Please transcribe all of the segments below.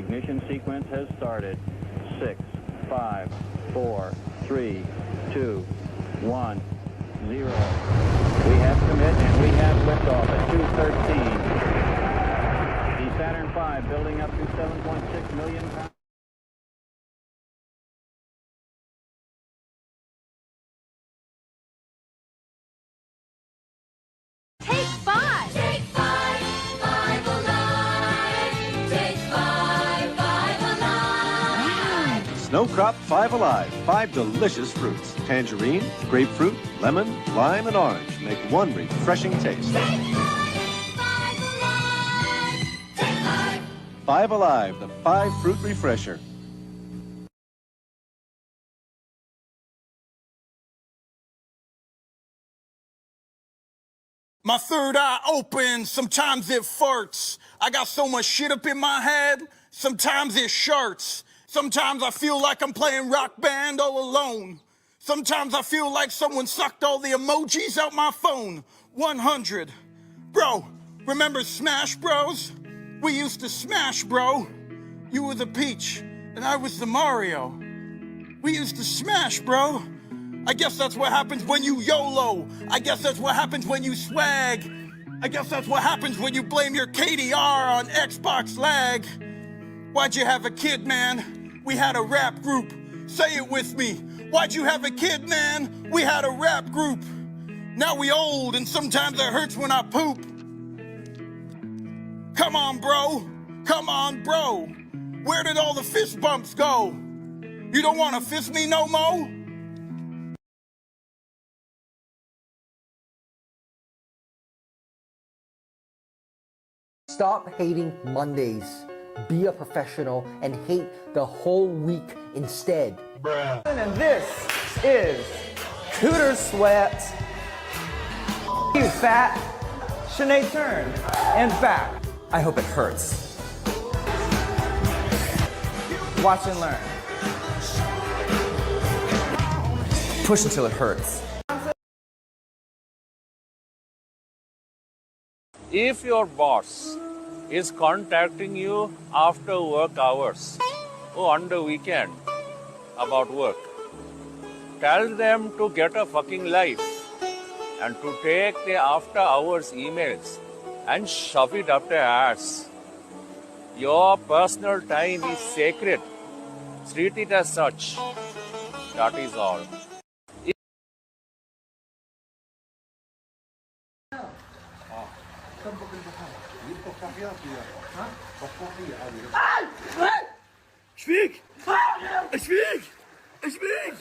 ignition sequence has started. 6, 5, 4, 3, 2, 1, 0. We have commit and we have liftoff at 2:13. The Saturn V building up to 7.6 million pounds. Take 5! Take 5! 5 alive! Take 5! 5 alive! Snowcrop 5 Alive. 5 delicious fruits. Tangerine, grapefruit, lemon, lime, and orange make one refreshing taste. Take 5! 5 alive! Take 5! 5 Alive, the 5 fruit refresher. My third eye opens, sometimes it farts. I got so much shit up in my head, sometimes it sharts. Sometimes I feel like I'm playing Rock Band all alone. Sometimes I feel like someone sucked all the emojis out my phone. 100. Bro, remember Smash Bros? We used to smash, bro. You were the Peach, and I was the Mario. We used to smash, bro. I guess that's what happens when you YOLO. I guess that's what happens when you swag. I guess that's what happens when you blame your KDR on Xbox lag. Why'd you have a kid, man? We had a rap group. Say it with me. Why'd you have a kid, man? We had a rap group. Now we old and sometimes it hurts when I poop. Come on, bro. Come on, bro. Where did all the fist bumps go? You don't want to fist me no mo? Stop hating Mondays. Be a professional and hate the whole week instead. Bruh. And this is Cooter Sweat. You fat. Sinead turn. In fact, I hope it hurts. Watch and learn. Push until it hurts. If your boss is contacting you after work hours or on the weekend about work, tell them to get a fucking life and to take the after hours emails and shove it up their ass. Your personal time is sacred. Treat it as such. That is all. Speak! Speak! Speak! Speak!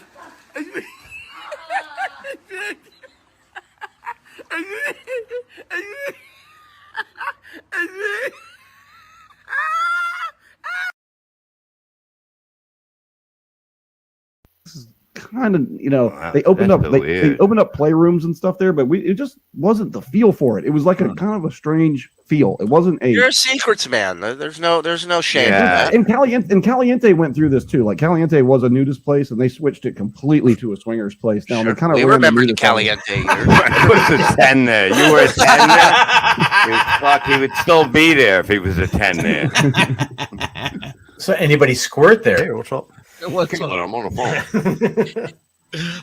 Kind of, you know, they opened up they opened up playrooms and stuff there, but it just wasn't the feel for it. It was like a kind of a strange feel. It wasn't a. You're a secrets man. There's no shame. Yeah. And Caliente went through this too. Like Caliente was a nudist place, and they switched it completely to a swingers place. Now they kind of remember the Caliente. You was a 10 there. You were a 10 there. He would still be there if he was a 10 there. So anybody squirt there? Hey, what's up? What's up? I'm on the phone.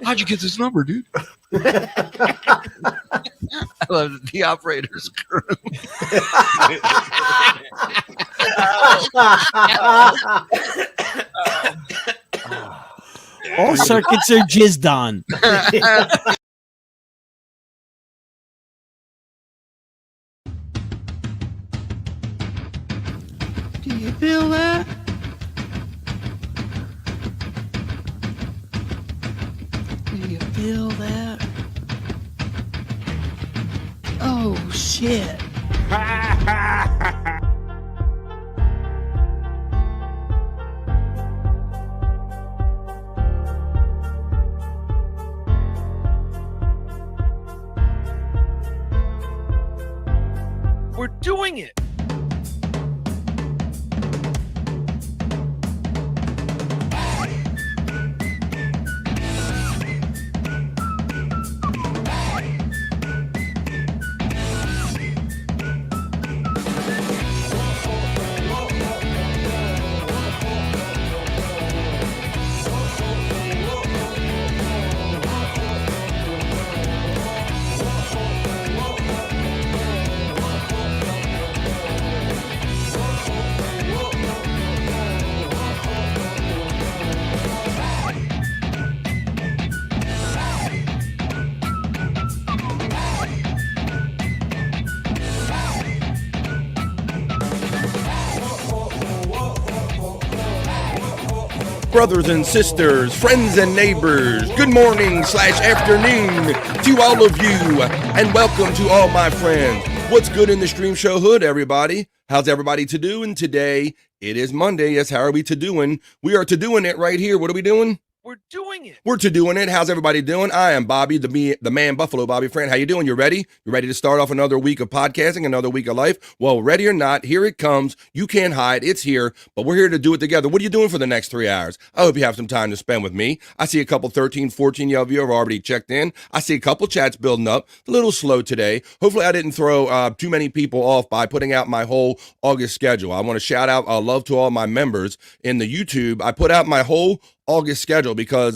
How'd you get this number, dude? I love the operator's currently. All circuits are jizzed on. Do you feel that? Do you feel that? Oh, shit. We're doing it. brothers and sisters, friends and neighbors, good morning / afternoon to all of you, and welcome to all my friends. What's good in the Streamshow hood, everybody? How's everybody to doing today? It is Monday. Yes, how are we to doing? We are to doing it right here. What are we doing? We're doing it. We're to doing it. How's everybody doing? I am Bobby, the man Buffalo, Bobby Friend. How you doing? You ready? You ready to start off another week of podcasting, another week of life? Well, ready or not, here it comes. You can't hide. It's here, but we're here to do it together. What are you doing for the next 3 hours? I hope you have some time to spend with me. I see a couple 13, 14 of you have already checked in. I see a couple chats building up. A little slow today. Hopefully I didn't throw too many people off by putting out my whole August schedule. I want to shout out love to all my members in the YouTube. I put out my whole August schedule because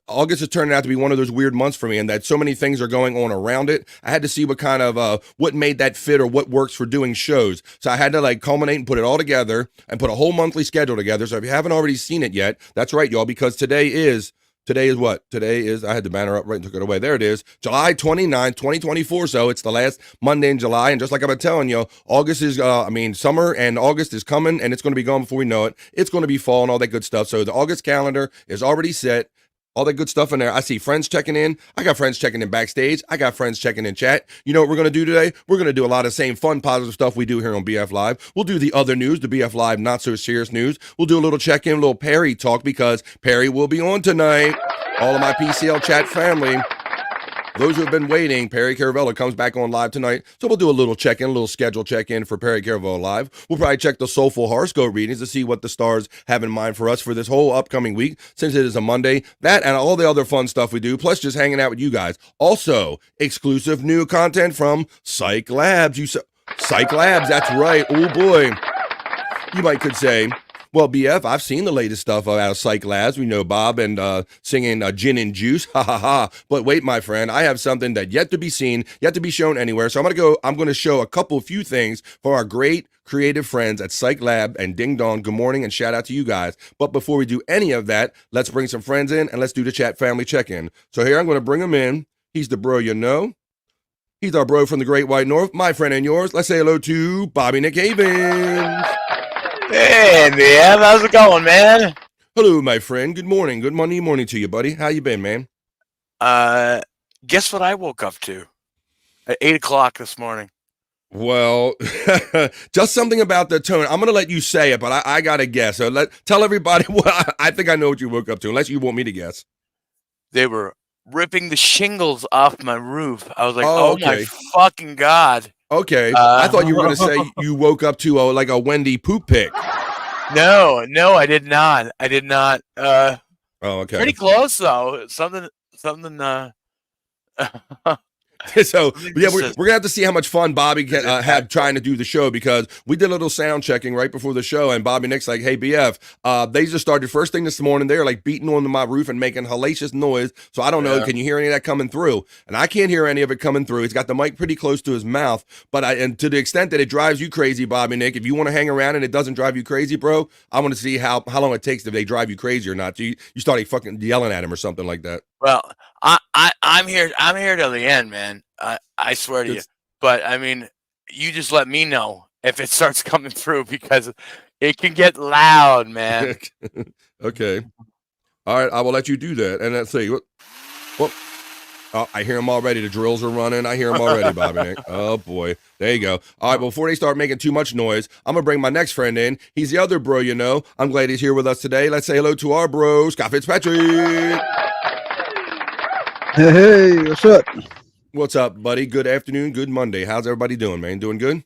August is turning out to be one of those weird months for me, and that so many things are going on around it. I had to see what kind of what made that fit or what works for doing shows. So I had to like culminate and put it all together and put a whole monthly schedule together. So if you haven't already seen it yet, that's right, y'all, because today is what? Today is, I had the banner up right and took it away. There it is. July 29th, 2024. So it's the last Monday in July. And just like I've been telling you, August is, summer and August is coming and it's going to be gone before we know it. It's going to be fall and all that good stuff. So the August calendar is already set. All that good stuff in there. I see friends checking in. I got friends checking in backstage. I got friends checking in chat. You know what we're going to do today? We're going to do a lot of same fun, positive stuff we do here on BF Live. We'll do the other news, the BF Live not so serious news. We'll do a little check-in, a little Perry talk because Perry will be on tonight. All of my PCL chat family. Those who have been waiting, Perry Caravella comes back on live tonight. So we'll do a little check-in, a little schedule check-in for Perry Caravella Live. We'll probably check the Soulful Horoscope Readings to see what the stars have in mind for us for this whole upcoming week, since it is a Monday. That and all the other fun stuff we do, plus just hanging out with you guys. Also, exclusive new content from Cyke Labs. Cyke Labs, that's right. Oh, boy. You could say, well, BF, I've seen the latest stuff out of Cyke Labs. We know Bob and singing Gin and Juice. Ha ha ha. But wait, my friend, I have something that yet to be seen, yet to be shown anywhere. So I'm going to show a few things for our great creative friends at Cyke Lab and Ding Dong. Good morning and shout out to you guys. But before we do any of that, let's bring some friends in and let's do the chat family check-in. So here I'm going to bring him in. He's the bro you know. He's our bro from the Great White North, my friend and yours. Let's say hello to Bobby Nick Havens. Hey, man, how's it going, man? Hello, my friend. Good morning. Good Monday morning to you, buddy. How you been, man? Guess what I woke up to at 8 o'clock this morning? Well, just something about the tone. I'm going to let you say it, but I got to guess. So tell everybody what I think I know what you woke up to, unless you want me to guess. They were ripping the shingles off my roof. I was like, okay. My fucking God. Okay, I thought you were going to say you woke up to like a Wendy poop pic. No, I did not. Okay. Pretty close though. Something. So yeah, we're gonna have to see how much fun Bobby had trying to do the show, because we did a little sound checking right before the show, and Bobby Nick's like, "Hey BF, they just started first thing this morning. They're like beating on my roof and making hellacious noise. So I don't know. Can you hear any of that coming through? And I can't hear any of it coming through. He's got the mic pretty close to his mouth, but and to the extent that it drives you crazy, Bobby Nick, if you want to hang around and it doesn't drive you crazy, bro, I want to see how long it takes if they drive you crazy or not. You start fucking yelling at him or something like that. Well, I'm here till the end, man. I swear to you. But I mean, you just let me know if it starts coming through, because it can get loud, man. Okay. All right, I will let you do that. And let's see. Well, I hear them already. The drills are running. I hear them already, Bobby Nick. Oh, boy. There you go. All right, before they start making too much noise, I'm going to bring my next friend in. He's the other bro you know. I'm glad he's here with us today. Let's say hello to our bro, Scott Fitzpatrick. Hey, what's up? What's up, buddy? Good afternoon. Good Monday. How's everybody doing, man? Doing good?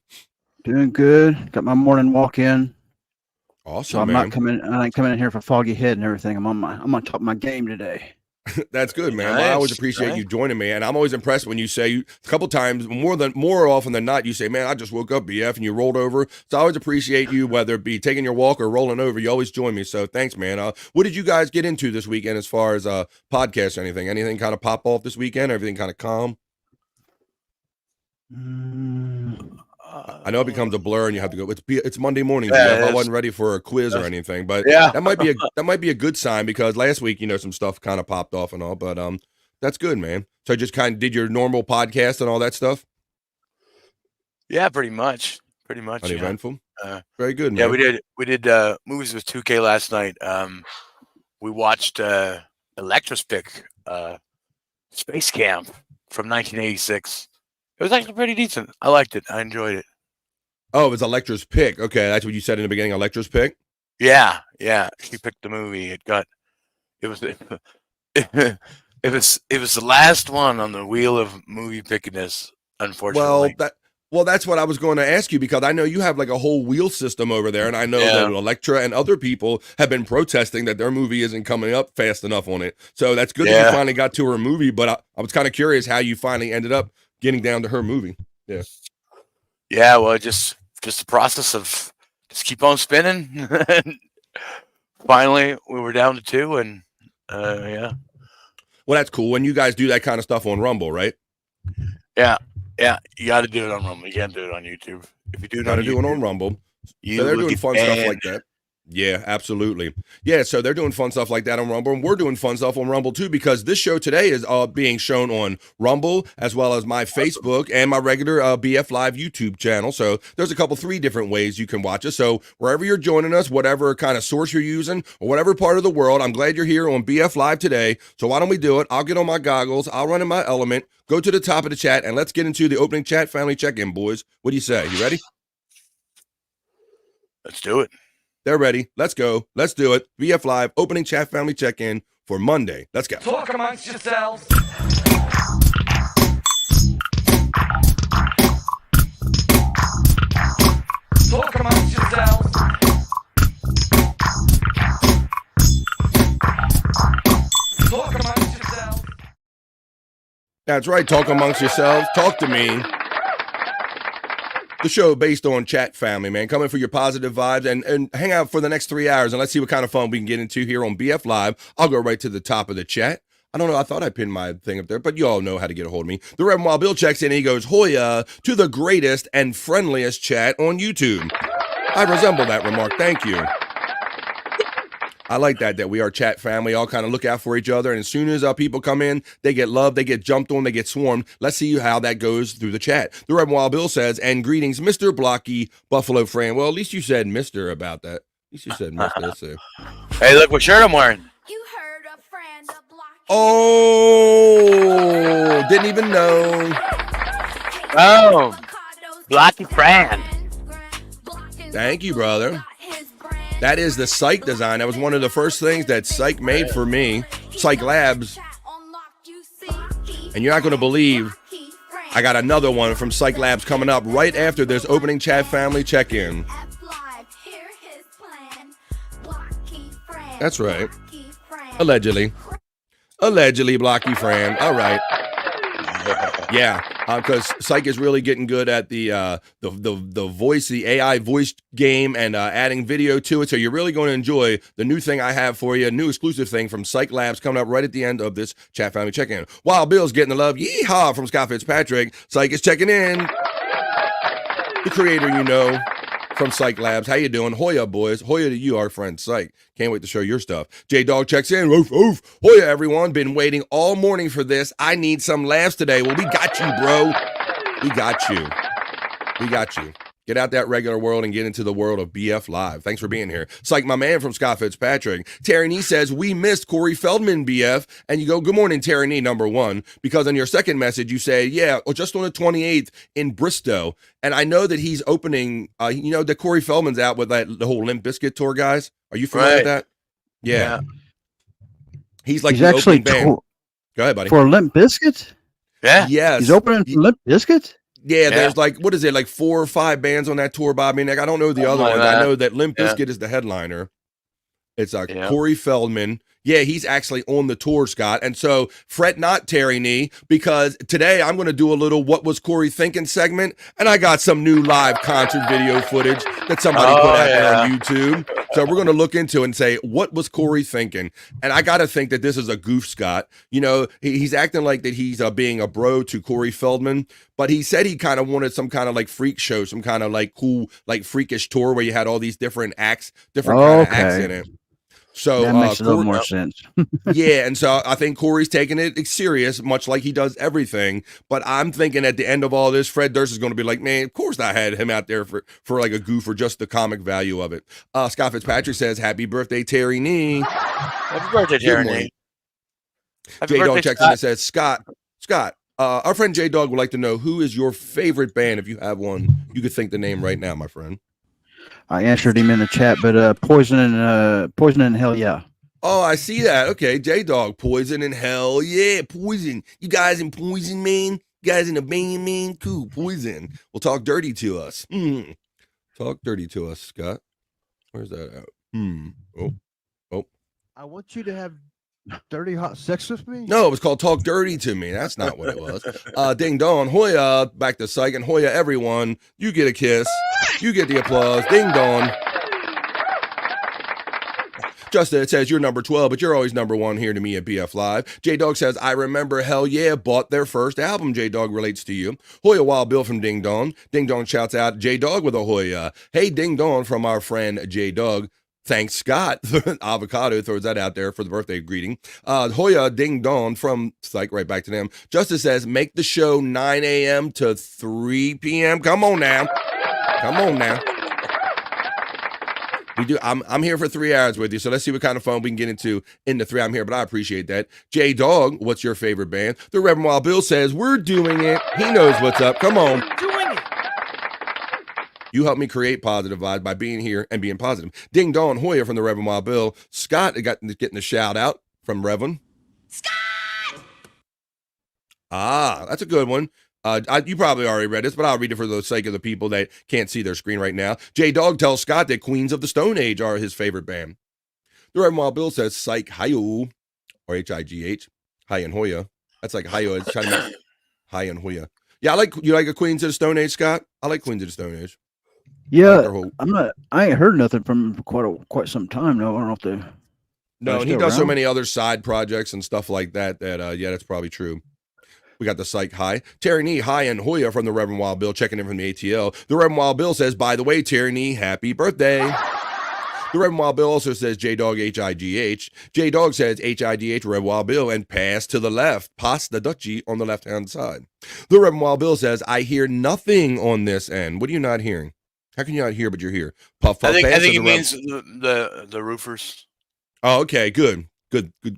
Doing good. Got my morning walk in. Awesome, so I'm man. I ain't coming in here for foggy head and everything. I'm on top of my game today. That's good, man. Well, I always appreciate you joining me, and I'm always impressed when you say a couple times, more often than not, you say, "Man, I just woke up, BF," and you rolled over. So I always appreciate you, whether it be taking your walk or rolling over. You always join me, so thanks, man. What did you guys get into this weekend as far as podcasts or anything? Anything kind of pop off this weekend? Everything kind of calm? I know it becomes a blur and you have to go. It's Monday morning. I wasn't ready for a quiz or anything, but that might be a good sign, because last week, some stuff kind of popped off and all, but that's good, man. So just kind of did your normal podcast and all that stuff. Yeah, pretty much. Uneventful. Very good, man. Yeah, we did movies with 2K last night. we watched Electra's pick, Space Camp from 1986. It was actually pretty decent. I liked it. I enjoyed it. Oh, it was Electra's pick. Okay, that's what you said in the beginning. Electra's pick. Yeah. She picked the movie. It was it was the last one on the wheel of movie pickiness. Unfortunately. Well, that's what I was going to ask you, because I know you have like a whole wheel system over there, and I know that Electra and other people have been protesting that their movie isn't coming up fast enough on it. So that's good that you finally got to her movie, but I was kind of curious how you finally ended up getting down to her movie. Yeah. Yeah, well, just the process of just keep on spinning. Finally, we were down to 2, and yeah. Well, that's cool when you guys do that kind of stuff on Rumble, right? Yeah, you got to do it on Rumble. You can't do it on YouTube. If you do it on YouTube, do it on Rumble. You So they're will doing get fun stuff banned. like that. Yeah, absolutely. Yeah, so they're doing fun stuff like that on Rumble, and we're doing fun stuff on Rumble too, because this show today is being shown on Rumble, as well as my Facebook and my regular BF Live YouTube channel. So there's a 3 different ways you can watch us. So wherever you're joining us, whatever kind of source you're using, or whatever part of the world, I'm glad you're here on BF Live today. So why don't we do it? I'll get on my goggles, I'll run in my element, go to the top of the chat, and let's get into the opening chat family check-in, boys. What do you say? You ready? Let's do it. They're ready. Let's go. Let's do it. BF Live, opening chat family check-in for Monday. Let's go. Talk amongst yourselves. Talk amongst yourselves. Talk amongst yourselves. That's right. Talk amongst yourselves. Talk to me. The show based on chat family, man. Coming for your positive vibes and hang out for the next 3 hours, and let's see what kind of fun we can get into here on BF Live. I'll go right to the top of the chat. I don't know. I thought I pinned my thing up there, but you all know how to get a hold of me. The Reverend Wild Bill checks in and he goes, Hoya, to the greatest and friendliest chat on YouTube. I resemble that remark. Thank you. I like that we are chat family, all kind of look out for each other. And as soon as people come in, they get loved, they get jumped on, they get swarmed. Let's see how that goes through the chat. The Reverend Wild Bill says, and greetings, Mr. Blocky, Buffalo Fran. Well, at least you said Mr. about that. At least you said Mr. So. Hey, look what shirt I'm wearing. Oh, didn't even know. Oh, Blocky Fran. Thank you, brother. That is the Cyke design. That was one of the first things that Cyke made for me. Cyke Labs. And you're not going to believe I got another one from Cyke Labs coming up right after this opening chat family check-in. That's right. Allegedly. Allegedly, Blocky Fran. All right. Yeah, because Cyke is really getting good at the voice, the AI voice game, and adding video to it. So you're really going to enjoy the new thing I have for you, a new exclusive thing from Cyke Labs coming up right at the end of this chat family check-in. Wild Bill's getting the love. Yeehaw from Scott Fitzpatrick. Cyke is checking in. The creator, you know, from Cyke Labs. How you doing? Hoya, boys. Hoya to you, our friend Cyke. Can't wait to show your stuff. J-Dog checks in. Oof, oof. Hoya, everyone. Been waiting all morning for this. I need some laughs today. Well, we got you, bro. We got you. We got you. Get out that regular world and get into the world of BF Live. Thanks for being here. Cyke, my man from Scott Fitzpatrick. Terry Nee says, we missed Corey Feldman, BF. And you go, good morning, Terry Nee, number one. Because on your second message, you say, yeah, just on the 28th in Bristow. And I know that he's opening, you know, that Corey Feldman's out with the whole Limp Bizkit tour, guys. Are you familiar with that? Yeah. He's like He's the actually opening band. Go ahead, buddy. For Limp Bizkit? Yeah. Yes. He's opening for Limp Bizkit? Yeah, there's like, what is it, like 4 or 5 bands on that tour, Bobby? Like, I don't know the other ones. I know that Limp Bizkit is the headliner. It's Corey Feldman. Yeah, he's actually on the tour, Scott. And so fret not, Terry Nee, because today I'm going to do a little What Was Corey Thinking segment, and I got some new live concert video footage that somebody put out there on YouTube. So we're going to look into it and say, what was Corey thinking? And I got to think that this is a goof, Scott. You know, he's acting like that he's being a bro to Corey Feldman, but he said he kind of wanted some kind of like freak show, some kind of like cool, like freakish tour where you had all these different acts, different kind of acts in it. So that makes a little Corey- more sense. yeah, and so I think Corey's taking it serious, much like he does everything. But I'm thinking at the end of all this, Fred Durst is going to be like, man, of course I had him out there for like a goof or just the comic value of it. Scott Fitzpatrick says, happy birthday, Terry Nee. Happy birthday, Terry Nee. J Dog checks in and says, Scott, our friend J Dog would like to know, who is your favorite band? If you have one, you could think the name right now, my friend. I answered him in the chat, but Poison and Hell Yeah. Oh, I see that. Okay, J Dog, Poison and Hell yeah, Poison. You guys in Poison, man? You guys in a band, man? Cool, Poison. Well, talk dirty to us. Talk dirty to us, Scott. Where's that out? Oh. I want you to have dirty hot sex with me? No, it was called Talk Dirty to Me. That's not what it was. Ding dong, Hoya, back to Cyke, and Hoya, everyone. You get a kiss. You get the applause. Ding dong. Justin, it says you're number 12, but you're always number 1 here to me at BF Live. J-Dog says, I remember Hell Yeah bought their first album. J-Dog relates to you. Hoya Wild Bill from Ding Dong. Ding Dong shouts out J-Dog with a Hoya. Hey, Ding Dong from our friend J-Dog. Thanks, Scott. Avocado throws that out there for the birthday greeting. Hoya Ding Dong from Cyke, right back to them. Justice says, make the show 9 a.m. to 3 p.m. Come on now. We do. I'm here for 3 hours with you, so let's see what kind of fun we can get into in the 3. I'm here, but I appreciate that. J Dog, what's your favorite band? The Reverend Wild Bill says, we're doing it. He knows what's up. Come on. You help me create positive vibes by being here and being positive. Ding Dong Hoya from the Reverend Wild Bill. Scott getting a shout out from Reverend. Scott! That's a good one. You probably already read this, but I'll read it for the sake of the people that can't see their screen right now. J-Dog tells Scott that Queens of the Stone Age are his favorite band. The Reverend Wild Bill says Cyke Hayo, or H-I-G-H, Hi and Hoya. That's like Hayo. It's trying to make Hi and Hoya. Yeah, you like a Queens of the Stone Age, Scott? I like Queens of the Stone Age. Yeah, I ain't heard nothing from him for quite some time now. I don't know if they. No, and he does so many other side projects and stuff like that. Yeah, that's probably true. We got the Cyke Hi. Terry Nee, Hi, and Hoya from the Reverend Wild Bill checking in from the ATL. The Reverend Wild Bill says, by the way, Terry Nee, happy birthday. The Reverend Wild Bill also says J-Dog H-I-G-H. J-Dog says H-I-D-H, Reverend Wild Bill, and pass to the left. Pass the Dutchie on the left-hand side. The Reverend Wild Bill says, I hear nothing on this end. What are you not hearing? How can you not hear, but you're here? Puff, puff, I think pass he means the roofers. Oh, okay, good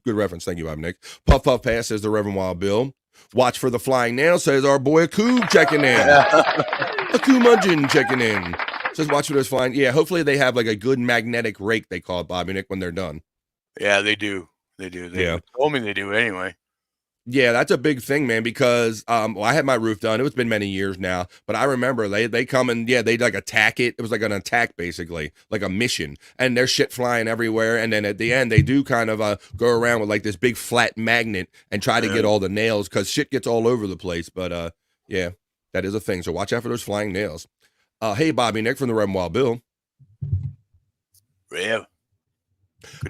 reference. Thank you, Bob Nick. Puff, puff, pass says the Reverend Wild Bill. Watch for the flying nail says our boy Akoo checking in. Akoo Mudgeon checking in. Says watch for those flying. Yeah, hopefully they have like a good magnetic rake, they call it, Bobby Nick, when they're done. Yeah, they do. They told me they do anyway. Yeah, that's a big thing, man, because I had my roof done. It's been many years now, but I remember they come and they like attack it. It was like an attack, basically, like a mission, and there's shit flying everywhere. And then at the end, they do kind of go around with like this big flat magnet and try to get all the nails because shit gets all over the place. But yeah, that is a thing. So watch out for those flying nails. Hey, Bobby Nick from the Reverend Wild Bill. Yeah.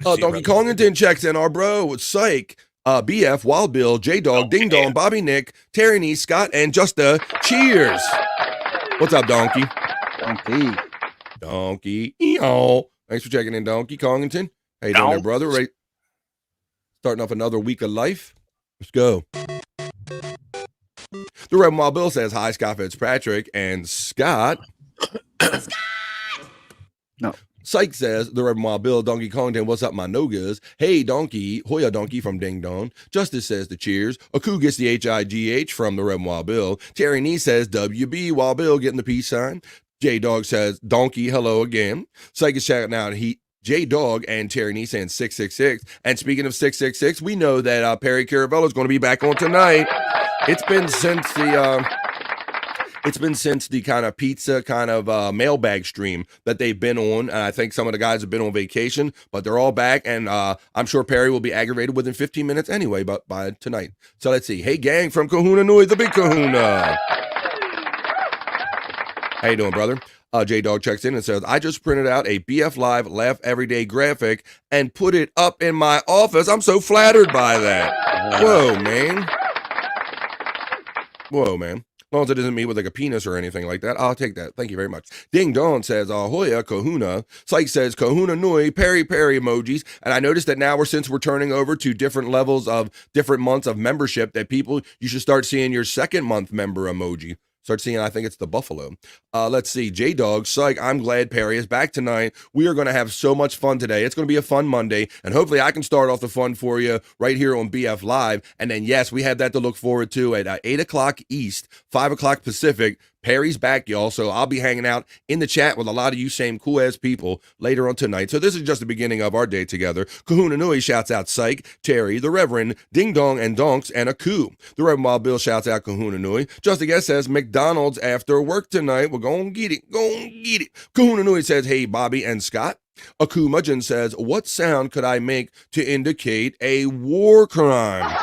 Donkey Kongington checks in. Our bro with Cyke. BF, Wild Bill, J-Dog, Ding Dong, Bobby Nick, Terry Nee, Scott, and Justa. Cheers. What's up, Donkey? Donkey. Eeyaw. Thanks for checking in, Donkey Kongington. How you doing there, brother? Right. Starting off another week of life. Let's go. The Reverend Wild Bill says, hi, Scott Fitzpatrick. And Scott. No. Cyke says, the Reverend Wild Bill, Donkey Kongington, what's up, my no-goos? Hey, Donkey, Hoya Donkey from Ding Dong. Justice says the cheers. Akoo gets the H-I-G-H from the Reverend Wild Bill. Terry Nee says, WB, Wild Bill getting the peace sign. J-Dog says, Donkey, hello again. Cyke is shouting out, J-Dog and Terry Nee saying 666. And speaking of 666, we know that Perry Caravello is going to be back on tonight. It's been since the kind of pizza kind of mailbag stream that they've been on. And I think some of the guys have been on vacation, but they're all back. And I'm sure Perry will be aggravated within 15 minutes anyway, but by tonight. So let's see. Hey, gang from Kahuna Nui, the big Kahuna. How you doing, brother? J-Dog checks in and says, I just printed out a BF Live Laugh Everyday graphic and put it up in my office. I'm so flattered by that. Whoa, man. long as it doesn't mean with like a penis or anything like that. I'll take that. Thank you very much. Ding Dong says, Ahoya, Kahuna. Cyke says, Kahuna Nui, Perry emojis. And I noticed that now since we're turning over to different levels of different months of membership, that people, you should start seeing your second month member emoji. Start seeing, I think it's the buffalo. Let's see. J-Dog, Cyke, I'm glad Perry is back tonight. We are going to have so much fun today. It's going to be a fun Monday. And hopefully I can start off the fun for you right here on BF Live. And then, yes, we have that to look forward to at 8 o'clock East, 5 o'clock Pacific. Perry's back, y'all. So I'll be hanging out in the chat with a lot of you same cool-ass people later on tonight. So this is just the beginning of our day together. Kahuna Nui shouts out Cyke, Terry, the Reverend, Ding Dong, and Donks, and a coup. The Reverend Wild Bill shouts out Kahuna Nui. Just a guest says, McDonald's after work tonight. We're going to get it. Going to get it. Kahuna Nui says, hey, Bobby and Scott. Aku Mudgeon says, what sound could I make to indicate a war crime?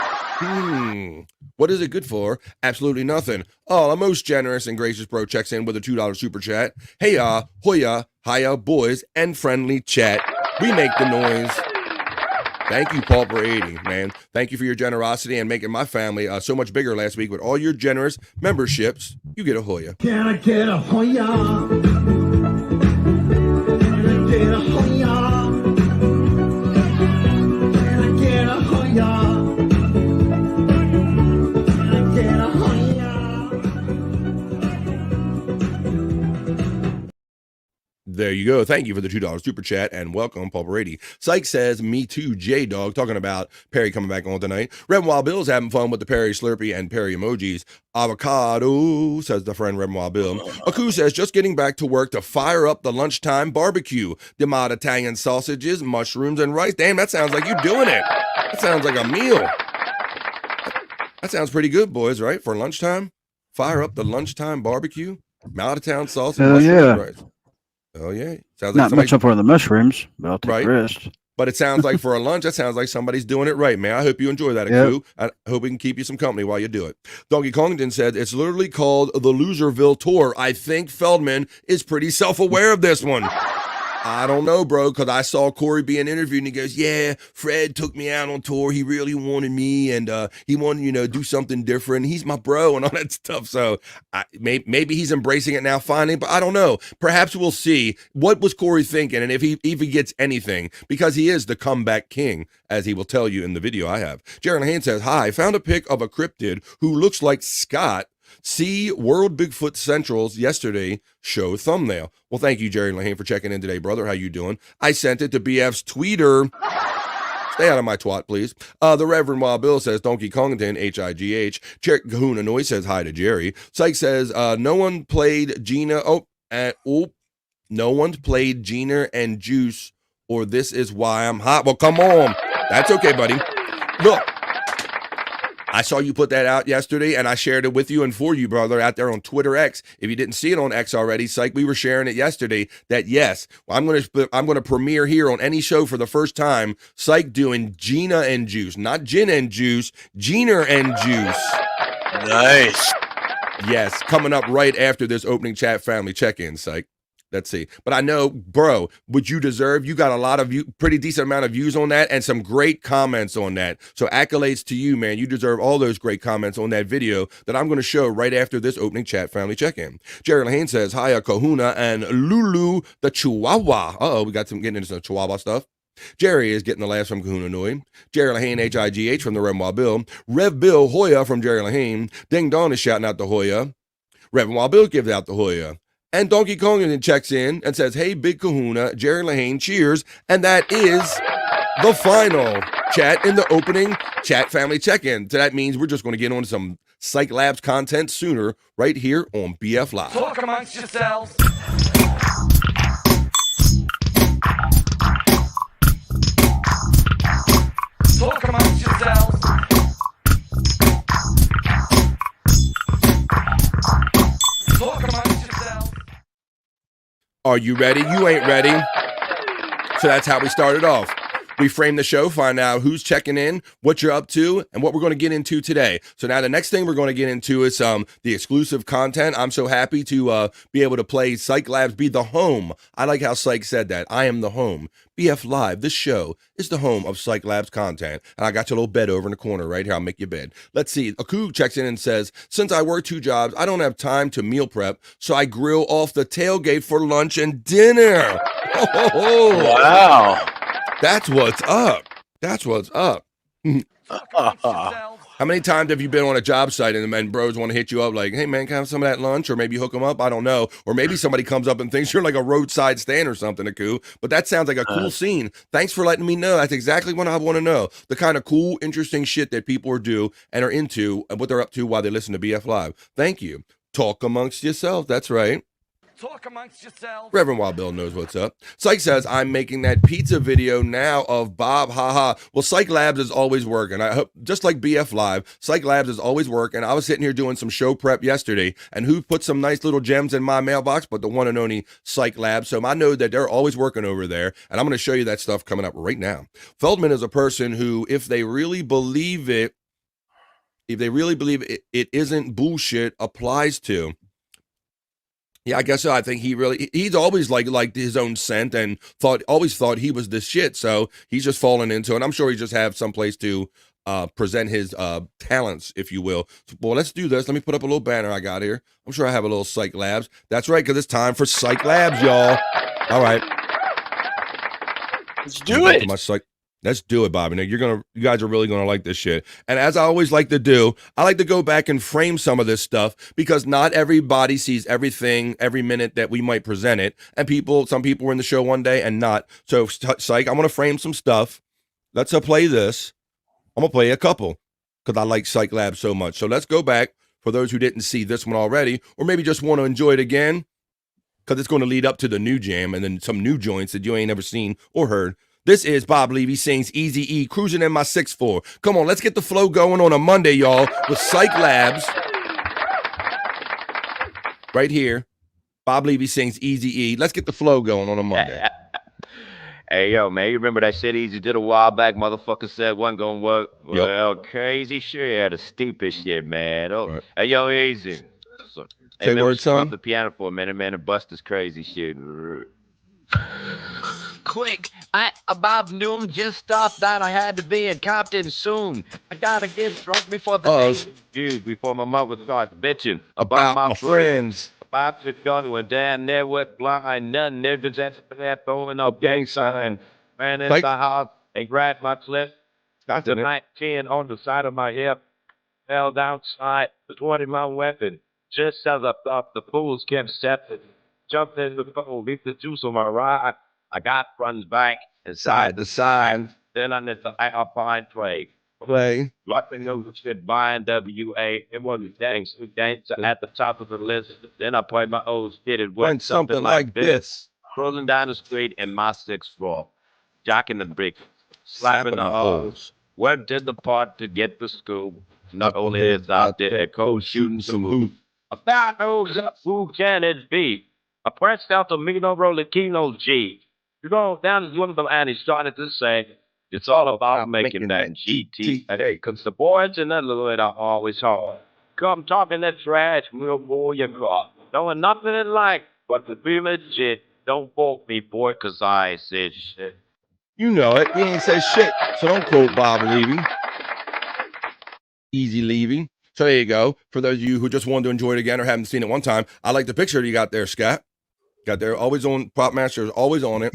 What is it good for? Absolutely nothing. Oh, a most generous and gracious bro checks in with a $2 super chat. Hey, hoya, hiya, boys, and friendly chat. We make the noise. Thank you, Pauper80, man. Thank you for your generosity and making my family so much bigger last week with all your generous memberships. You get a hoya. Can I get a hoya? Can I get a hoya? Can I get a hoya? There you go. Thank you for the $2 super chat and welcome, Paul Brady. Cyke says, me too, J-Dog, talking about Perry coming back on tonight. Red Wild Bill's having fun with the Perry Slurpee and Perry emojis. Avocado, says the friend Red Wild Bill. Aku says, just getting back to work to fire up the lunchtime barbecue. The mod Italian sausages, mushrooms, and rice. Damn, that sounds like you doing it. That sounds like a meal. That sounds pretty good, boys, right? For lunchtime? Fire up the lunchtime barbecue. Out of town sausage, Hell mushrooms, yeah. and rice. Oh yeah, sounds like Not somebody, much up for the mushrooms, but I'll take Right. the rest. but it sounds like for a lunch, that sounds like somebody's doing it right, man. I hope you enjoy that, Yep. Aku. I hope we can keep you some company while you do it. Donkey Kongton said it's literally called the Loserville Tour. I think Feldman is pretty self-aware of this one. I don't know, bro, because I saw Corey being interviewed and he goes, yeah, Fred took me out on tour. He really wanted me and he wanted, do something different. He's my bro and all that stuff. So maybe he's embracing it now finally, but I don't know. Perhaps we'll see. What was Corey thinking and if he gets anything, because he is the comeback king, as he will tell you in the video I have. Jaron Haynes says, hi, found a pic of a cryptid who looks like Scott. See World Bigfoot Central's yesterday show thumbnail. Well, thank you, Jerry Lahane, for checking in today, brother. How you doing? I sent it to BF's tweeter. Stay out of my twat, please. The Reverend Wild Bill says, Donkey Kongton, H-I-G-H. Kahuna Noi says hi to Jerry. Cyke says, no one played Gina. No one's played Gina and Juice, or this is why I'm hot. Well, come on. That's okay, buddy. Look. I saw you put that out yesterday, and I shared it with you and for you, brother, out there on Twitter X. If you didn't see it on X already, Cyke, we were sharing it yesterday. That yes, I'm gonna premiere here on any show for the first time. Cyke doing Gina and Juice, not Gin and Juice, Gina and Juice. Nice. Yes, coming up right after this opening chat family check-in, Cyke. Let's see. But I know, bro, what you deserve, you got a lot of pretty decent amount of views on that and some great comments on that. So accolades to you, man. You deserve all those great comments on that video that I'm going to show right after this opening chat family check-in. Jerry Lahane says, hiya, Kahuna and Lulu the Chihuahua. Uh-oh, we got some getting into some Chihuahua stuff. Jerry is getting the laughs from Kahuna Nui. Jerry Lahane, H-I-G-H from the Rev Wild Bill. Rev Bill Hoya from Jerry Lahane. Ding Dong is shouting out the Hoya. Rev Wild Bill gives out the Hoya. And Donkey Kong checks in and says, hey, Big Kahuna, Jerry Lahane, cheers. And that is the final chat in the opening chat family check-in. So that means we're just going to get on to some Cyke Labs content sooner right here on BF Live. Talk amongst yourselves. Talk amongst yourselves. Talk amongst yourselves. Are you ready? You ain't ready. So that's how we started off. We frame the show, find out who's checking in, what you're up to, and what we're going to get into today. So now the next thing we're going to get into is the exclusive content. I'm so happy to be able to play Cyke Labs, be the home. I like how Cyke said that. I am the home. BF Live, this show is the home of Cyke Labs content. And I got your little bed over in the corner right here. I'll make your bed. Let's see. Aku checks in and says, since I work 2 jobs, I don't have time to meal prep, so I grill off the tailgate for lunch and dinner. Oh, Wow. That's what's up. That's what's up. How many times have you been on a job site and bros want to hit you up like, hey, man, can I have some of that lunch? Or maybe you hook them up? I don't know. Or maybe somebody comes up and thinks you're like a roadside stand or something, Aku. But that sounds like a cool scene. Thanks for letting me know. That's exactly what I want to know. The kind of cool, interesting shit that people are into and what they're up to while they listen to BF Live. Thank you. Talk amongst yourselves. That's right. Talk amongst yourselves. Reverend Wild Bill knows what's up. Cyke says, I'm making that pizza video now of Bob, haha. Well, Cyke Labs is always working. I hope, just like BF Live, Cyke Labs is always working. I was sitting here doing some show prep yesterday, and who put some nice little gems in my mailbox but the one and only Cyke Labs. So I know that they're always working over there, and I'm going to show you that stuff coming up right now. Feldman is a person who, if they really believe it, it isn't bullshit, applies to. Yeah, I guess so. I think he's always liked his own scent and always thought he was the shit. So he's just fallen into it. I'm sure he just have some place to present his talents, if you will. Well, let's do this. Let me put up a little banner I got here. I'm sure I have a little Cyke Labs. That's right, because it's time for Cyke Labs, y'all. All right. Let's do it. Let's do it, Bobby. Now you guys are really gonna like this shit. And as I always like to do, I like to go back and frame some of this stuff because not everybody sees everything every minute that we might present it. And some people were in the show one day and not. So Cyke, I'm gonna frame some stuff. Let's play this. I'm gonna play a couple because I like Cyke Labs so much. So let's go back for those who didn't see this one already, or maybe just want to enjoy it again, because it's going to lead up to the new jam and then some new joints that you ain't ever seen or heard. This is Bob Levy sings Easy-E, cruising in my 6'4". Come on, let's get the flow going on a Monday, y'all, with Cyke Labs. Right here. Bob Levy sings Easy-E. Let's get the flow going on a Monday. Hey, yo, man, you remember that shit Easy did a while back? Motherfucker said wasn't gonna work. Yep. Well, crazy shit. Yeah, the stupid shit, man. Oh, Right. Hey, yo, Easy. So, Say man, word, son. Stop the piano for a minute, man, and bust this crazy shit. Quick, Bob Newman just stopped that. I had to be in Compton soon. I gotta get drunk before the dude, before my mother starts bitching about my friends. About to go and down there with blind, nothing there, just that throwing up gang sign. Ran into the house and grabbed my clip. Got the 19 on the side of my hip. Fell downside, the 20-mile weapon. Just as I thought, the fools kept stepping. Jumped in the phone, leave the juice on my ride. I got runs back and side to side. Then I need the Alpine play. Like they know the shit buying WA. It wasn't dang so at the top of the list. Then I played my old shit. It went something like this. Cruising down the street in my 6'4". Jocking the brick. Slapping the holes. Went to the park to get the school. Not only is out there cold shooting some hoops. About those up, who can it be? I pressed out the Mino Roller Kino G. You go down to one of them and he started to say, it's all about making that GTA. Because the boys in that little bit are always hard. Come talking that trash, we'll bore your car. Knowing nothing in life but to be legit. Don't quote me, boy, because I said shit. You know it. He ain't said shit. So don't quote Bob Levy. Easy Levy. So there you go. For those of you who just wanted to enjoy it again or haven't seen it one time, I like the picture you got there, Scott. Got there, always on. Prop Master is always on it.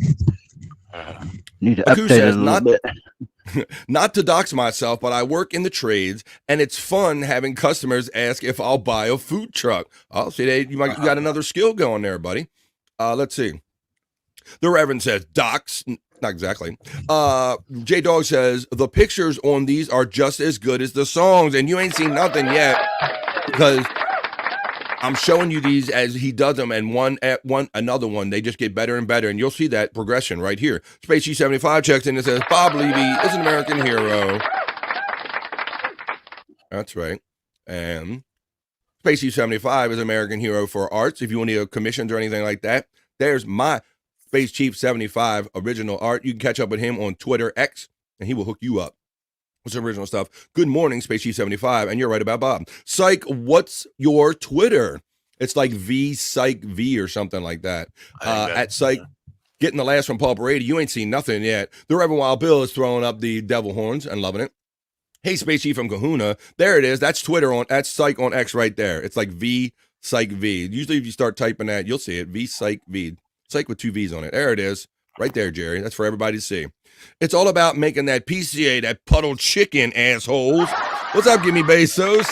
Need to update it a little bit. Not to dox myself, but I work in the trades, and it's fun having customers ask if I'll buy a food truck. Oh, see, you got another skill going there, buddy. Let's see. The Reverend says, dox. Not exactly. J Dog says, the pictures on these are just as good as the songs, and you ain't seen nothing yet because I'm showing you these as he does them, and another one, they just get better and better, and you'll see that progression right here. Space G75 checks in and says, Bob Levy is an American hero. That's right. And Space G75 is an American hero for arts. If you want to commissions or anything like that, there's my Space Chief 75 original art. You can catch up with him on Twitter X, and he will hook you up with some original stuff. Good morning, Space Chief 75, and you're right about Bob. Cyke, what's your Twitter? It's like Cyke V or something like that. At Cyke, getting the last from Paul Brady. You ain't seen nothing yet. The Reverend Wild Bill is throwing up the devil horns and loving it. Hey, Space Chief from Kahuna. There it is. That's that's Cyke on X right there. It's like Cyke V. Usually if you start typing that, you'll see it. Cyke V. Cyke with 2 V's on it. There it is. Right there, Jerry. That's for everybody to see. It's all about making that PCA, that puddle chicken, assholes. What's up, Gimme Bezos?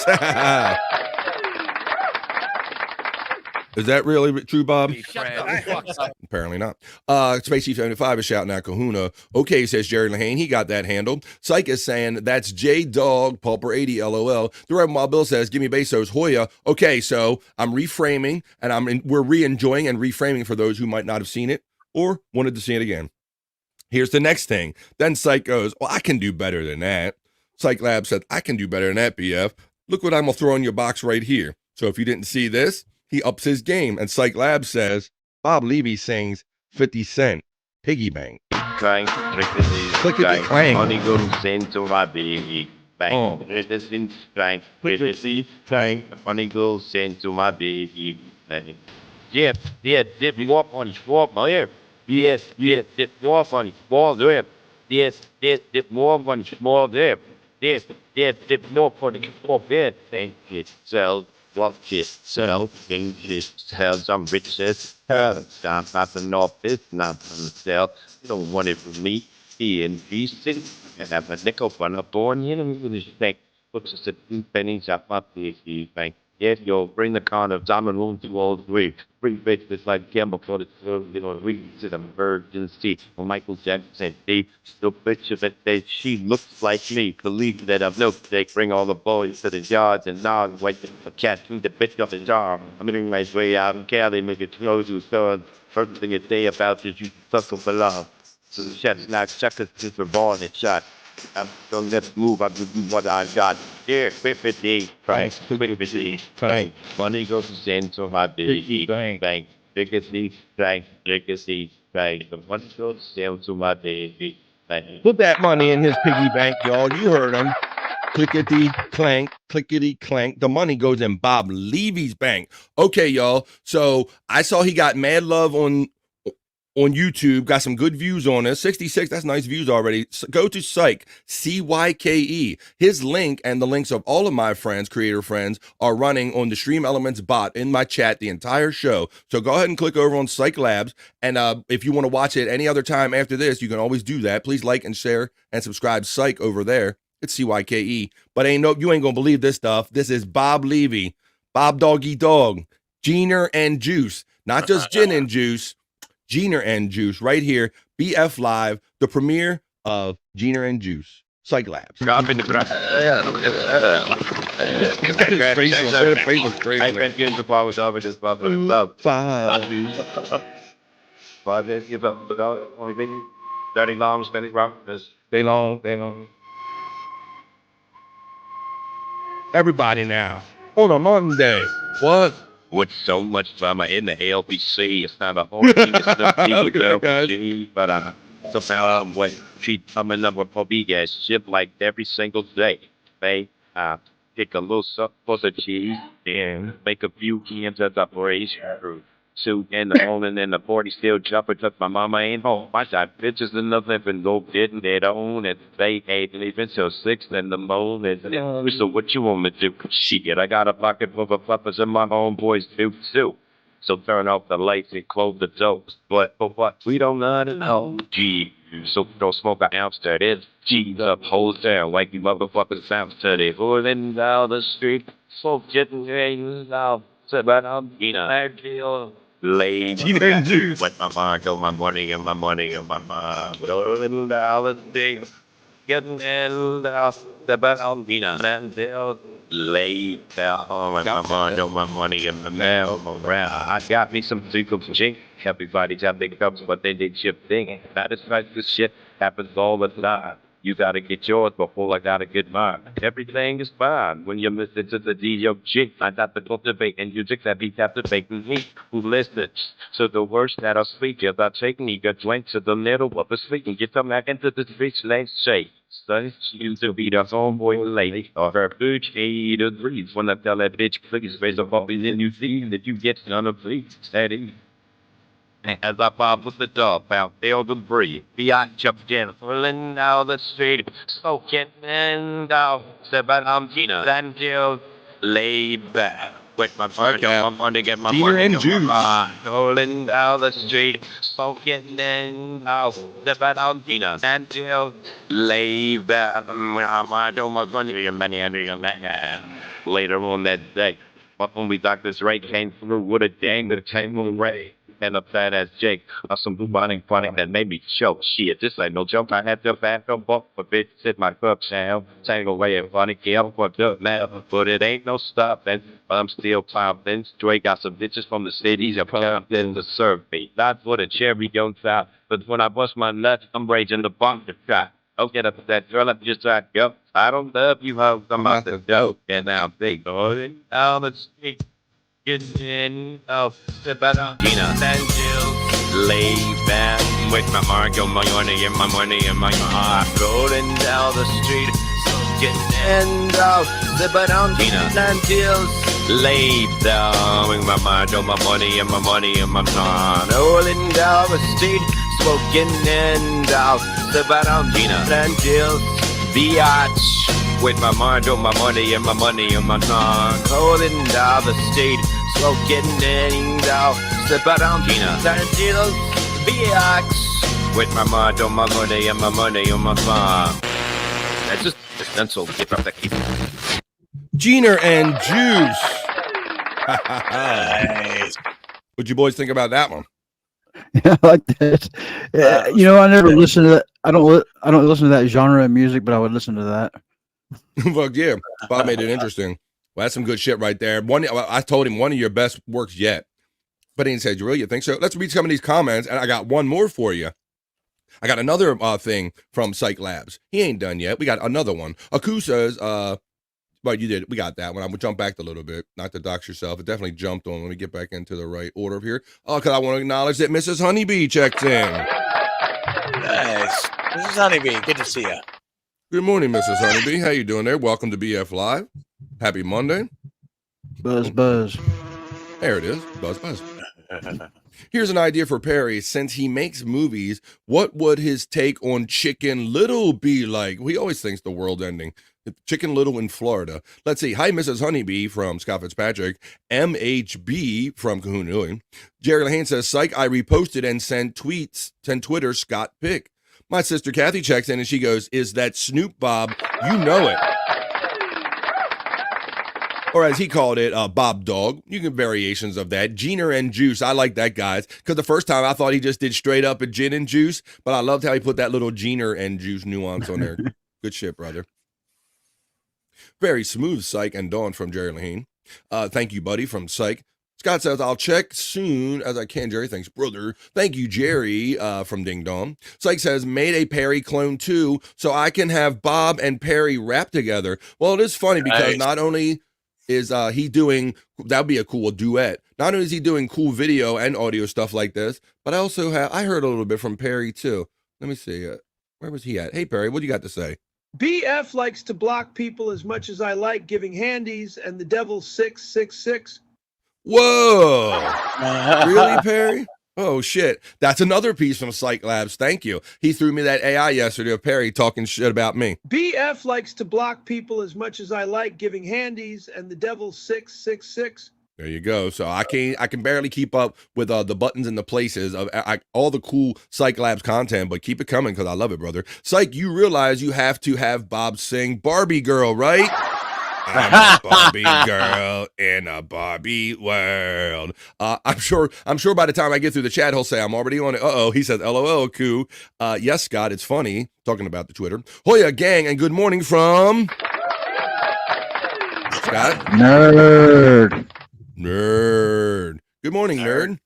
Is that really true, Bob? Apparently not. Space Chief 75 is shouting out Kahuna. Okay, says Jerry Lahane. He got that handled. Cyke is saying, that's J-Dog, Pulper 80, LOL. The Reverend Wild Bill says, give me Bezos, Hoya. Okay, so I'm reframing, and we're re-enjoying and reframing for those who might not have seen it or wanted to see it again. Here's the next thing. Then Cyke goes, well, I can do better than that. Cyke Labs said, I can do better than that, BF. Look what I'm going to throw in your box right here. So if you didn't see this, he ups his game. And Cyke Labs says, Bob Levy sings 50 Cent, Piggy Bank. Click it, clang. Money goes into my baby bank. It is in bank. It is in bank. Money goes into my baby bank. Yes, dip more on swap, my Yes, dip more on small there. Yes, dip more on small there. Yes, dip more on the small bed. Thank you, sell. What is self in this tell some riches, nothing of it, nothing self. You don't want it for me. He and decent and have a nickel for a born in with his neck. Puts us at 2 pennies up the bank. Yes, you'll bring the kind of diamond room to all 3. Bring bitches like Campbell for the reads in emergency. Well, Michael Jackson said, the bitch of it that she looks like me. Believe that I've no mistake. Bring all the boys to the yards and nod, wait for cat through the bitch of the jar. I'm making my way out in Cali, make it close to third. First thing you say about is you tussle for love. So the chef's not checkers since we're born and shot. So let's move up to what I got. Here, 50, right? 50, right? Money goes into my baby bank. Biggest bank, biggest bank. The money goes into my baby bank. Put that money in his piggy bank, y'all. You heard him. Clickety clank, clickety clank. The money goes in Bob Levy's bank. Okay, y'all. So I saw he got mad love on YouTube, got some good views on it. 66, that's nice views already. So go to Cyke, C-Y-K-E. His link and the links of all of my friends, creator friends, are running on the Stream Elements bot in my chat the entire show. So go ahead and click over on Cyke Labs. And if you want to watch it any other time after this, you can always do that. Please like and share and subscribe Cyke over there. It's C-Y-K-E. But you ain't going to believe this stuff. This is Bob Levy, Bob Doggy Dog, Giner and Juice. Not just gin and juice. Giner and Juice right here, BF Live, the premiere of Giner and Juice, Cyke Labs. I been getting the power of this love. 5 days, give up without only being 30 long, spending rock. Stay long. Everybody now, on a Monday. What? With so much drama in the LBC, it's not a whole thing. It's the LBC, but somehow what she coming up with Bobby guys ship like every single day. They take a little sup for the cheese and make a few cans of the operation fruit. Suit and the hole and then the 40 still jumping because my mama ain't home. I got bitches in the living room getting their own and they ain't even so 6 in the morning. So what you want me to do? Shit, I got a pocket full of puppets and my homeboys do too. So turn off the lights and close the doors. But for what? We don't know. Gee, so don't smoke an ounce to this. G's up, hold down, like you motherfuckers sound to the holding down the street. So getting things out. Said, but I'm, I feel late. Let my mind go, my money and my money and my mind. Little dollar thing. Getting out. But I'm, and they'll late. Oh, my mind go, my money and my mail. I got me some super jink. Everybody's got big cups, but they did ship thing. That is right, this shit happens all the time. You gotta get yours before I gotta get mine. Everything is fine when you listen to the DJ. I got the cultivate and music that be captivating me who listens. So the words that I speak is I take me a drink to the middle of the street and get them back into the streets lane shake. Son, she used to be the homeboy lady or her bitch 8 degrees when I tell that bitch please raise a puppy then you see that you get none of these steady. As I bob with the dog out there to breathe, beyond jumped in, pulling down the street, smoking and out, stepping on Gina, and Jill, laid back. With my money, my money, get my Gina money, and get Juice. my money. Rolling down the street, smoking and out, stepping on Gina, and Jill, laid back. I don't want money, later on that day. My only doctor's right came through with a dang the tangle ray. And a fat ass Jake, some bubonic funny that made me choke. Shit, this ain't no joke. I had to back up off a bitch, sit my cup down, tangle away and funny kill for the now. But it ain't no stopping. I'm still popping. Straight got some bitches from the cities that in to serve me. Not for the cherry on top, but when I bust my nuts, I'm raging the bunker shot. Don't get up with that girl, I'm just like, yo, I don't love you, hoes, I'm out the dope. And now I'm big, boy, down the street. Getting off the better, Gina, and Jill, lay back with my Marco, my money, and my money, and my heart, rolling down the street, so getting off the better, Gina, and Jill, lay down with my Marco, my money, and my money, and my heart, rolling down the street, smoking and out the better, Gina, and Jill, biatch. With my mind on my money and my money on my tongue, holding down the state, smoking and out, step out on Gina, Tarantino, BX. With my mind on my money and my money on my tongue. That's just essential. Get up that key. Gina and Juice. What'd you boys think about that one? Yeah, I like that. You know, I never listen to that. I don't listen to that genre of music, but I would listen to that. Fuck yeah. Bob made it interesting. Well, that's some good shit right there. I told him one of your best works yet. But he said, you really think so? Let's read some of these comments, and I got one more for you. I got another thing from Cyke Labs. He ain't done yet. We got another one. Aku says, well, you did. We got that one. I would jump back a little bit. Not to dox yourself. It definitely jumped on. Let me get back into the right order here. Oh, because I want to acknowledge that Mrs. Honeybee checked in. Nice. Mrs. Honeybee, good to see you. Good morning, Mrs. Honeybee. How you doing there? Welcome to BF Live. Happy Monday. Buzz, buzz. There it is. Buzz, buzz. Here's an idea for Perry. Since he makes movies, what would his take on Chicken Little be like? He always thinks the world ending. Chicken Little in Florida. Let's see. Hi, Mrs. Honeybee from Scott Fitzpatrick. MHB from Kahuna. Jerry Lehane says, Cyke, I reposted and sent Twitter Scott pic. My sister Kathy checks in and she goes, is that Snoop Bob? You know it. Or as he called it, Bob Dog. You can variations of that. Gina and Juice. I like that, guys. Because the first time I thought he just did straight up a gin and juice. But I loved how he put that little Gina and Juice nuance on there. Good shit, brother. Very smooth, Cyke and Dawn from Jerry Lehane. Thank you, buddy, from Cyke. Scott says, I'll check soon as I can. Jerry, thanks, brother. Thank you, Jerry, from Ding Dong. Cyke says, made a Perry clone too, so I can have Bob and Perry rap together. Well, it is funny because not only is he doing, that would be a cool duet. Not only is he doing cool video and audio stuff like this, but I heard a little bit from Perry too. Let me see. Where was he at? Hey, Perry, what do you got to say? BF likes to block people as much as I like giving handies, and the devil's 666. Whoa! Really, Perry? Oh, shit. That's another piece from Cyke Labs. Thank you. He threw me that AI yesterday of Perry talking shit about me. BF likes to block people as much as I like giving handies, and the devil's 666. There you go. So I can barely keep up with the buttons and the places of all the cool Cyke Labs content, but keep it coming because I love it, brother. Cyke, you realize you have to have Bob sing Barbie Girl, right? I'm a Barbie girl in a Barbie world. I'm sure by the time I get through the chat, he'll say I'm already on it. Uh-oh, he says, LOL, Koo. Yes, Scott, it's funny. Talking about the Twitter. Hoya gang, and good morning from... Scott? Nerd. Good morning, nerd.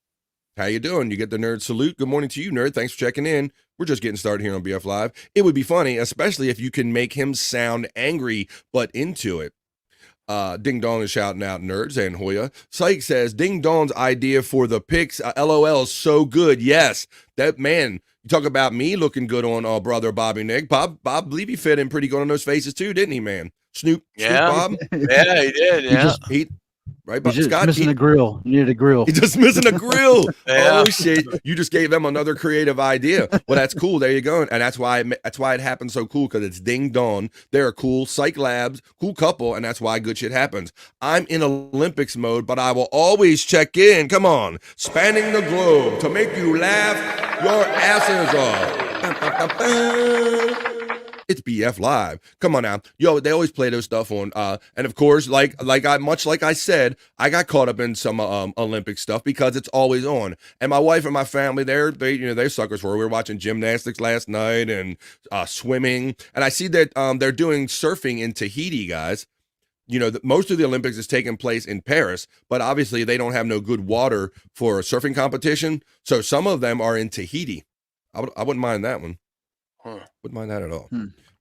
How you doing? You get the nerd salute. Good morning to you, nerd. Thanks for checking in. We're just getting started here on BF Live. It would be funny, especially if you can make him sound angry, but into it. Ding Dong is shouting out nerds and Hoya. Cyke says, Ding Dong's idea for the pics, LOL, is so good. Yes, that man, you talk about me looking good on brother Bobby Nick. Bob, believe he fit in pretty good on those faces too, didn't he, man? Snoop Bob? Yeah, he did. Yeah. Right, He's just Scott, missing a grill. You need a grill. He's just missing a grill. Yeah. Oh shit! You just gave them another creative idea. Well, that's cool. There you go. And that's why it happens so cool, because it's Ding Dong. They're a cool Cyke Labs, cool couple, and that's why good shit happens. I'm in Olympics mode, but I will always check in. Come on, spanning the globe to make you laugh your asses off. It's BF Live. Come on now. Yo, they always play those stuff on and of course, like I said, I got caught up in some Olympic stuff because it's always on. And my wife and my family, they're suckers for it. We were watching gymnastics last night and swimming. And I see that they're doing surfing in Tahiti, guys. You know, most of the Olympics is taking place in Paris, but obviously they don't have no good water for a surfing competition. So some of them are in Tahiti. I wouldn't mind that one. Wouldn't mind that at all.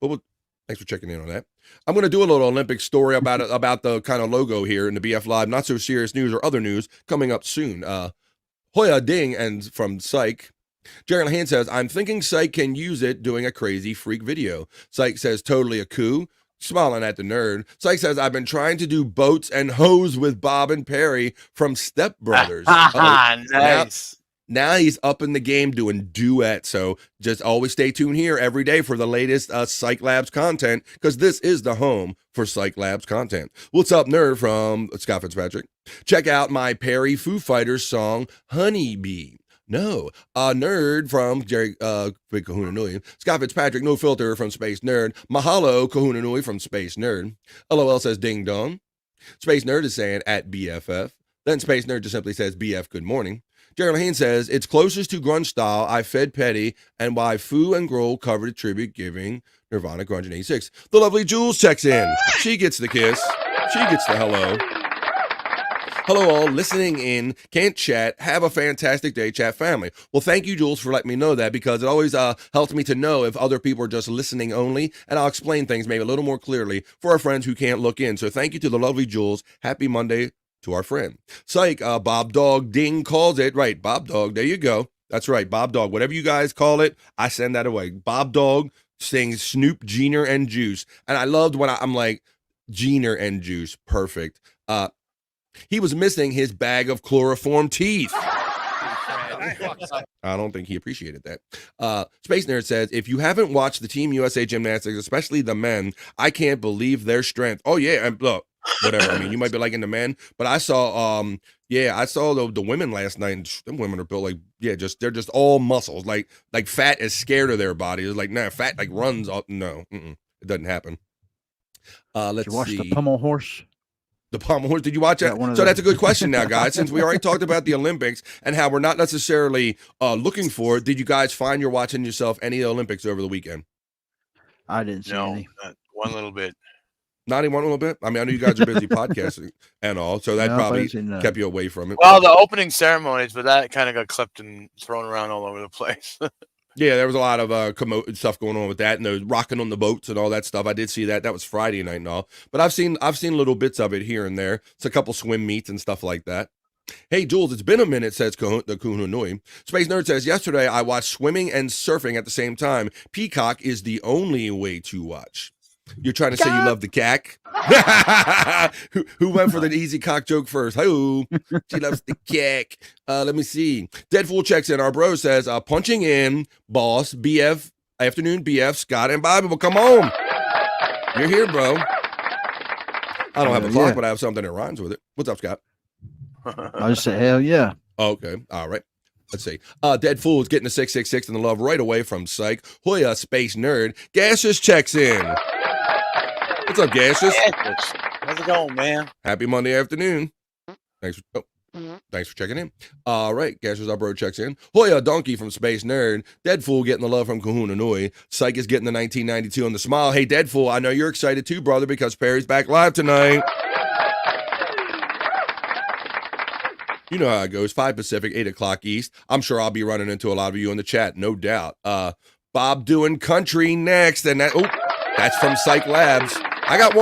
But thanks for checking in on that. I'm going to do a little Olympic story about the kind of logo here in the BF Live. Not so serious news or other news coming up soon. Hoya Ding and from Cyke. Jerry Hand says, I'm thinking Cyke can use it doing a crazy freak video. Cyke says, totally a coup. Smiling at the nerd. Cyke says, I've been trying to do boats and hose with Bob and Perry from Step Brothers. Nice. Now he's up in the game doing duets. So just always stay tuned here every day for the latest Cyke Labs content, because this is the home for Cyke Labs content. What's up, nerd, from Scott Fitzpatrick? Check out my Perry Foo Fighters song, Honeybee. No, nerd from Jerry Big Kahuna Nui. Scott Fitzpatrick, no filter from Space Nerd. Mahalo Kahuna Nui from Space Nerd. LOL says Ding Dong. Space Nerd is saying at BFF. Then Space Nerd just simply says BF good morning. Jerry Lehane says, it's closest to grunge style I fed Petty and why Foo and Grohl covered a tribute giving Nirvana grunge in 86. The lovely Jules checks in. She gets the kiss. She gets the hello. Hello all, listening in, can't chat, have a fantastic day, chat family. Well, thank you, Jules, for letting me know that, because it always helps me to know if other people are just listening only, and I'll explain things maybe a little more clearly for our friends who can't look in. So thank you to the lovely Jules. Happy Monday to our friend. Cyke, Bob Dog Ding calls it. Right, Bob Dog, there you go. That's right, Bob Dog. Whatever you guys call it, I send that away. Bob Dog saying Snoop, Jeaner, and Juice. And I loved when I'm like, Jeaner and Juice, perfect. He was missing his bag of chloroform teeth. I don't think he appreciated that. Space Nerd says, if you haven't watched the Team USA gymnastics, especially the men, I can't believe their strength. Oh, yeah, and look. Whatever. I mean, you might be liking the men, but I saw I saw the women last night, and them women are built like, they're just all muscles. Like fat is scared of their body. It's like, nah, fat like runs up. No, it doesn't happen. Let's Did you watch see. the pommel horse? The pommel horse. Did you watch that? So that's a good question now, guys. Since we already talked about the Olympics and how we're not necessarily looking for it, did you guys find you're watching yourself any of the Olympics over the weekend? I didn't see any. Not one little bit. Not even one little bit? I mean, I know you guys are busy podcasting and all, so that probably kept you away from it. Well, the opening ceremonies, but that kind of got clipped and thrown around all over the place. Yeah, there was a lot of stuff going on with that, and the rocking on the boats and all that stuff. I did see that. That was Friday night and all. But I've seen little bits of it here and there. It's a couple swim meets and stuff like that. Hey, Jules, it's been a minute, says the Kuhunui. Space Nerd says, yesterday I watched swimming and surfing at the same time. Peacock is the only way to watch. You're trying to say you love the cack? Who went for the easy cock joke first? Hi-oh. She loves the cack. Let me see. Deadpool checks in. Our bro says, punching in, boss, BF, afternoon, BF, Scott, and Bobby will come home. You're here, bro. I don't have a clock, but I have something that rhymes with it. What's up, Scott? I just said, hell yeah. Okay. All right. Let's see. Dead Fool's getting the 666 and the love right away from Cyke. Hoya, Space Nerd. Gaseous checks in. What's up, Gaseous? How's it going, man? Happy Monday afternoon. Thanks for checking in. All right, Gaseous, our bro checks in. Hoya, Donkey from Space Nerd. Deadfool getting the love from Kahuna Nui. Cyke is getting the 1992 on the smile. Hey, Deadfool, I know you're excited too, brother, because Perry's back live tonight. You know how it goes. 5 Pacific, 8 o'clock East. I'm sure I'll be running into a lot of you in the chat, no doubt. Bob doing country next, and that's from Cyke Labs. I got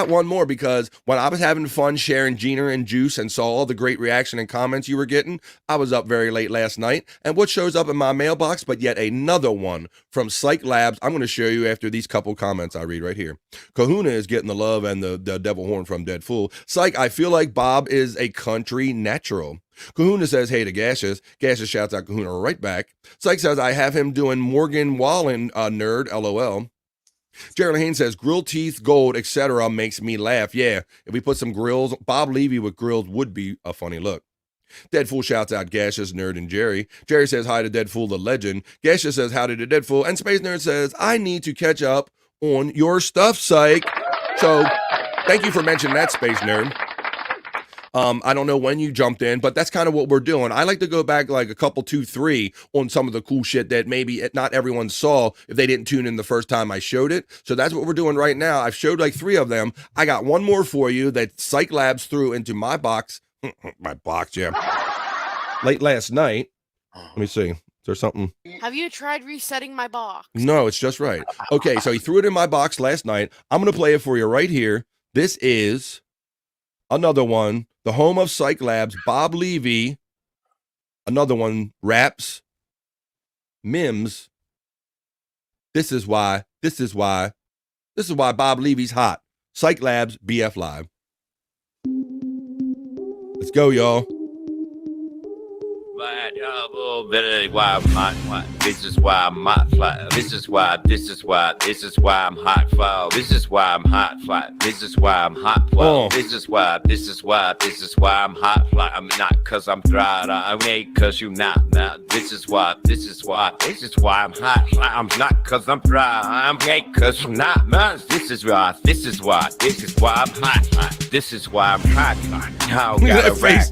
one more because when I was having fun sharing Gina and Juice and saw all the great reaction and comments you were getting, I was up very late last night. And what shows up in my mailbox but yet another one from Cyke Labs, I'm going to show you after these couple comments I read right here. Kahuna is getting the love and the devil horn from Dead Fool. Cyke, I feel like Bob is a country natural. Kahuna says, hey to Gaseous. Gaseous shouts out Kahuna right back. Cyke says, I have him doing Morgan Wallen, nerd, LOL. Jerry Lehane says, grilled teeth, gold, etc. makes me laugh. Yeah, if we put some grills, Bob Levy with grills would be a funny look. Deadfool shouts out Gaseous, Nerd, and Jerry. Jerry says, hi to Deadfool, the legend. Gaseous says, howdy to Deadfool. And Space Nerd says, I need to catch up on your stuff, Cyke. So, thank you for mentioning that, Space Nerd. I don't know when you jumped in, but that's kind of what we're doing. I like to go back like a couple, 2, 3 on some of the cool shit that maybe not everyone saw if they didn't tune in the first time I showed it. So that's what we're doing right now. I've showed like 3 of them. I got one more for you that Cyke Labs threw into my box. My box, yeah. Late last night. Let me see. Is there something? Have you tried resetting my box? No, it's just right. Okay, so he threw it in my box last night. I'm going to play it for you right here. This is another one. The home of Cyke Labs, Bob Levy. Another one, Raps, Mims. This is why Bob Levy's hot. Cyke Labs, BF Live. Let's go, y'all. This is why I'm hot fly. This is why I'm hot fly. This is why I'm hot fly. This is why I'm hot fly. This is why I'm hot fly. I'm not cause I'm dry. I ain't cause you not. This is why I'm hot fly. I'm not cause I'm dry. I'm ain't cause you not. This is why I'm hot fly. This is why I'm hot fly. I don't got a rack.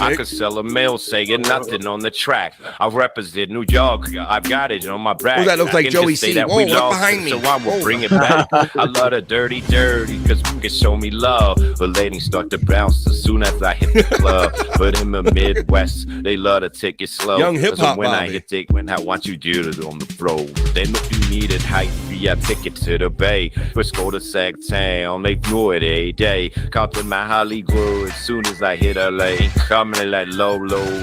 I could sell a mail saying nothing on the track. I represent New York. I've got it on my back. Oh, that looks like Joey C. Whoa, look behind me. So I will bring it back. I love the dirty, cause you can show me love. But ladies start to bounce as soon as I hit the club. But in the Midwest, they love to take it slow. Young hip hop, when I hit it, when I want you do it on the floor. Then if you need it, hype fee, I take it to the bay. Let's go to Sacktown, they do it every day. Compton my Hollywood, as soon as I hit LA. Coming like low,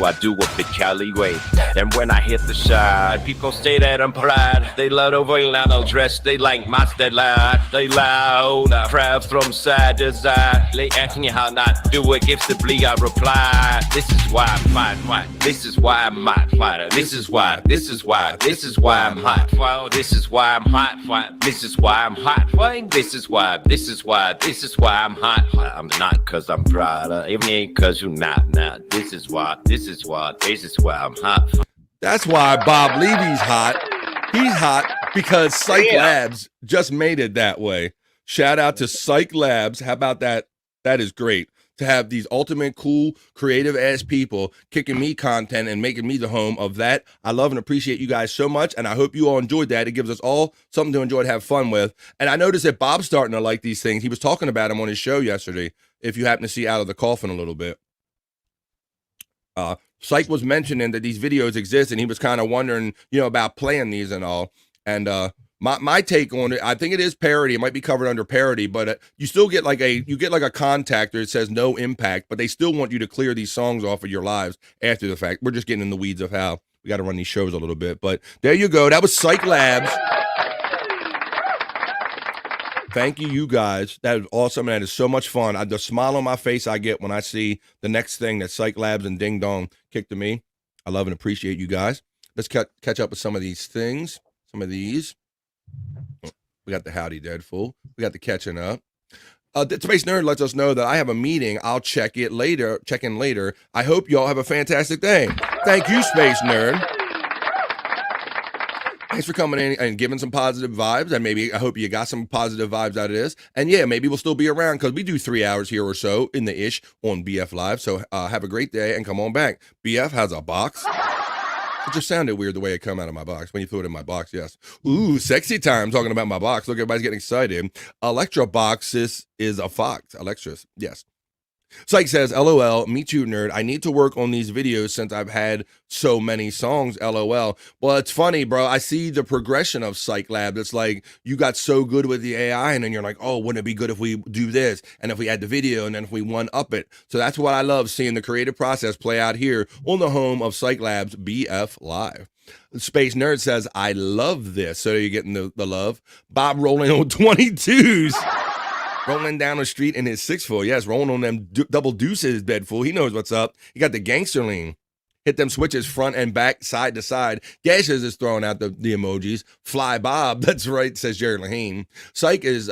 I do a big Cali way. And when I hit the shot, people say that I'm proud. They love the way I dress, they like my style. They loud, proud from side to side. They ask me how not do it, gives the bleed, I reply. This is why I'm hot. This is why I'm hot. This is why I'm hot. This is why I'm hot. This is why I'm hot. This is why I'm hot. I'm not cause I'm proud. Even ain't cause you not. This is why I'm hot. That's why Bob Levy's hot. He's hot because Cyke Labs just made it that way. Shout out to Cyke Labs. How about that? That is great to have these ultimate cool, creative ass people kicking me content and making me the home of that. I love and appreciate you guys so much, and I hope you all enjoyed that. It gives us all something to enjoy and have fun with. And I noticed that Bob's starting to like these things. He was talking about them on his show yesterday. If you happen to see Out of the Coffin a little bit. Cyke was mentioning that these videos exist, and he was kind of wondering, about playing these and all. And my take on it, I think it is parody. It might be covered under parody, but you still get like a contactor. It says no impact, but they still want you to clear these songs off of your lives after the fact. We're just getting in the weeds of how we got to run these shows a little bit. But there you go. That was Cyke Labs. Thank you, you guys. That is awesome. And that is so much fun. The smile on my face I get when I see the next thing that Cyke Labs and Ding Dong kick to me. I love and appreciate you guys. Let's catch up with some of these things. Some of these. We got the Howdy Deadful. We got the catching up. Space Nerd lets us know that I have a meeting. I'll check in later. I hope y'all have a fantastic day. Thank you, Space Nerd. Thanks for coming in and giving some positive vibes. And maybe I hope you got some positive vibes out of this. And yeah, maybe we'll still be around because we do 3 hours here or so in the ish on BF Live. So have a great day and come on back. BF has a box. It just sounded weird the way it come out of my box when you threw it in my box. Yes. Ooh, sexy time talking about my box. Look, everybody's getting excited. Electra box is a fox. Electras. Yes. Cyke says, LOL, me too, nerd. I need to work on these videos since I've had so many songs, LOL. Well, it's funny, bro. I see the progression of Cyke Labs. It's like you got so good with the AI, and then you're like, oh, wouldn't it be good if we do this? And if we add the video, and then if we one-up it. So that's what I love, seeing the creative process play out here on the home of Cyke Labs BF Live. Space Nerd says, I love this. So you're getting the love. Bob rolling on 22s. Rolling down the street in his 6'4". Yes, rolling on them double deuces bed full. He knows what's up. He got the gangster lean. Hit them switches front and back, side to side. Gashes is throwing out the emojis. Fly Bob, that's right, says Jerry Lahane. Cyke is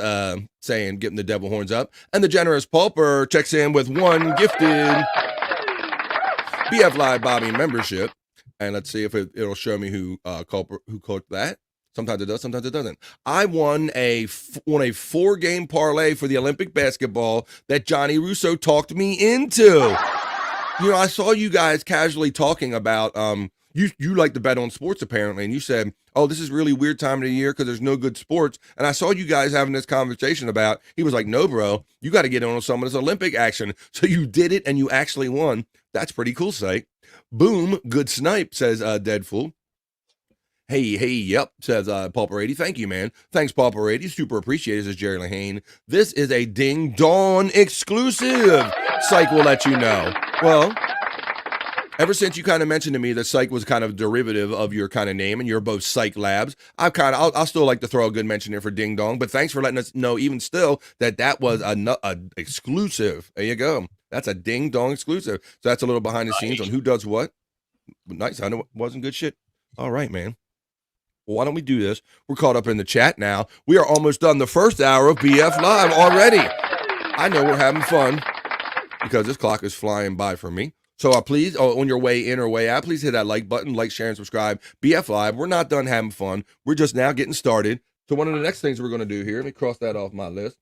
saying, getting the devil horns up. And the generous Pulper checks in with one gifted BF Live Bobby membership. And let's see if it'll show me who caught that. Sometimes it does, sometimes it doesn't. I won a 4-game parlay for the Olympic basketball that Johnny Russo talked me into. You know, I saw you guys casually talking about, you like to bet on sports apparently, and you said, oh, this is really weird time of the year because there's no good sports. And I saw you guys having this conversation about, he was like, no, bro, you got to get on some of this Olympic action. So you did it and you actually won. That's pretty cool, Cyke. Boom, good snipe, says Deadfool. Hey, yep, says Pauper 80. Thank you, man. Thanks, Pauper 80. Super appreciated, says Jerry Lahane. This is a Ding Dong exclusive. Cyke will let you know. Well, ever since you kind of mentioned to me that Cyke was kind of derivative of your kind of name, and you're both Cyke Labs, I'll still like to throw a good mention in for Ding Dong, but thanks for letting us know even still that was a exclusive. There you go. That's a Ding Dong exclusive. So that's a little behind the scenes on who does what. Nice. I know it wasn't good shit. All right, man. Well, why don't we do this? We're caught up in the chat now. We are almost done the first hour of BF Live already. I know we're having fun because this clock is flying by for me. So please, on your way in or way out, please hit that like button, like, share, and subscribe. BF Live, we're not done having fun. We're just now getting started. So one of the next things we're going to do here, let me cross that off my list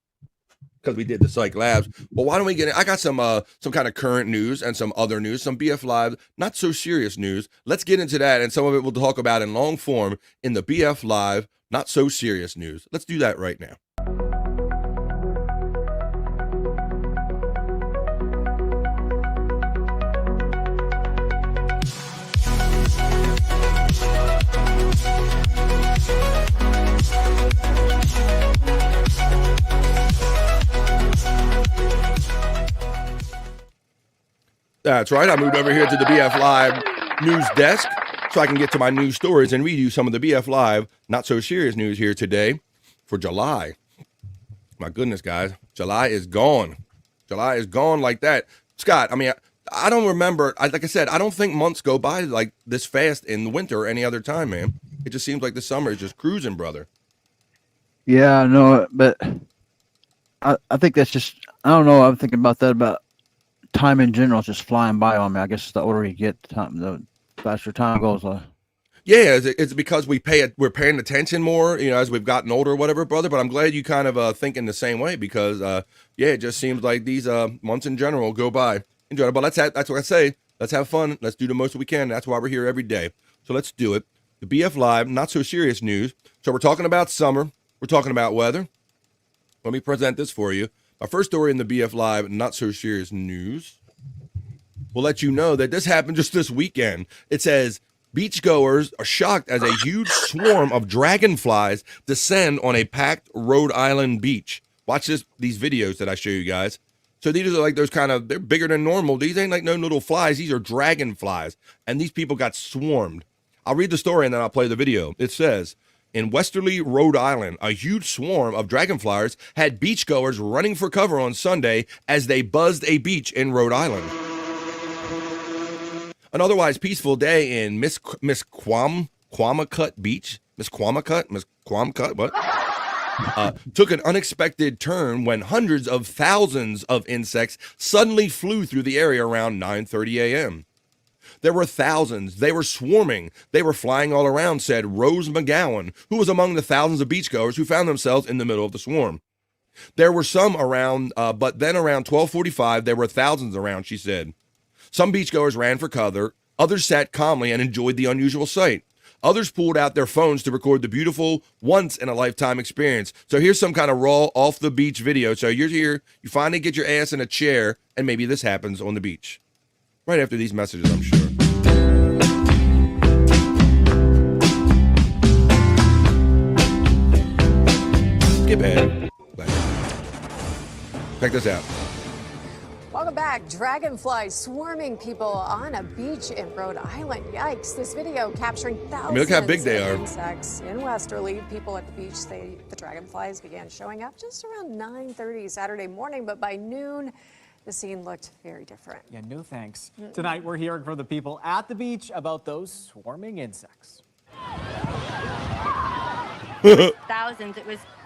because we did the Cyke Labs. Well, why don't we get in? I got some kind of current news and some other news, some BF Live, not so serious news. Let's get into that, and some of it we'll talk about in long form in the BF Live, not so serious news. Let's do that right now. That's right. I moved over here to the BF Live news desk so I can get to my news stories and read you some of the BF Live not so serious news here today for July. My goodness, guys. July is gone. July is gone like that. Scott, I mean, I don't remember. Like I said, I don't think months go by like this fast in the winter or any other time, man. It just seems like the summer is just cruising, brother. Yeah, no, but I think that's just, I don't know. I'm thinking about that, about time in general is just flying by on me. I guess the older you get, the faster time goes. Yeah, it's because we're paying attention more, you know, as we've gotten older or whatever, brother. But I'm glad you kind of thinking the same way because, yeah, it just seems like these months in general go by. Enjoy, but that's what I say. Let's have fun. Let's do the most we can. That's why we're here every day. So let's do it. The BF Live, not so serious news. So we're talking about summer. We're talking about weather. Let me present this for you. My first story in the BF Live, not so serious news, will let you know that this happened just this weekend. It says, beachgoers are shocked as a huge swarm of dragonflies descend on a packed Rhode Island beach. Watch these videos that I show you guys. So these are like those kind of, they're bigger than normal. These ain't like no little flies. These are dragonflies. And these people got swarmed. I'll read the story and then I'll play the video. It says, in Westerly, Rhode Island, a huge swarm of dragonflies had beachgoers running for cover on Sunday as they buzzed a beach in Rhode Island. An otherwise peaceful day in Miss Quamacut Beach. Miss Quamacut, what? Took an unexpected turn when hundreds of thousands of insects suddenly flew through the area around 9:30 a.m. There were thousands. They were swarming. They were flying all around, said Rose McGowan, who was among the thousands of beachgoers who found themselves in the middle of the swarm. There were some around, but then around 12:45, there were thousands around, she said. Some beachgoers ran for cover. Others sat calmly and enjoyed the unusual sight. Others pulled out their phones to record the beautiful once-in-a-lifetime experience. So here's some kind of raw, off-the-beach video. So you're here, you finally get your ass in a chair, and maybe this happens on the beach. Right after these messages, I'm sure. Skip ahead. Check this out. Welcome back. Dragonflies swarming people on a beach in Rhode Island. Yikes. This video capturing thousands look how big they are. of insects in Westerly. People at the beach say the dragonflies began showing up just around 9:30 Saturday morning, but by noon, the scene looked very different. Yeah, no thanks. Tonight, we're hearing from the people at the beach about those swarming insects. Thousands. It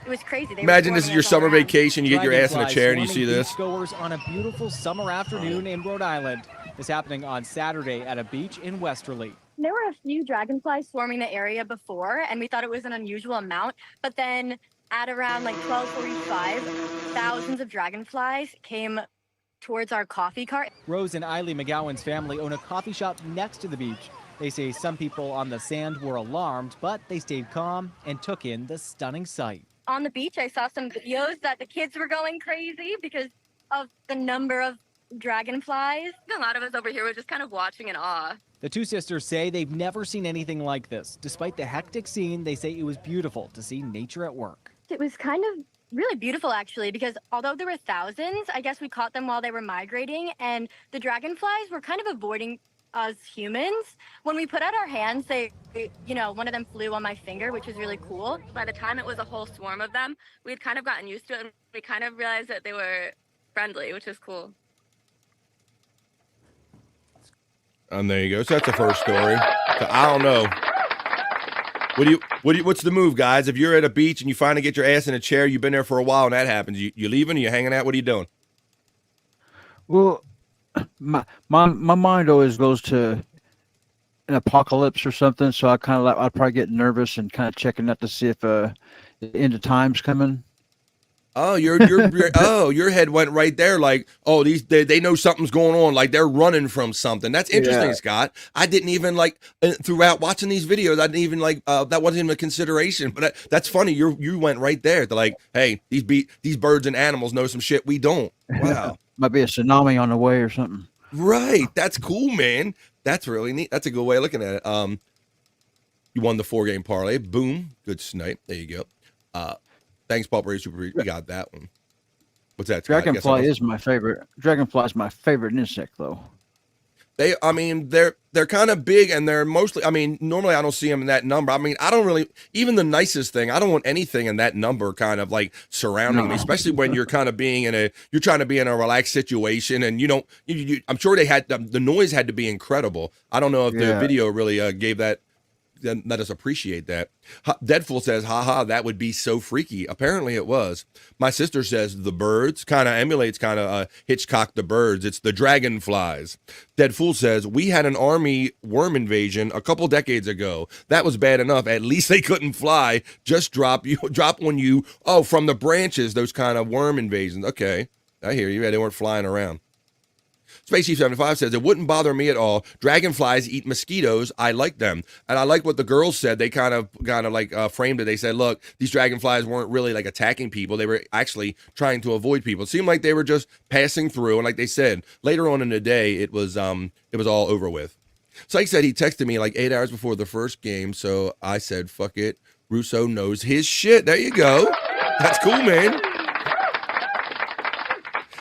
was crazy. They Imagine were this is your swarming summer us all around. vacation. You get your ass in a chair and you see Swarming this. Beachgoers on a beautiful summer afternoon in Rhode Island. This happening on Saturday at a beach in Westerly. There were a few dragonflies swarming the area before, and we thought it was an unusual amount. But then at around like 12:45, thousands of dragonflies came towards our coffee cart. Rose and Eileen McGowan's family own a coffee shop next to the beach. They say some people on the sand were alarmed, but they stayed calm and took in the stunning sight. On the beach, I saw some videos that the kids were going crazy because of the number of dragonflies. A lot of us over here were just kind of watching in awe. The two sisters say they've never seen anything like this. Despite the hectic scene, they say it was beautiful to see nature at work. It was kind of really beautiful, actually, because although there were thousands, I guess we caught them while they were migrating, and the dragonflies were kind of avoiding us humans. When we put out our hands, one of them flew on my finger, which was really cool. By the time it was a whole swarm of them, we had kind of gotten used to it, and we kind of realized that they were friendly, which is cool. And there you go. So that's the first story. So I don't know. What's the move, guys? If you're at a beach and you finally get your ass in a chair, you've been there for a while and that happens. You leaving? You hanging out? What are you doing? Well, my mind always goes to an apocalypse or something, so I'd probably get nervous and kind of checking out to see if the end of time's coming. Oh, your head went right there. Like, oh, they know something's going on. Like they're running from something. That's interesting, Yeah. Scott. I didn't even throughout watching these videos. I didn't even that wasn't even a consideration. But that's funny. You went right there to like, hey, these birds and animals know some shit we don't. Wow. Might be a tsunami on the way or something. Right. That's cool, man. That's really neat. That's a good way of looking at it. You won the 4-game parlay. Boom. Good snipe. There you go. Thanks, Paul Brady Super. We got that one. What's that? Scott? Dragonfly is my favorite. Dragonfly is my favorite insect, though. They're kind of big and they're mostly, normally I don't see them in that number. I don't really, even the nicest thing, I don't want anything in that number kind of like surrounding me, especially when you're kind of you're trying to be in a relaxed situation and I'm sure the noise had to be incredible. I don't know if the video really gave that. Then let us appreciate that. Deadful says, haha, that would be so freaky. Apparently it was. My sister says the birds kind of emulates Hitchcock the birds. It's the dragonflies. Deadful says, we had an army worm invasion a couple decades ago. That was bad enough. At least they couldn't fly. Just drop on you. Oh, from the branches, those kind of worm invasions. Okay, I hear you. Yeah, they weren't flying around. Space Chief 75 says, it wouldn't bother me at all. Dragonflies eat mosquitoes. I like them. And I like what the girls said. They kind of framed it. They said, look, these dragonflies weren't really like attacking people. They were actually trying to avoid people. It seemed like they were just passing through. And like they said, later on in the day, it was all over with. Cyke said he texted me like 8 hours before the first game. So I said, fuck it. Russo knows his shit. There you go. That's cool, man.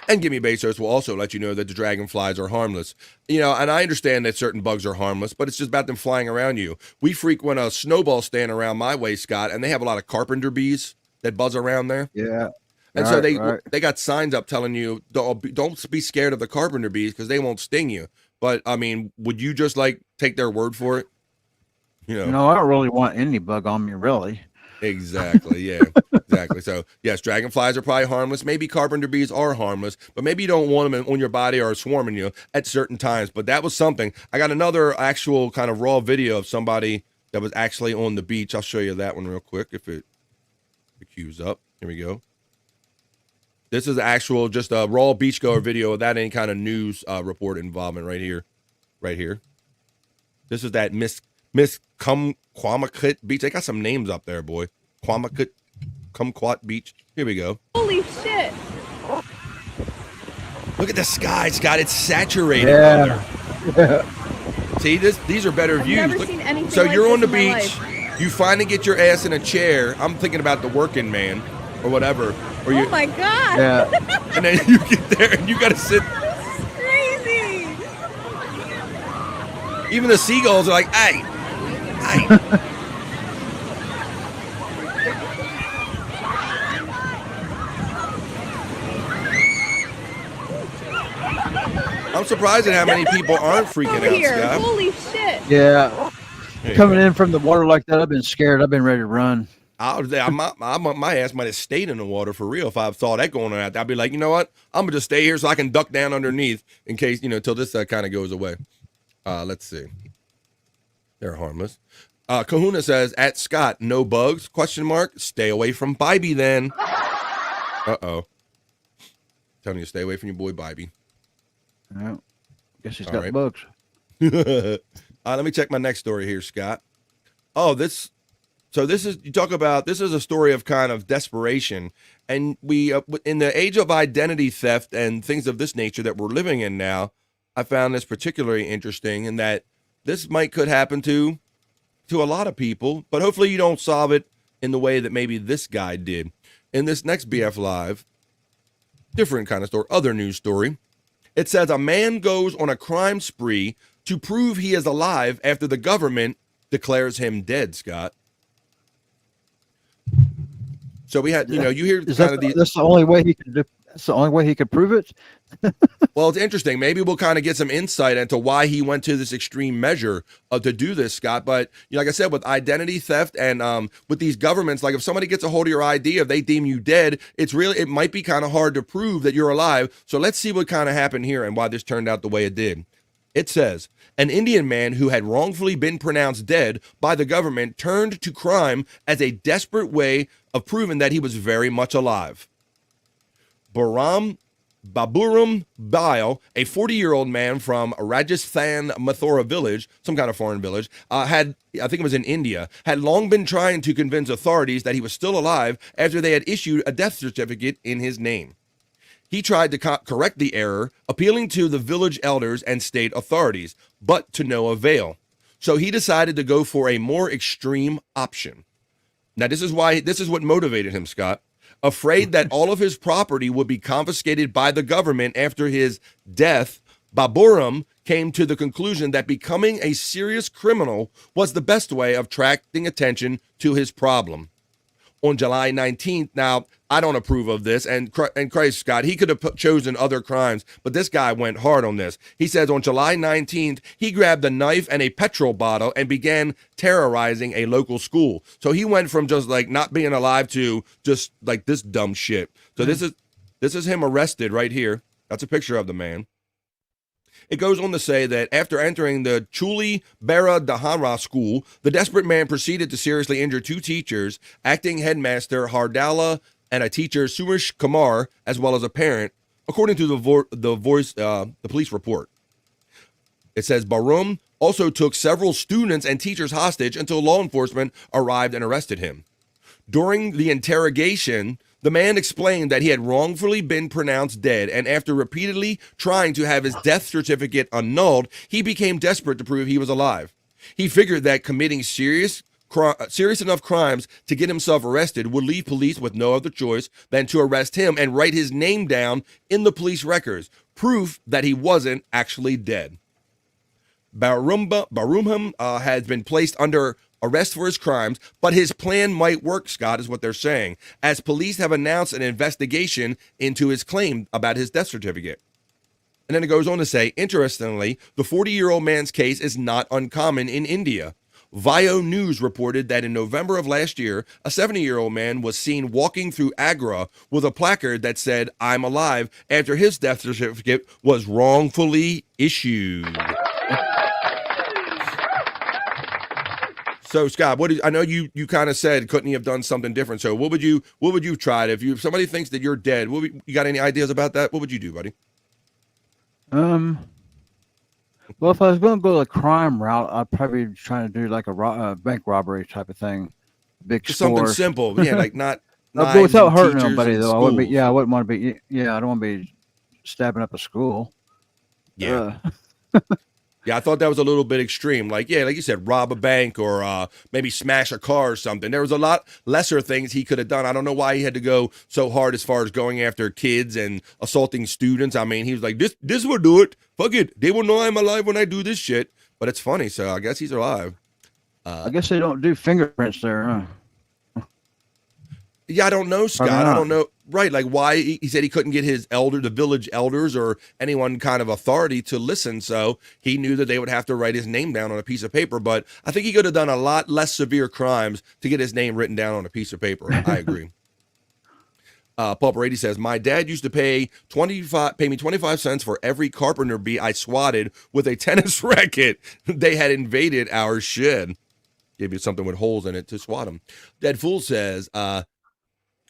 And Gimme Bezos will also let you know that the dragonflies are harmless. And I understand that certain bugs are harmless, but it's just about them flying around you. We frequent a snowball stand around my way, Scott, and they have a lot of carpenter bees that buzz around there. Yeah. And so they got signs up telling you, don't be scared of the carpenter bees because they won't sting you. But, would you just, take their word for it? No, I don't really want any bug on me, really. Exactly. Yeah, exactly. So yes, dragonflies are probably harmless. Maybe carpenter bees are harmless, but maybe you don't want them on your body or swarming you at certain times. But that was something. I got another actual kind of raw video of somebody that was actually on the beach. I'll show you that one real quick if it queues up. Here we go. This is actual, just a raw beachgoer video without any kind of news report involvement right here. Right here. This is that Miss Kumquat Beach. They got some names up there, boy. Kumquat Beach. Here we go. Holy shit. Look at the sky, Scott. It's saturated. Yeah. See, these are better I've views. never Look, seen anything so like you're this on the in my beach. life. You finally get your ass in a chair. I'm thinking about the working man or whatever. Or you, Oh my god. Yeah. and then you get there and you got to sit. Crazy. Even the seagulls are like, hey. I'm surprised at how many people aren't freaking Over out, here. Scott. Holy shit. Yeah. There you Coming go. in from the water like that, I've been scared. I've been ready to run. My ass might have stayed in the water for real if I saw that going on out there. I'd be like, you know what? I'm gonna just stay here so I can duck down underneath in case, till this kind of goes away. Let's see. They're harmless. Kahuna says, at Scott, no bugs? ? Stay away from Bybee then. Uh-oh. Telling you to stay away from your boy Bybee. Yeah. Guess he's All got right. bugs. Let me check my next story here, Scott. Oh, this is a story of kind of desperation. And we, in the age of identity theft and things of this nature that we're living in now, I found this particularly interesting in that this could happen to a lot of people, but hopefully you don't solve it in the way that maybe this guy did. In this next BF Live, different kind of story, other news story. It says a man goes on a crime spree to prove he is alive after the government declares him dead, Scott. So we had, you hear Is kind of the. that's the only way he could do. That's the only way he could prove it. Well, it's interesting. Maybe we'll kind of get some insight into why he went to this extreme measure to do this, Scott. But like I said, with identity theft and with these governments, like if somebody gets a hold of your ID, if they deem you dead, it might be kind of hard to prove that you're alive. So let's see what kind of happened here and why this turned out the way it did. It says, an Indian man who had wrongfully been pronounced dead by the government turned to crime as a desperate way of proving that he was very much alive. Baburam Bail, a 40-year-old man from Rajasthan Mathura village, some kind of foreign village, I think it was in India, had long been trying to convince authorities that he was still alive after they had issued a death certificate in his name. He tried to correct the error, appealing to the village elders and state authorities, but to no avail. So he decided to go for a more extreme option. Now, this is what motivated him, Scott. Afraid that all of his property would be confiscated by the government after his death, Baburam came to the conclusion that becoming a serious criminal was the best way of attracting attention to his problem. On July 19th, now, I don't approve of this, and Christ, Scott, he could have chosen other crimes, but this guy went hard on this. He says on July 19th, he grabbed a knife and a petrol bottle and began terrorizing a local school. So he went from just like not being alive to just like this dumb shit. So this is him arrested right here. That's a picture of the man. It goes on to say that after entering the Chuli Bera Dahara school, the desperate man proceeded to seriously injure two teachers, acting headmaster Hardala and a teacher Suresh Kumar, as well as a parent, according to the police report. It says Barum also took several students and teachers hostage until law enforcement arrived and arrested him. During the interrogation, the man explained that he had wrongfully been pronounced dead, and after repeatedly trying to have his death certificate annulled, he became desperate to prove he was alive. He figured that committing serious enough crimes to get himself arrested would leave police with no other choice than to arrest him and write his name down in the police records, proof that he wasn't actually dead. Barumham has been placed under arrest for his crimes, but his plan might work, Scott, is what they're saying, as police have announced an investigation into his claim about his death certificate. And then it goes on to say, interestingly, the 40-year-old man's case is not uncommon in India. Vio News reported that in November of last year, a 70-year-old man was seen walking through Agra with a placard that said, "I'm alive," after his death certificate was wrongfully issued. So Scott, I know you kind of said couldn't he have done something different? So what would you have tried if somebody thinks that you're dead? You got any ideas about that? What would you do, buddy? Well, if I was going to go the crime route, I'd probably be trying to do like a bank robbery type of thing. Big Just something store. simple, yeah, like not But knives without and hurting teachers nobody, and though. I wouldn't be. schools. Yeah, I wouldn't want to be. Yeah, I don't want to be stabbing up a school. Yeah. Yeah, I thought that was a little bit extreme. Like, yeah, like you said, rob a bank or maybe smash a car or something. There was a lot lesser things he could have done. I don't know why he had to go so hard as far as going after kids and assaulting students. I mean, he was like, this will do it. Fuck it. They will know I'm alive when I do this shit. But it's funny, so I guess he's alive. I guess they don't do fingerprints there, huh? Yeah, I don't know, Scott. not? I don't know. Right, like why he said he couldn't get the village elders or anyone kind of authority to listen. So he knew that they would have to write his name down on a piece of paper. But I think he could have done a lot less severe crimes to get his name written down on a piece of paper. I agree. Paul Brady says, my dad used to pay me 25 cents for every carpenter bee I swatted with a tennis racket. They had invaded our shed. Gave you something with holes in it to swat them. Dead Fool says,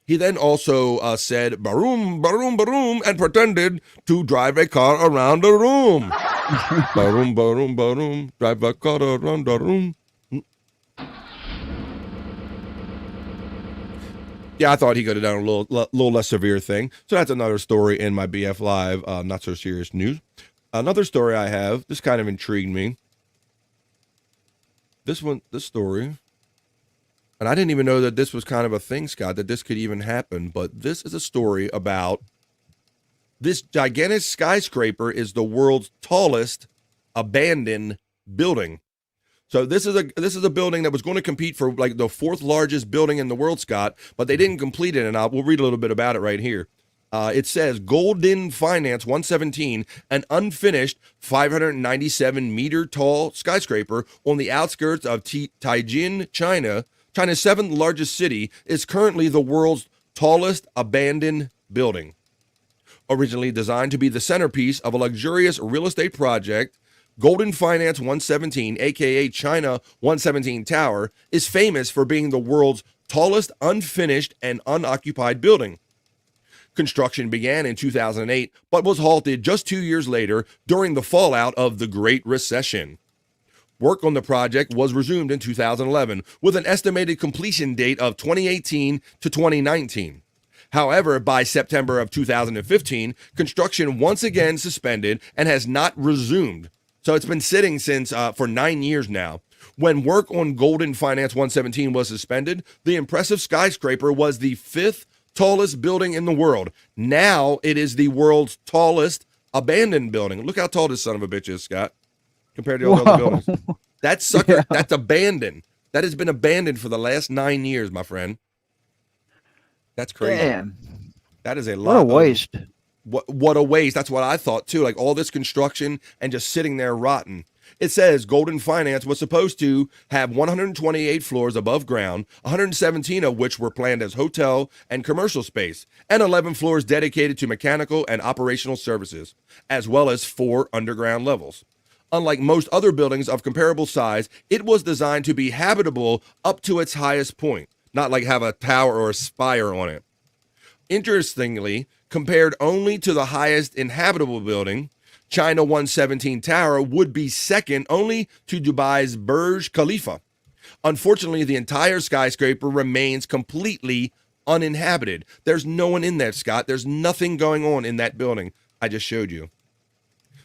he then also said, baroom, baroom, baroom, and pretended to drive a car around the room. Baroom, baroom, baroom, drive a car around the room. Yeah, I thought he could have done a little less severe thing. So that's another story in my BF Live, not so serious news. Another story I have, this kind of intrigued me. This story. And I didn't even know that this was kind of a thing, Scott, that this could even happen. But this is a story about this gigantic skyscraper is the world's tallest abandoned building. So this is a building that was going to compete for like the 4th largest building in the world, Scott, but they didn't complete it. And we'll read a little bit about it right here. It says Golden Finance 117, an unfinished 597 meter tall skyscraper on the outskirts of Tianjin, China. China's 7th largest city, is currently the world's tallest abandoned building. Originally designed to be the centerpiece of a luxurious real estate project, Golden Finance 117, aka China 117 Tower, is famous for being the world's tallest unfinished and unoccupied building. Construction began in 2008, but was halted just 2 years later during the fallout of the Great Recession. Work on the project was resumed in 2011 with an estimated completion date of 2018 to 2019. However, by September of 2015, construction once again suspended and has not resumed. So it's been sitting since for 9 years now. When work on Golden Finance 117 was suspended, the impressive skyscraper was the 5th tallest building in the world. Now it is the world's tallest abandoned building. Look how tall this son of a bitch is, Scott, compared to all the other buildings. That sucker, that's abandoned. That has been abandoned for the last 9 years, my friend. That's crazy. Damn. That is a lot. What a waste. What a waste. That's what I thought too. Like all this construction and just sitting there rotten. It says Golden Finance was supposed to have 128 floors above ground, 117 of which were planned as hotel and commercial space, and 11 floors dedicated to mechanical and operational services, as well as 4 underground levels. Unlike most other buildings of comparable size, it was designed to be habitable up to its highest point, not like have a tower or a spire on it. Interestingly, compared only to the highest inhabitable building, China 117 Tower would be second only to Dubai's Burj Khalifa. Unfortunately, the entire skyscraper remains completely uninhabited. There's no one in there, Scott. There's nothing going on in that building I just showed you.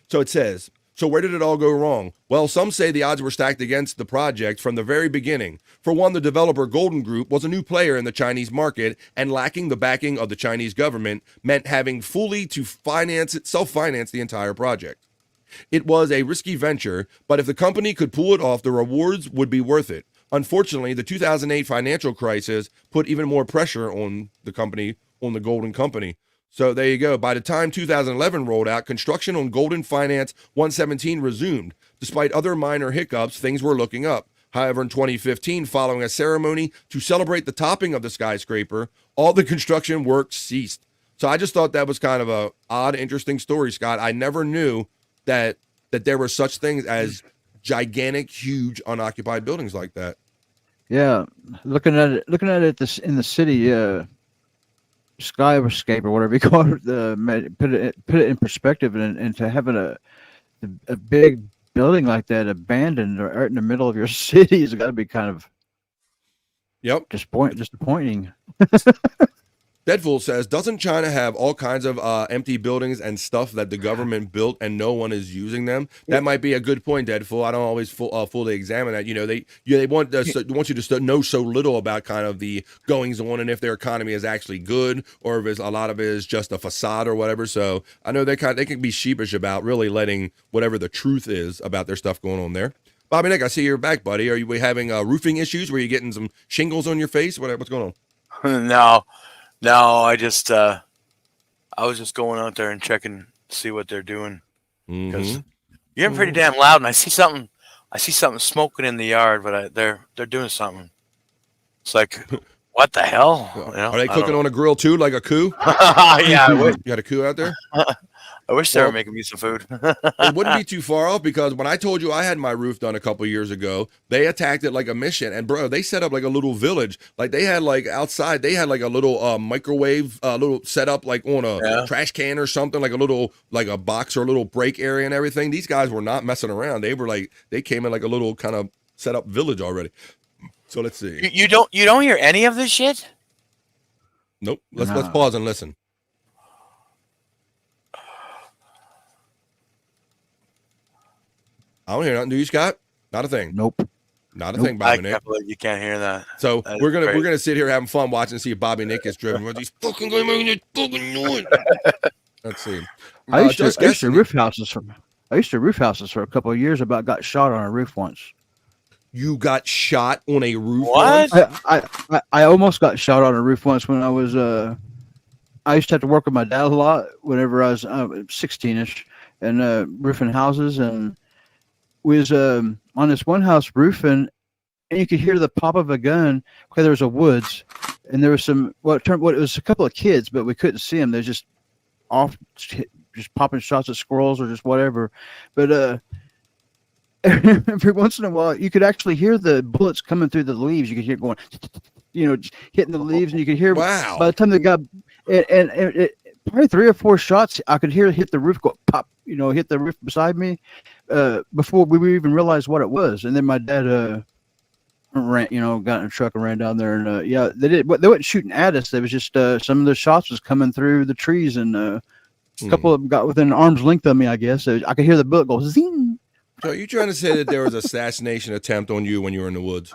So it says, so where did it all go wrong? Well, some say the odds were stacked against the project from the very beginning. For one, the developer Golden Group was a new player in the Chinese market, and lacking the backing of the Chinese government meant having fully to self-finance the entire project. It was a risky venture, but if the company could pull it off, the rewards would be worth it. Unfortunately, the 2008 financial crisis put even more pressure on the company, on the Golden Company. So there you go. By the time 2011 rolled out, construction on Golden Finance 117 resumed. Despite other minor hiccups, things were looking up. However, in 2015, following a ceremony to celebrate the topping of the skyscraper, all the construction work ceased. So I just thought that was kind of a odd, interesting story, Scott. I never knew that there were such things as gigantic, huge, unoccupied buildings like that. Yeah, looking at it this in the city, skyscape or whatever you call it, put it in perspective, and to having a big building like that abandoned or right in the middle of your city has got to be kind of disappointing. Deadpool says, doesn't China have all kinds of empty buildings and stuff that the government built and no one is using them? That might be a good point, Deadpool. I don't always fully examine that. You know, they want you to know so little about kind of the goings on and if their economy is actually good or if it's, a lot of it is just a facade or whatever. So I know they can be sheepish about really letting whatever the truth is about their stuff going on there. Bobby Nick, I see you're back, buddy. Are you having roofing issues? Were you getting some shingles on your face? What's going on? No, I was just going out there and checking, see what they're doing. Because you're getting pretty damn loud, and I see something smoking in the yard, but they're doing something. It's like, what the hell? You know, are they cooking on a grill too, like a coup? Yeah, you got a coup out there? I wish they were making me some food. It wouldn't be too far off because when I told you I had my roof done a couple years ago, they attacked it like a mission. And bro, they set up like a little village. Like they had like outside, they had like a little microwave, little setup like on a trash can or something, like a little, like a box or a little break area and everything. These guys were not messing around. They were like, they came in like a little kind of set up village already. So let's see. You don't hear any of this shit? Nope. Let's pause and listen. I don't hear nothing. Do you, Scott? Not a thing. Nope. Not a thing, Bobby Nick. I can't believe you can't hear that. So That we're is gonna crazy. sit here having fun watching and see if Bobby Nick gets driven. What these fucking guys making this fucking noise? Let's see. I used to roof houses for a couple of years. About got shot on a roof once. You got shot on a roof? What? I almost got shot on a roof once when I was I used to have to work with my dad a lot whenever I was 16ish and roofing houses, and we was on this one house roofing, and you could hear the pop of a gun because there was a woods, and there was some it was a couple of kids, but we couldn't see them. They're just just popping shots at squirrels or just whatever. But every once in a while, you could actually hear the bullets coming through the leaves. You could hear going, just hitting the leaves, and you could hear. Wow! By the time they got, and probably 3 or 4 shots, I could hear it hit the roof, go pop. Hit the roof beside me before we even realized what it was. And then my dad ran, got in a truck and ran down there. And they weren't shooting at us. They was just some of the shots was coming through the trees, and a couple of them got within arm's length of me. I guess I could hear the bullet go zing. So are you trying to say that there was an assassination attempt on you when you were in the woods?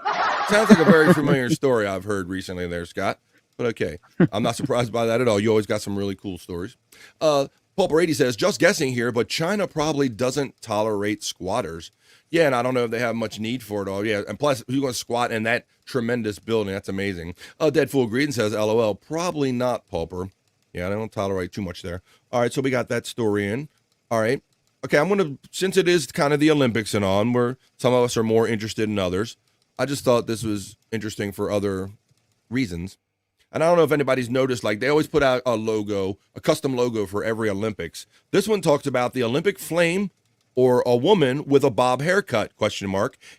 Sounds like a very familiar story I've heard recently there, Scott. But okay, I'm not surprised by that at all. You always got some really cool stories. Paul Brady says, just guessing here, but China probably doesn't tolerate squatters. Yeah, and I don't know if they have much need for it all. Yeah, and plus, who's going to squat in that tremendous building? That's amazing. Deadfool Greedon says, LOL, probably not, Pauper. Yeah, they don't tolerate too much there. All right, so we got that story in. All right. Okay, I'm going to, since it is kind of the Olympics and on, where some of us are more interested than others, I just thought this was interesting for other reasons. And I don't know if anybody's noticed, like they always put out a logo, a custom logo for every Olympics. This one talks about the Olympic flame or a woman with a bob haircut, ?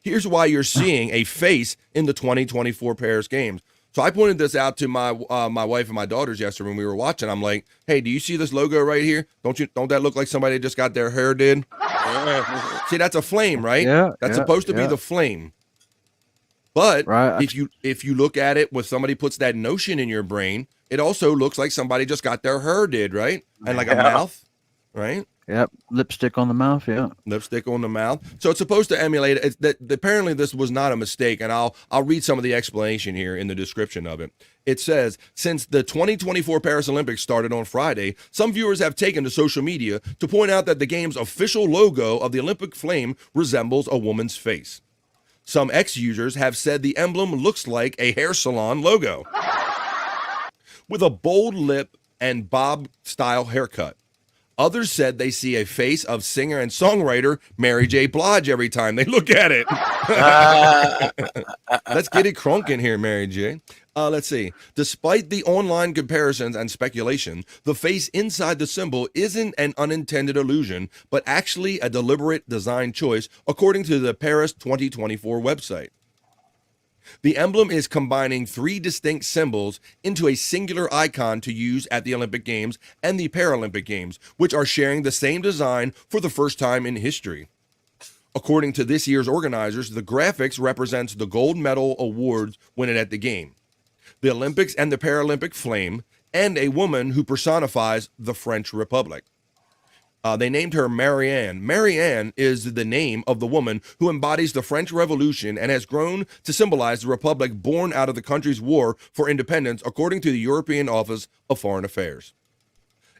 Here's why you're seeing a face in the 2024 Paris Games. So I pointed this out to my wife and my daughters yesterday when we were watching. I'm like, hey, do you see this logo right here? Don't that look like somebody just got their hair did? See, that's a flame, right? Yeah. That's supposed to be the flame. But right. if you look at it when somebody puts that notion in your brain, it also looks like somebody just got their hair did, right? And like a mouth, right? Yep, lipstick on the mouth, yeah. Lipstick on the mouth. So it's supposed to emulate it. That apparently this was not a mistake, and I'll read some of the explanation here in the description of it. It says, since the 2024 Paris Olympics started on Friday, some viewers have taken to social media to point out that the game's official logo of the Olympic flame resembles a woman's face. Some ex-users have said the emblem looks like a hair salon logo with a bold lip and bob-style haircut. Others said they see a face of singer and songwriter Mary J. Blige every time they look at it. Let's get it crunk in here, Mary J. Let's see. Despite the online comparisons and speculation, the face inside the symbol isn't an unintended illusion, but actually a deliberate design choice, according to the Paris 2024 website. The emblem is combining 3 distinct symbols into a singular icon to use at the Olympic Games and the Paralympic Games, which are sharing the same design for the first time in history. According to this year's organizers, the graphics represents the gold medal awards winning at the game, the Olympics and the Paralympic flame, and a woman who personifies the French Republic. They named her Marianne. Marianne is the name of the woman who embodies the French Revolution and has grown to symbolize the republic born out of the country's war for independence, according to the European Office of Foreign Affairs.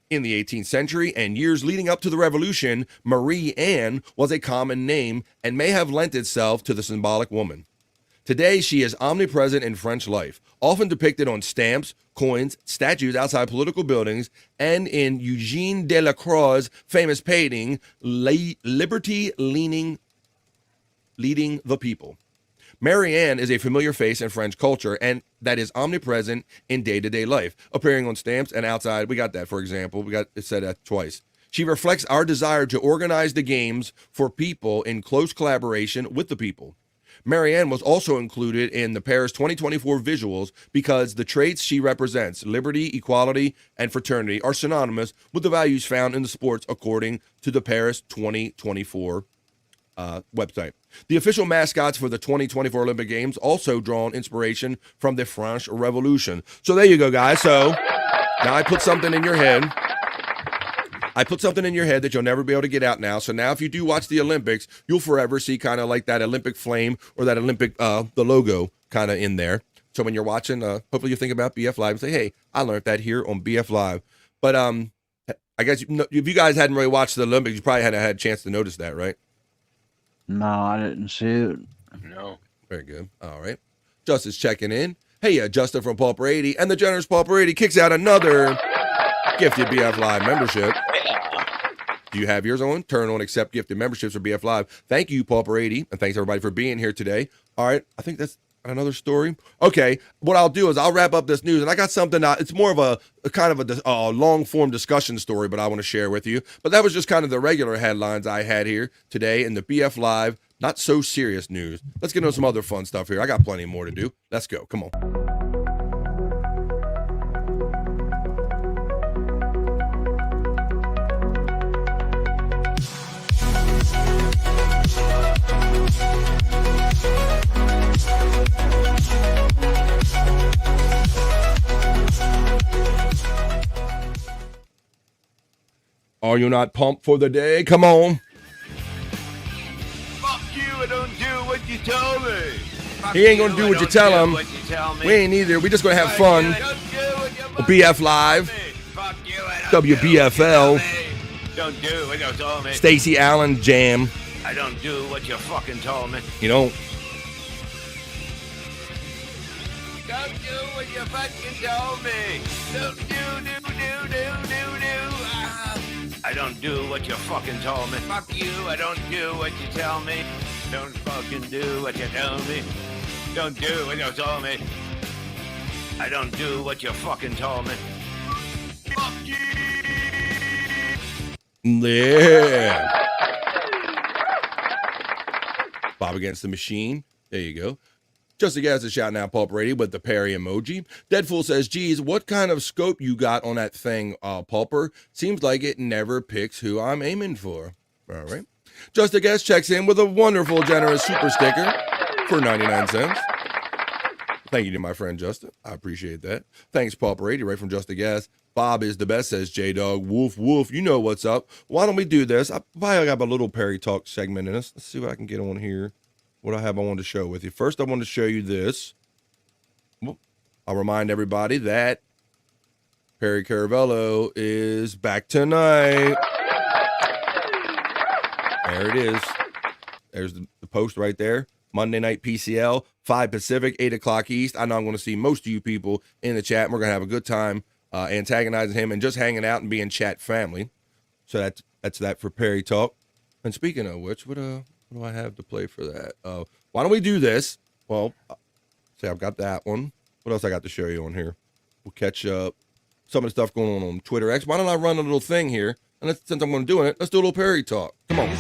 In the 18th century and years leading up to the Revolution, Marie Anne was a common name and may have lent itself to the symbolic woman. Today, she is omnipresent in French life, often depicted on stamps, coins, statues outside political buildings, and in Eugène Delacroix's famous painting, Liberty Leading the People. Marianne is a familiar face in French culture and that is omnipresent in day-to-day life, appearing on stamps and outside. We got that, for example. We got it said that twice. She reflects our desire to organize the games for people in close collaboration with the people. Marianne was also included in the Paris 2024 visuals because the traits she represents, liberty, equality, and fraternity, are synonymous with the values found in the sports according to the Paris 2024 website. The official mascots for the 2024 Olympic Games also drawn inspiration from the French Revolution. So there you go, guys. So now I put something in your head. That you'll never be able to get out now. So now if you do watch the Olympics, you'll forever see kind of like that Olympic flame or that Olympic, the logo kind of in there. So when you're watching, hopefully you think about BF Live and say, hey, I learned that here on BF Live. But I guess if you guys hadn't really watched the Olympics, you probably hadn't had a chance to notice that, right? No, I didn't see it. No. Very good. All right. Justin's checking in. Hey, Justin from Paul Brady. And the generous Paul Brady kicks out another gifted BF Live membership. Do you have yours on? Turn on accept gifted memberships for BF Live. Thank you, Paul Brady. And thanks, everybody, for being here today. All right. I think that's another story. Okay. What I'll do is I'll wrap up this news. And I got something. It's more of a kind of a long-form discussion story, but I want to share with you. But that was just kind of the regular headlines I had here today in the BF Live not so serious news. Let's get into some other fun stuff here. I got plenty more to do. Let's go. Come on. Are you not pumped for the day? Come on. Fuck you, I don't do what you tell me. He ain't gonna do what you tell him. We ain't either. We just gonna have fun. BF Live. WBFL. Don't do what you told me. Stacey Allen Jam. I don't do what you fucking told me. You don't. Don't do what you fucking told me. Don't do. I don't do what you fucking told me. Fuck you, I don't do what you tell me. Don't fucking do what you tell me. Don't do what you told me. I don't do what you fucking told me. Fuck you. Yeah. Bob Against the Machine. There you go. Just a guess, a shout out Paul Brady with the Perry emoji. Deadfool says, geez, what kind of scope you got on that thing, Pulper? Seems like it never picks who I'm aiming for. All right. Just a guess checks in with a wonderful, generous super sticker for 99 cents. Thank you to my friend Justin. I appreciate that. Thanks, Paul Brady, right from Just a Guess. Bob is the best, says J-Dog. Woof, woof. You know what's up. Why don't we do this? I probably got a little Perry Talk segment in us. Let's see what I can get on here. What I wanted to show with you. First, I want to show you this. I'll remind everybody that Perry Caravello is back tonight. There it is. There's the post right there. Monday night PCL, 5 Pacific, 8 o'clock East. I know I'm going to see most of you people in the chat. And we're going to have a good time antagonizing him and just hanging out and being chat family. So that's that for Perry Talk. And speaking of which, what do I have to play for that? Why don't we do this? Well, say I've got that one. What else I got to show you on here? We'll catch up some of the stuff going on Twitter X. Why don't I run a little thing here? And since I'm going to do it, let's do a little Perry Talk. Come on.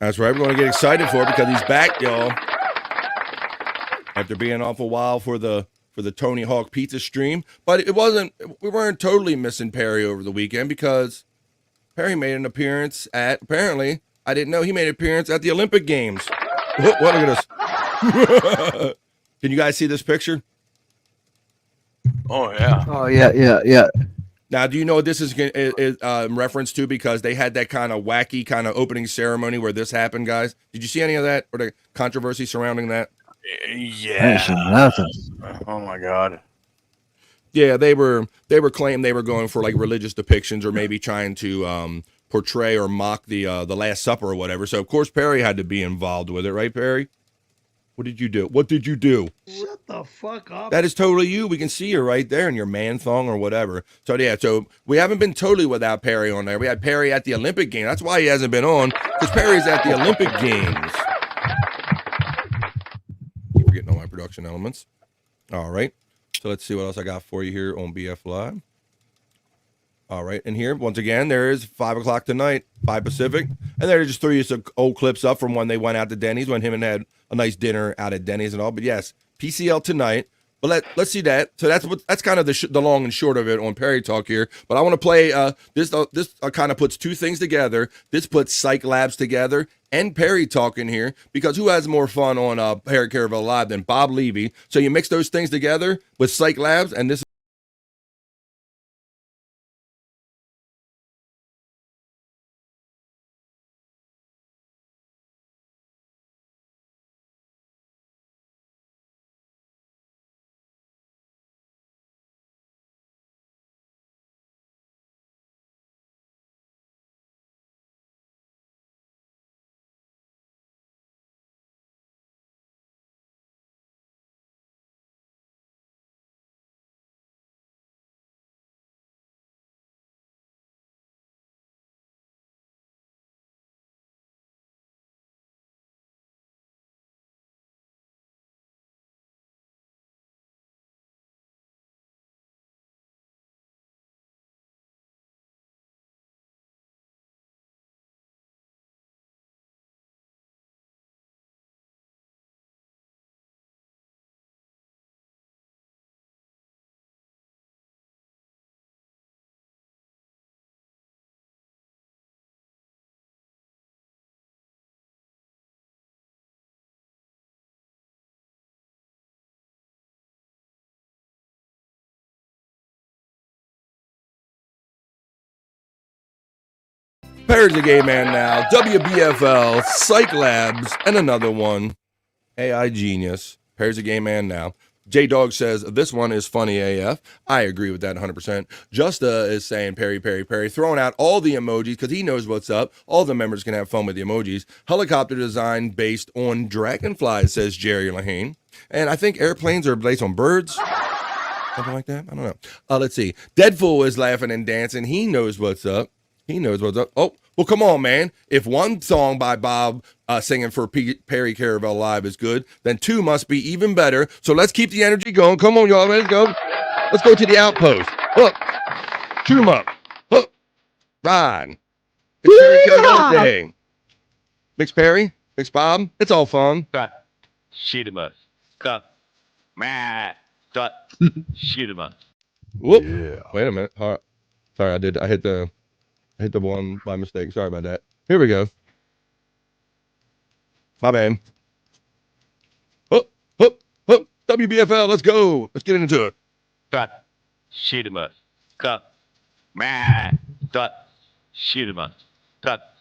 That's right. We're going to get excited for it because he's back, y'all. After being off a while for the Tony Hawk Pizza stream, but we weren't totally missing Perry over the weekend because Perry made an appearance at, apparently, I didn't know he made an appearance at the Olympic Games. Look at this. Can you guys see this picture? Oh yeah. Oh yeah. Now, do you know what this is in reference to? Because they had that kind of wacky kind of opening ceremony where this happened, guys. Did you see any of that or the controversy surrounding that? Yeah. Nothing. Oh my God. Yeah, they were claiming they were going for like religious depictions or maybe trying to portray or mock the Last Supper or whatever. So of course Perry had to be involved with it, right, Perry? What did you do? What did you do? Shut the fuck up. That is totally you. We can see you right there in your man thong or whatever. So yeah, so we haven't been totally without Perry on there. We had Perry at the Olympic Games. That's why he hasn't been on, because Perry's at the Olympic Games. We're getting all my production elements. All right. So let's see what else I got for you here on BF Live. All right. And here, once again, there is 5 o'clock tonight, 5 Pacific. And there just threw you some old clips up from when they went out to Denny's, when him and had a nice dinner out at Denny's and all. But yes, PCL tonight. But let's see that. So that's kind of the long and short of it on Perry Talk here. But I want to play this kind of puts two things together. This puts Cyke Labs together and Perry Talk in here, because who has more fun on Perry Caravel Live than Bob Levy? So you mix those things together with Cyke Labs, and this. Perry's a gay man now. WBFL, Cyke Labs, and another one. AI Genius. Perry's a gay man now. J-Dog says, this one is funny AF. I agree with that 100%. Justa is saying Perry, throwing out all the emojis because he knows what's up. All the members can have fun with the emojis. Helicopter design based on dragonflies, says Jerry Lahane. And I think airplanes are based on birds. Something like that. I don't know. Let's see. Deadpool is laughing and dancing. He knows what's up. He knows what's up. Oh, well, come on, man. If one song by Bob singing for Perry Caravel Live is good, then two must be even better. So let's keep the energy going. Come on, y'all. Let's go. Let's go to the outpost. Look. Shoot 'em up. Look. Ride. It's Perry Caravel Day. Mix Perry. Mix Bob. It's all fun. Shoot 'em up. Cut. Shoot 'em up. Whoop. Yeah. Wait a minute. All right. Sorry, I hit the one by mistake. Sorry about that. Here we go. My bad. Up. WBFL, let's go. Let's get into it. Cut. Shoot 'em up. Cut. Cut. Shoot 'em up. Cut.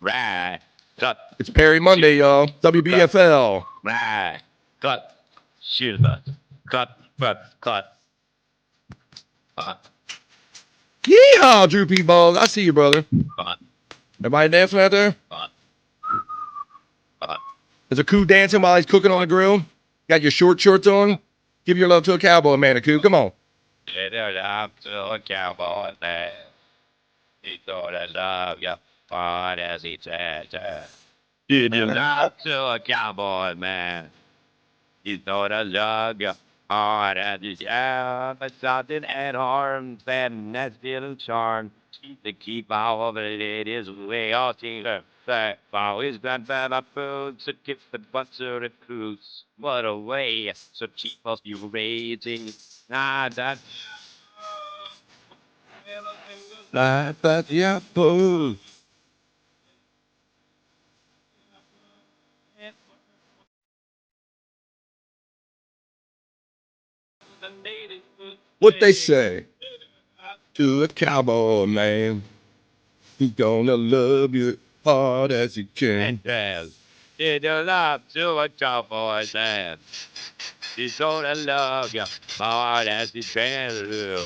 Cut. It's Perry Monday, y'all. WBFL. Cut. Shoot 'em up. Cut. Yeehaw, Drew P. Balls. I see you, brother. Everybody dancing out there? Is a coup dancing while he's cooking on the grill? Got your short shorts on? Give your love to a cowboy, man, a coup. Come on. I'm still a cowboy man. He thought I love you, but as he said, I'm still a cowboy man. He thought I love you, but as he said, but something had harm, and that's still a charm. To keep all of it is way all team that always been bad up food, so keep the butter and foods. What a way, so cheap must be raising. Nah, that. Like that, yeah, food. What they say to a cowboy man, he's gonna love you hard as he can. Jazz. Did you love to a cowboy man? He's gonna love you hard as he can.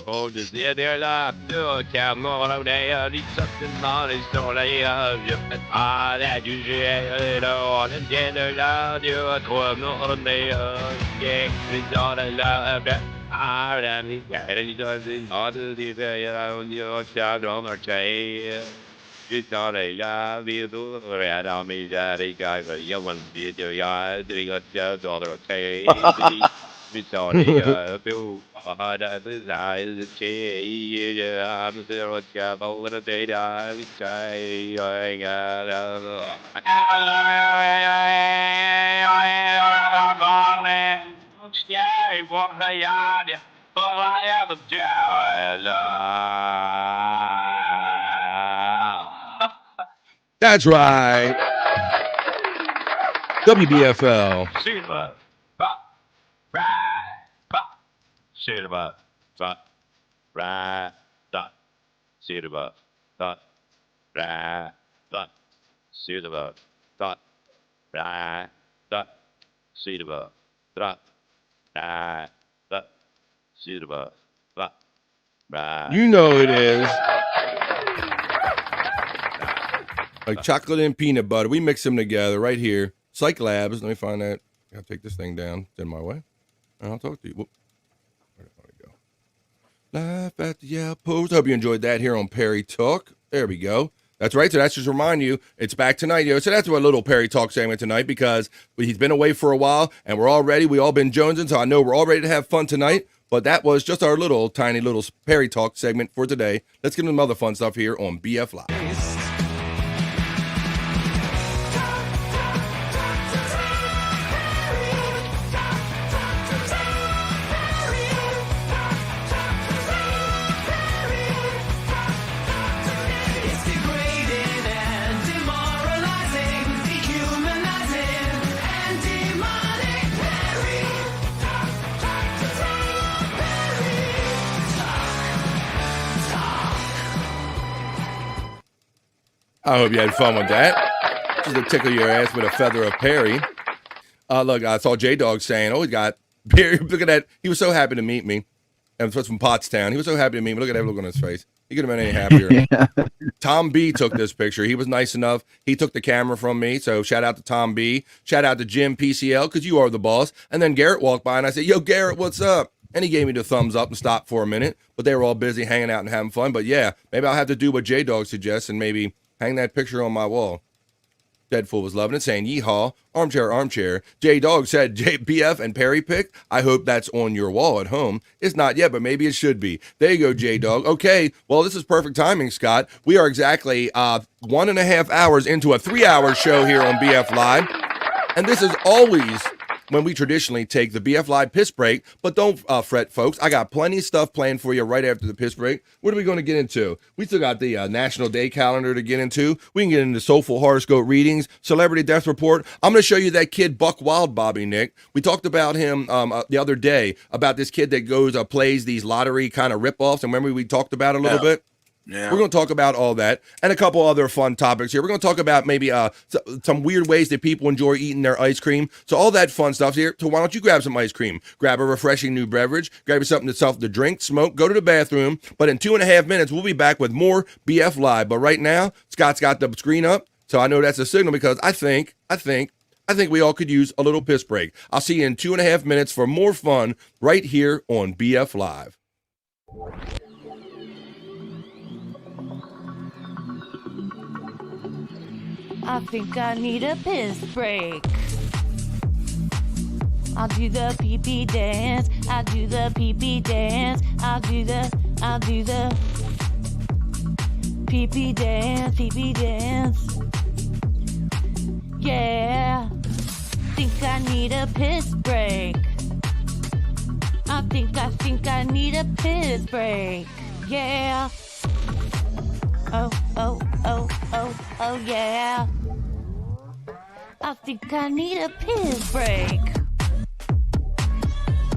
Oh, just did you love to a cowboy man? He's something on his soul, he loves you hard as you can. And did you love to a cowboy man? He's gonna love you hard as he can. And he doesn't want to leave you on your shadow or chair. It's not a job, you do it on me, daddy guy, but you want to do your doing a job on the pay. It's not a bill, but I desire the change. I'm still a job over the data. I'm trying. That's right. WBFL. Silver, silver, silver, You know it is. Like chocolate and peanut butter. We mix them together right here. Cyke Labs. Let me find that. I gotta take this thing down. It's in my way. And I'll talk to you. Whoop. Where did it go? Life at the Outpost. I hope you enjoyed that here on Perry Talk. There we go. That's right. So that's just to remind you, it's back tonight. So that's what a little Perry Talk segment tonight because he's been away for a while and we all been jonesing. So I know we're all ready to have fun tonight. But that was just our little tiny little Perry Talk segment for today. Let's get into some other fun stuff here on BF Live. I hope you had fun with that. Just to tickle your ass with a feather of Perry. Look, I saw J-Dog saying, oh, he got Perry. Look at that. He was so happy to meet me. And it was from Pottstown. He was so happy to meet me. Look at that look on his face. He could have been any happier. Yeah. Tom B took this picture. He was nice enough. He took the camera from me. So shout out to Tom B. Shout out to Jim PCL because you are the boss. And then Garrett walked by and I said, yo, Garrett, what's up? And he gave me the thumbs up and stopped for a minute. But they were all busy hanging out and having fun. But yeah, maybe I'll have to do what J-Dog suggests and maybe hang that picture on my wall. Deadpool was loving it, saying, yeehaw, armchair, armchair. J-Dog said, JBF and Perry picked. I hope that's on your wall at home. It's not yet, but maybe it should be. There you go, J-Dog. Okay, well, this is perfect timing, Scott. We are exactly 1.5 hours into a 3-hour show here on BF Live. And this is always when we traditionally take the BF Live piss break. But don't fret, folks. I got plenty of stuff planned for you right after the piss break. What are we going to get into? We still got the National Day calendar to get into. We can get into Soulful Horoscope Readings, Celebrity Death Report. I'm going to show you that kid, Buck Wild, Bobby Nick. We talked about him the other day, about this kid that goes, plays these lottery kind of ripoffs. And remember we talked about it a little bit? Yeah. We're going to talk about all that and a couple other fun topics here. We're going to talk about maybe some weird ways that people enjoy eating their ice cream. So all that fun stuff here. So why don't you grab some ice cream? Grab a refreshing new beverage. Grab you something to drink, smoke, go to the bathroom. But in 2.5 minutes, we'll be back with more BF Live. But right now, Scott's got the screen up. So I know that's a signal because I think we all could use a little piss break. I'll see you in 2.5 minutes for more fun right here on BF Live. I think I need a piss break. I'll do the pee-pee dance. I'll do the pee-pee dance. I'll do the Pee-pee dance, pee-pee dance. Yeah. Think I need a piss break. I think I need a piss break. Yeah. Oh, yeah. I think I need a piss break.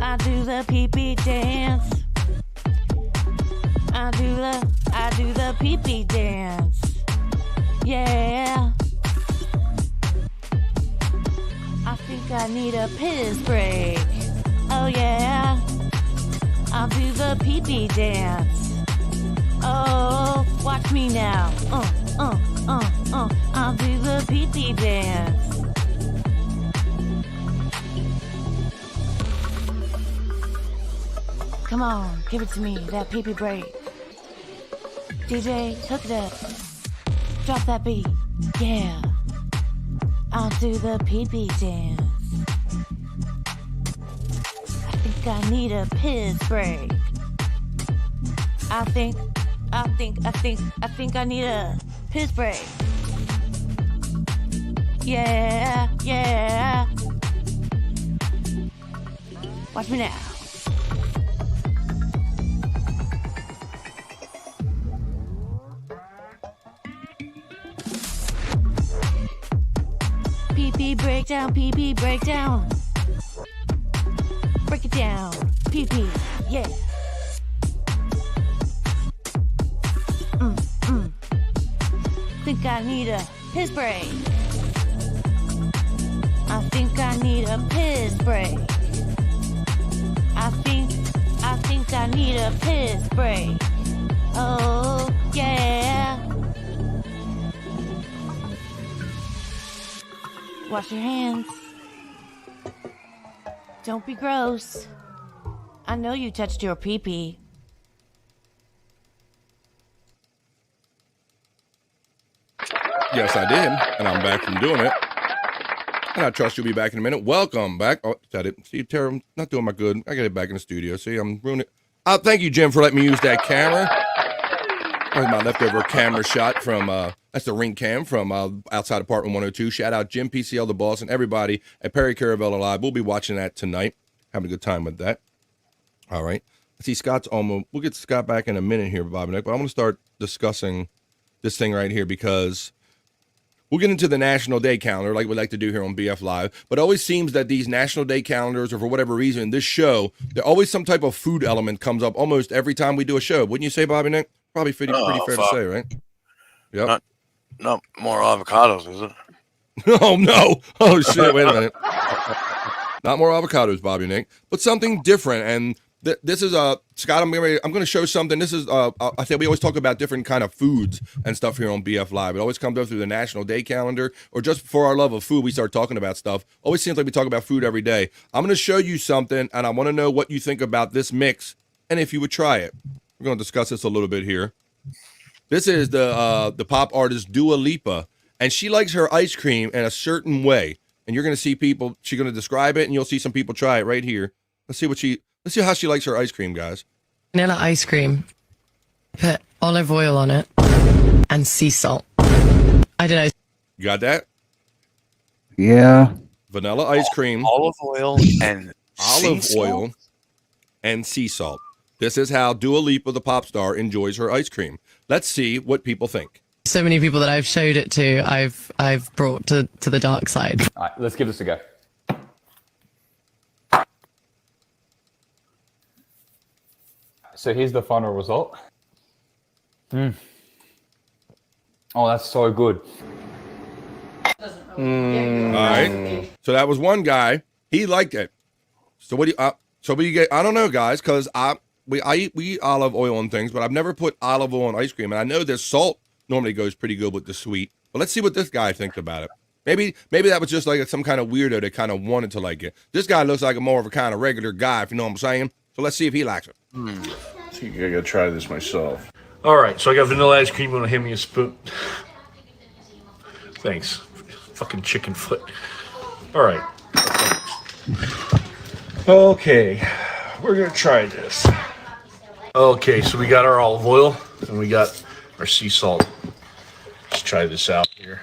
I do the pee-pee dance. I do the pee-pee dance. Yeah. I think I need a piss break. Oh yeah. I'll do the pee-pee dance. Oh, watch me now. I'll do the pee-pee dance. Come on, give it to me, that pee-pee break. DJ, hook it up. Drop that beat. Yeah. I'll do the pee-pee dance. I think I need a piss break. I think I need a piss break. Yeah. Watch me now. Pee-pee breakdown, pee-pee breakdown. Break it down, pee-pee, yeah. Think I need a piss break. I think I need a piss break. I think I need a piss break. Oh, yeah. Wash your hands. Don't be gross. I know you touched your pee-pee. Yes, I did, and I'm back from doing it. And I trust you'll be back in a minute. Welcome back. Oh, said it. See, Tara, I'm not doing my good. I got it back in the studio. See, I'm ruining it. Thank you, Jim, for letting me use that camera. There's my leftover camera shot from, that's the ring cam from outside Apartment 102. Shout out Jim, PCL, the boss, and everybody at Perry Caravella Live. We'll be watching that tonight. Having a good time with that. All right. I see Scott's almost, we'll get Scott back in a minute here, Bob and Nick, but I'm going to start discussing this thing right here because we'll get into the National Day calendar like we like to do here on BF Live, but it always seems that these National Day calendars, or for whatever reason, this show, there always some type of food element comes up almost every time we do a show. Wouldn't you say, Bobby Nick? Probably pretty fair to say, right? Yep. Not more avocados, is it? Oh, no. Oh, shit. Wait a minute. Not more avocados, Bobby Nick, but something different. And this is Scott, I'm going to show something. This is I think we always talk about different kind of foods and stuff here on BF Live. It always comes up through the National Day calendar, or just for our love of food, we start talking about stuff. Always seems like we talk about food every day. I'm going to show you something, and I want to know what you think about this mix, and if you would try it. We're going to discuss this a little bit here. This is the pop artist Dua Lipa, and she likes her ice cream in a certain way. And you're going to see people. She's going to describe it, and you'll see some people try it right here. Let's see how she likes her ice cream, guys. Vanilla ice cream. Put olive oil on it and sea salt. I don't know. You got that? Yeah. Vanilla ice cream, olive oil and sea salt. This is how Dua Lipa, the pop star, enjoys her ice cream. Let's see what people think. So many people that I've showed it to, I've brought to the dark side. All right, let's give this a go. So here's the final result. Oh, that's so good. All right. So that was one guy. He liked it. So what do you get? I don't know, guys, because we eat olive oil on things, but I've never put olive oil on ice cream, and I know this salt normally goes pretty good with the sweet. But let's see what this guy thinks about it. Maybe that was just like some kind of weirdo that kind of wanted to like it. This guy looks like a more of a kind of regular guy, if you know what I'm saying. So let's see if he likes it. I think I gotta try this myself. All right, so I got vanilla ice cream. Gonna hand me a spoon. Thanks. Fucking chicken foot. All right. Okay, we're gonna try this. Okay, so we got our olive oil, and we got or sea salt. Let's try this out here.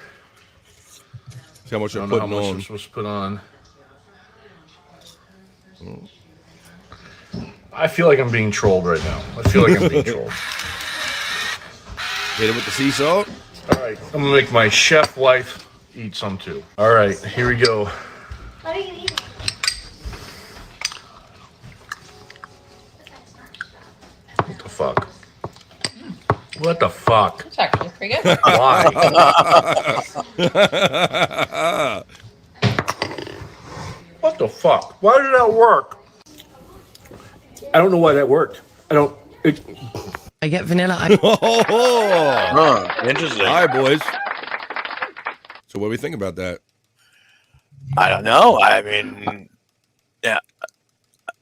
See how much I you're don't know how putting much on. we're supposed to put on. I feel like I'm being trolled right now. I feel like I'm being trolled. Hit it with the sea salt. All right, I'm gonna make my chef wife eat some too. All right, here we go. What are you eating? What the fuck? What the fuck? It's actually pretty good. Why? What the fuck? Why did that work? I don't know why that worked. I get vanilla. Interesting. All right, boys. So what do we think about that? I don't know. I mean, yeah.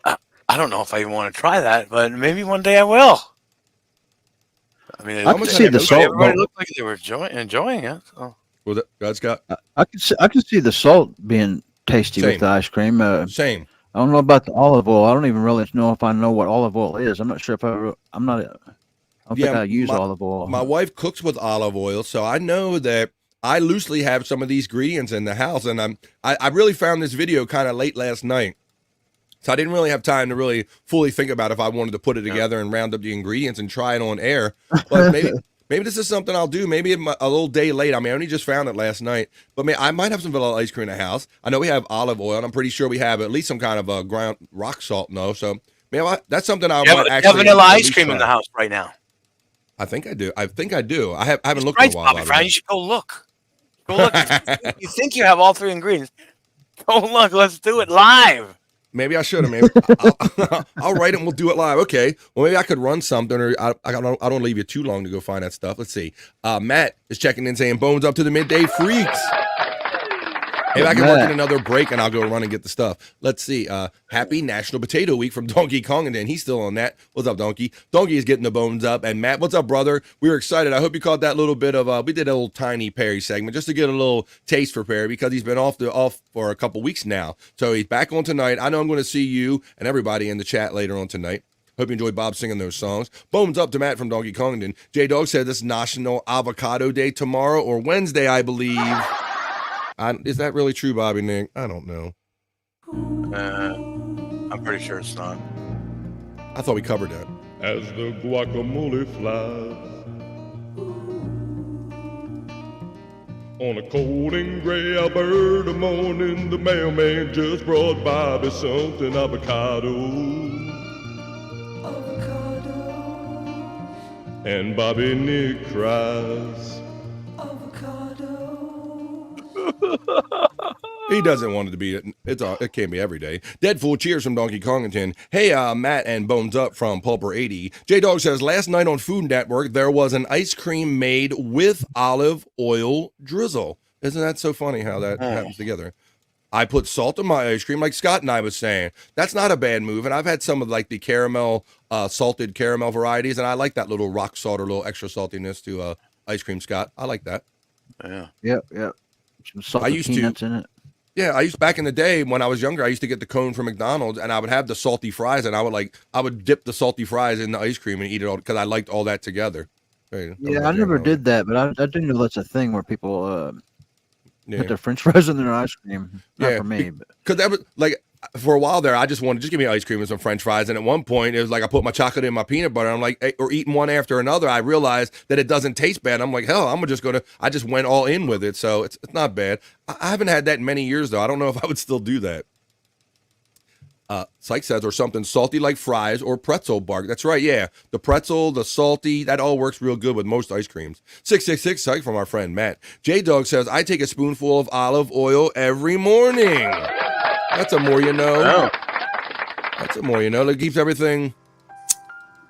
I don't know if I even want to try that, but maybe one day I will. I mean, I can see the salt. Everybody looked like they were enjoying it. So. Well, God, Scott. I can see the salt being tasty Same. with the ice cream. Same. I don't know about the olive oil. I don't even really know if I know what olive oil is. I'm not sure if I'm not. I don't think I use olive oil. My wife cooks with olive oil, so I know that I loosely have some of these ingredients in the house, and I really found this video kind of late last night. So I didn't really have time to really fully think about if I wanted to put it together and round up the ingredients and try it on air. But maybe this is something I'll do. Maybe a little day late. I mean, I only just found it last night. But I might have some vanilla ice cream in the house. I know we have olive oil, and I'm pretty sure we have at least some kind of a ground rock salt. No, so that's something I might actually. You have vanilla ice cream in the house right now. I think I do. I haven't looked in a while. Bobby Brown, you should go look. Go look. You think you have all three ingredients? Go look. Let's do it live. Maybe I should have. Maybe I'll write it and we'll do it live. Okay. Well, maybe I could run something, or I don't leave you too long to go find that stuff. Let's see. Matt is checking in saying, "Bones up to the midday freaks." Maybe I can work in another break and I'll go run and get the stuff. Let's see. Happy National Potato Week from Donkey Kong, and then he's still on that. What's up, Donkey? Donkey is getting the bones up. And Matt, what's up, brother? We were excited. I hope you caught that little bit of we did a little tiny Perry segment just to get a little taste for Perry because he's been off for a couple weeks now. So he's back on tonight. I know I'm going to see you and everybody in the chat later on tonight. Hope you enjoyed Bob singing those songs. Bones up to Matt from Donkey Kong. And J Dog said this is National Avocado Day tomorrow or Wednesday, I believe. Is that really true, Bobby Nick? I don't know. I'm pretty sure it's not. I thought we covered that. As the guacamole flies on a cold and gray Alberta morning, the mailman just brought Bobby something avocado. And Bobby Nick cries. He doesn't want it to be. It can't be every day. Deadpool cheers from Donkey Kongington. Hey, Matt and Bones Up from Pulper 80. J Dog says last night on Food Network there was an ice cream made with olive oil drizzle. Isn't that so funny how that happens together? I put salt in my ice cream, like Scott and I was saying. That's not a bad move. And I've had some of like the caramel, salted caramel varieties, and I like that little rock salt or little extra saltiness to ice cream, Scott. I like that. Yeah. Yep. Some salted peanuts in it. Yeah, I used back in the day when I was younger, I used to get the cone from McDonald's and I would have the salty fries and I would dip the salty fries in the ice cream and eat it all because I liked all that together. Yeah, I never did that, but I didn't know that's a thing where people put their French fries in their ice cream. Not for me, because that was like for a while there, I just wanted just give me ice cream and some French fries. And at one point, it was like I put my chocolate in my peanut butter. I'm like, or eating one after another. I realized that it doesn't taste bad. I'm like, hell, I just went all in with it. So it's not bad. I haven't had that in many years though. I don't know if I would still do that. Cyke says, or something salty like fries or pretzel bark. That's right. Yeah. The pretzel, the salty, that all works real good with most ice creams. 666 Cyke from our friend Matt. J Dog says, I take a spoonful of olive oil every morning. That's a more you know. Oh. That's a more you know. It keeps everything.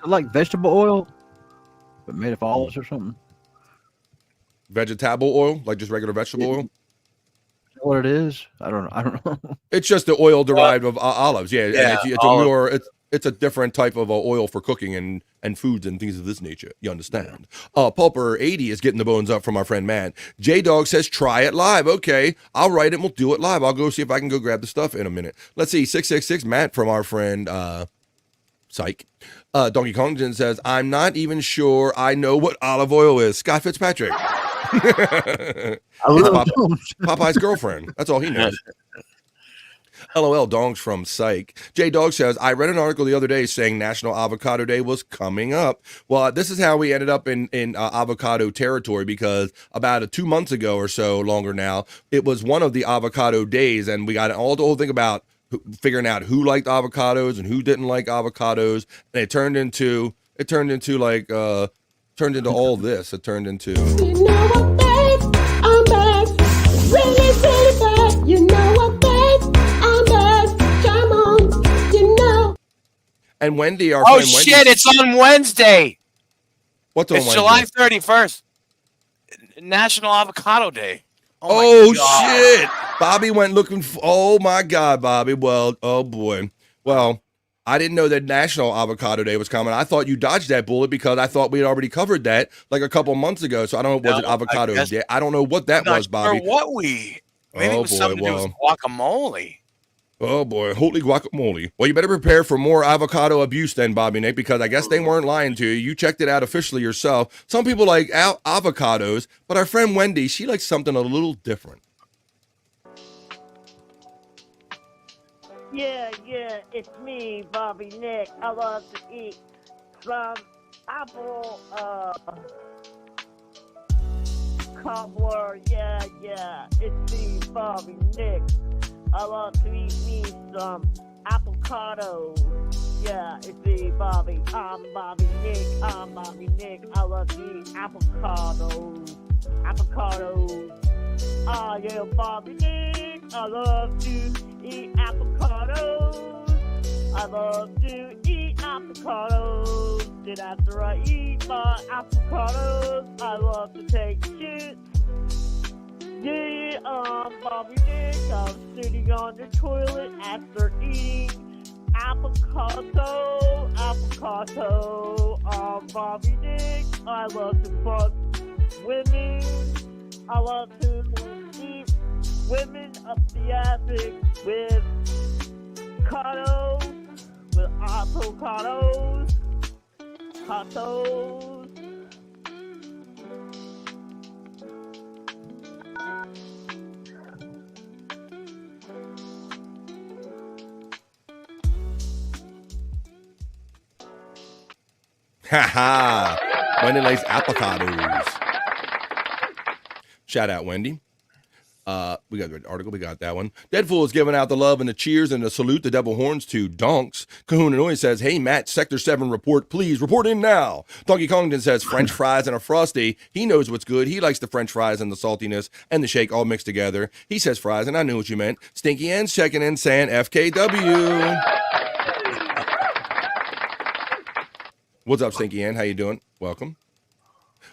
Like vegetable oil, but made of olives or something. Vegetable oil, like just regular vegetable oil. What it is? I don't know. It's just the oil derived of olives. Yeah, and it's olive. a more it's a different type of oil for cooking and foods and things of this nature. You understand? Pulper 80 is getting the bones up from our friend Matt. J Dog says try it live. Okay, I'll write it and we'll do it live. I'll go see if I can go grab the stuff in a minute. Let's see. 666 Matt from our friend Psych. Donkey Kongton says, I'm not even sure I know what olive oil is. Scott Fitzpatrick. It's Popeye's girlfriend. That's all he knows. LOL Dongs from Psych. J Dog says, I read an article the other day saying National Avocado Day was coming up. Well, this is how we ended up in avocado territory, because about 2 months ago or so, longer now, it was one of the avocado days, and we got the whole thing about figuring out who liked avocados and who didn't like avocados, and it turned into all this. It turned into You know what, babe? I'm back. Really, really bad. You know what, babe? I'm back. Come on. You know. And Wendy, our Oh friend Wendy, shit! It's on Wednesday. What's on It's Wednesday? July 31st, National Avocado Day. Oh shit! Bobby went looking for. Oh my God, Bobby. Well, oh boy. Well, I didn't know that National Avocado Day was coming. I thought you dodged that bullet because I thought we had already covered that like a couple months ago. So I don't know. Was it avocado day? I don't know what that was, Bobby. Maybe it was something to do with guacamole. Oh boy, holy guacamole. Well, you better prepare for more avocado abuse then, Bobby Nick, because I guess they weren't lying to you. You checked it out officially yourself. Some people like avocados, but our friend Wendy, she likes something a little different. Yeah, it's me, Bobby Nick. I love to eat some apple, cobbler. Yeah, it's me, Bobby Nick. I love to eat me some avocado. Yeah, it's me, Bobby. I'm Bobby Nick. I love to eat avocados. I am Bobby Nick. I love to eat avocados. I love to eat avocados. Then after I eat my avocados, I love to take shits. Yeah, I'm Bobby Nick. I'm sitting on the toilet after eating avocado. I'm Bobby Nick. I love to fuck women. I love to eat women up the attic with avocados. Ha Wendy likes avocados. Shout out, Wendy. We got the article. We got that one. Deadpool is giving out the love and the cheers and the salute the devil horns to Donks. Kahuna Noise says, hey, Matt, Sector 7 report, please. Report in now. Donkey Kongton says, French fries and a Frosty. He knows what's good. He likes the French fries and the saltiness and the shake all mixed together. He says fries, and I knew what you meant. Stinky Ann's checking in saying FKW. What's up, Stinky Ann? How you doing? Welcome.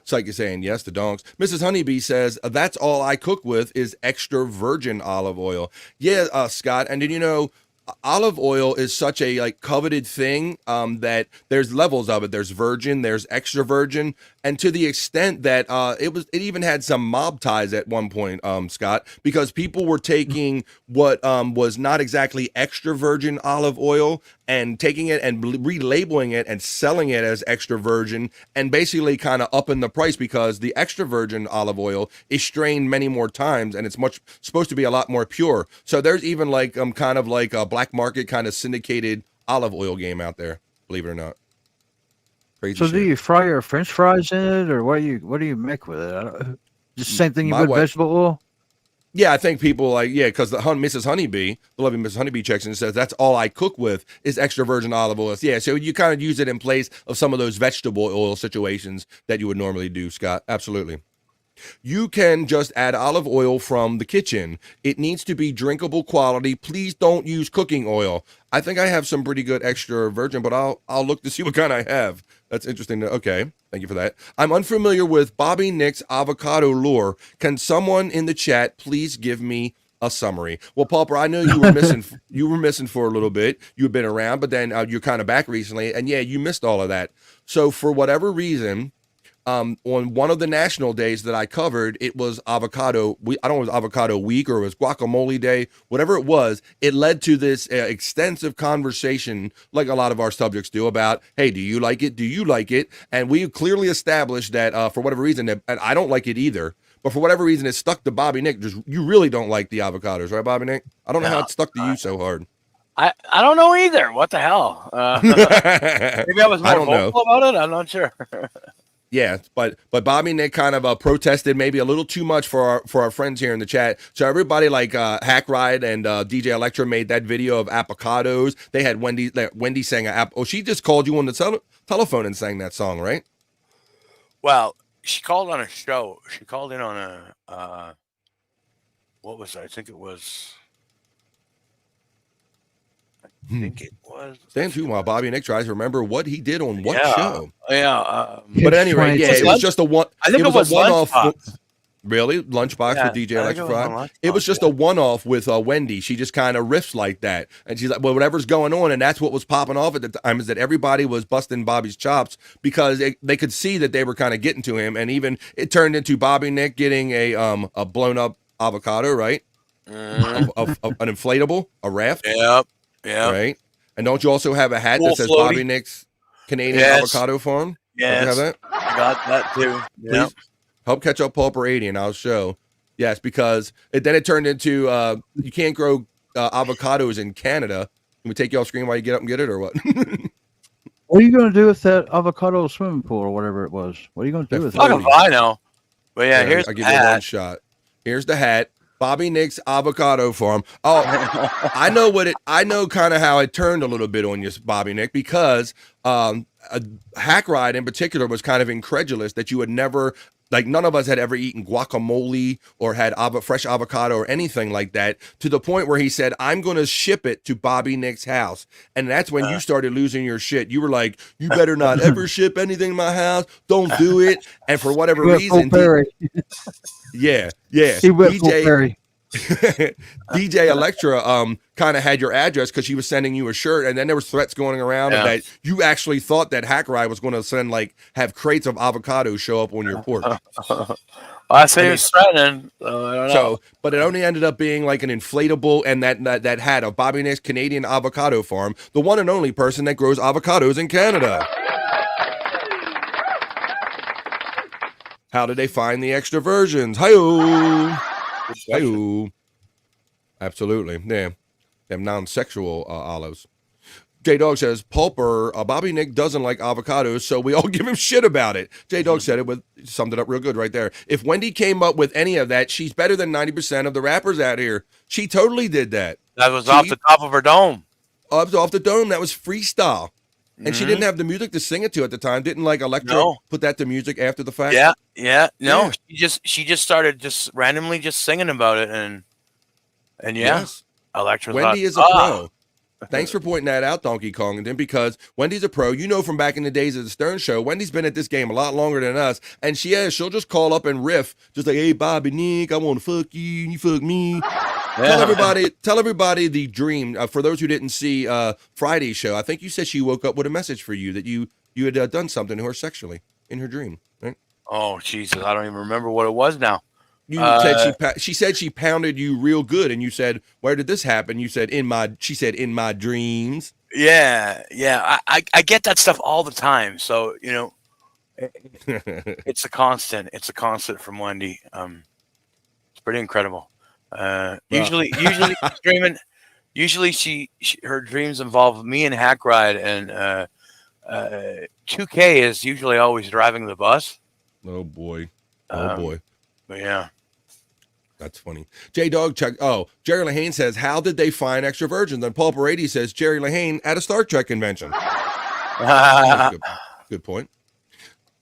Cyke is saying yes to Donks. Mrs. Honeybee says, that's all I cook with is extra virgin olive oil. Yeah, Scott. And did you know olive oil is such a coveted thing that there's levels of it. There's virgin, there's extra virgin, and to the extent that it even had some mob ties at one point, Scott, because people were taking what was not exactly extra virgin olive oil and taking it and relabeling it and selling it as extra virgin and basically kind of upping the price because the extra virgin olive oil is strained many more times and it's supposed to be a lot more pure. So there's even kind of like a black market kind of syndicated olive oil game out there, believe it or not. Crazy So shit. do you fry your French fries in it, or what do you make with it? Just the same thing you My would wife- vegetable oil? Yeah, I think people because the Mrs. Honeybee, the lovely Mrs. Honeybee checks in and says, that's all I cook with is extra virgin olive oil. Yeah, so you kind of use it in place of some of those vegetable oil situations that you would normally do, Scott. Absolutely. You can just add olive oil from the kitchen. It needs to be drinkable quality. Please don't use cooking oil. I think I have some pretty good extra virgin, but I'll look to see what kind I have. That's interesting. Okay, thank you for that. I'm unfamiliar with Bobby Nick's avocado lore. Can someone in the chat please give me a summary? Well, Pauper, I know you were missing. You were missing for a little bit. You've been around, but then you're kind of back recently, and yeah, you missed all of that. So for whatever reason, on one of the national days that I covered, it was avocado. I don't know if it was avocado week or it was guacamole day, whatever it was. It led to this extensive conversation, like a lot of our subjects do, about, hey, do you like it? Do you like it? And we clearly established that for whatever reason, and I don't like it either, but for whatever reason, it stuck to Bobby Nick. Just, you really don't like the avocados, right, Bobby Nick? I don't know how it stuck to you so hard. I don't know either. What the hell? Maybe I was more vocal about it. I'm not sure. Yeah, but Bobby Nick kind of protested maybe a little too much for our friends here in the chat. So everybody like Hack Ride and DJ Electra made that video of avocados. They had Wendy sang she just called you on the telephone and sang that song, right? Well, she called on a show. She called in on a what was it? I think it was. I think it was. Stand tuned while Bobby Nick tries to remember what he did on what show. Yeah. But anyway, it was just a one. I think it was a one-off. Lunchbox. Really? Lunchbox with DJ Electrify? It was just a one-off with Wendy. She just kind of riffs like that. And she's like, well, whatever's going on. And that's what was popping off at the time, is that everybody was busting Bobby's chops because they could see that they were kind of getting to him. And even it turned into Bobby Nick getting a blown-up avocado, right? An inflatable, a raft. Yep. Yeah. Right. And don't you also have a hat that says floaty. Bobby Nick's Canadian Avocado Farm? Yes. Don't you have that? I got that too. Yeah. Please help catch up Pulper 80 and I'll show. Yes, because then it turned into you can't grow avocados in Canada. Can we take you off screen while you get up and get it or what? What are you going to do with that avocado swimming pool or whatever it was? What are you going to do with it? Fuck if I know. But yeah, here's I'll the give you one hat. shot. Here's the hat. Bobby Nick's Avocado Farm. Oh, I know kind of how it turned a little bit on you, Bobby Nick, because Hack Ride in particular was kind of incredulous that you would never, like none of us had ever eaten guacamole or had fresh avocado or anything like that, to the point where he said, I'm going to ship it to Bobby Nick's house. And that's when you started losing your shit. You were like, you better not ever ship anything to my house. Don't do it. And for whatever reason, yeah. He went full Perry. DJ Electra kind of had your address because she was sending you a shirt, and then there was threats going around that you actually thought that Hack Ride was going to have crates of avocados show up on your porch. I say he was threatening. I don't know. But it only ended up being like an inflatable, and that hat of Bobby Nick's Canadian Avocado Farm, the one and only person that grows avocados in Canada. How did they find the extra versions? Hi-oh. Hi-oh. Absolutely. Yeah. Them non-sexual olives. J-Dog says, Pulper, Bobby Nick doesn't like avocados, so we all give him shit about it. J-Dog said it, summed it up real good right there. If Wendy came up with any of that, she's better than 90% of the rappers out here. She totally did that. That was off the top of her dome. Off the dome. That was freestyle. And she didn't have the music to sing it to at the time. Didn't like Electra put that to music after the fact? Yeah. No, she just started randomly singing about it, and yes. Electra's Wendy is a pro. Thanks for pointing that out, Donkey Kongington, because Wendy's a pro. You know from back in the days of the Stern Show, Wendy's been at this game a lot longer than us, and she'll just call up and riff, just like, hey, Bobby Nick, I want to fuck you, and you fuck me. Tell everybody the dream. For those who didn't see Friday's show, I think you said she woke up with a message for you that you had done something to her sexually in her dream, right? Oh, Jesus, I don't even remember what it was now. You said she said she pounded you real good, and you said, where did this happen? You said she said in my dreams. Yeah. I get that stuff all the time. So, it's a constant. It's a constant from Wendy. It's pretty incredible. Usually she's dreaming. Usually her dreams involve me and Hack Ride, and 2K is usually always driving the bus. Oh boy. But yeah. That's funny. J-Dog check. Oh, Jerry Lahane says, how did they find extra virgins? And Paul Brady says, Jerry Lahane at a Star Trek convention. Good point.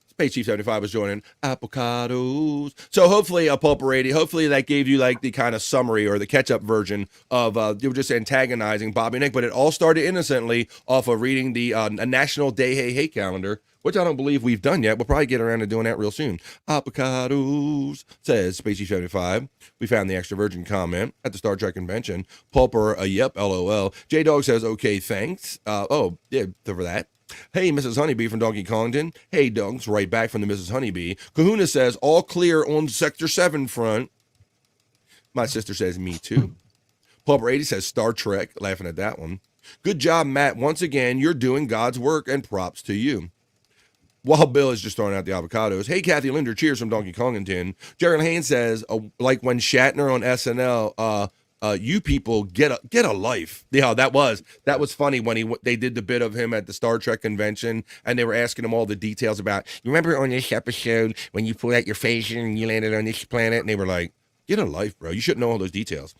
Space Chief 75 was joining. Avocados. So hopefully, Paul Brady, hopefully that gave you like the kind of summary or the catch-up version of you were just antagonizing Bobby Nick, but it all started innocently off of reading the National Day Hey Hey calendar, which I don't believe we've done yet. We'll probably get around to doing that real soon. Avocados, says Spacey75. We found the extra virgin comment at the Star Trek convention. Pulper, yep, LOL. J-Dog says, okay, thanks. For that. Hey, Mrs. Honeybee from Donkey Kongton. Hey, Dunks, right back from the Mrs. Honeybee. Kahuna says, all clear on Sector 7 front. My sister says, me too. Pulper 80 says, Star Trek. Laughing at that one. Good job, Matt. Once again, you're doing God's work, and props to you. While Bill is just throwing out the avocados. Hey, Kathy Linder, cheers from Donkey Kongton. Jerry Haynes says, like when Shatner on SNL, you people get a life. Yeah, that was funny when they did the bit of him at the Star Trek convention, and they were asking him all the details about, you remember on this episode when you pulled out your phaser and you landed on this planet? And they were like, get a life, bro. You shouldn't know all those details.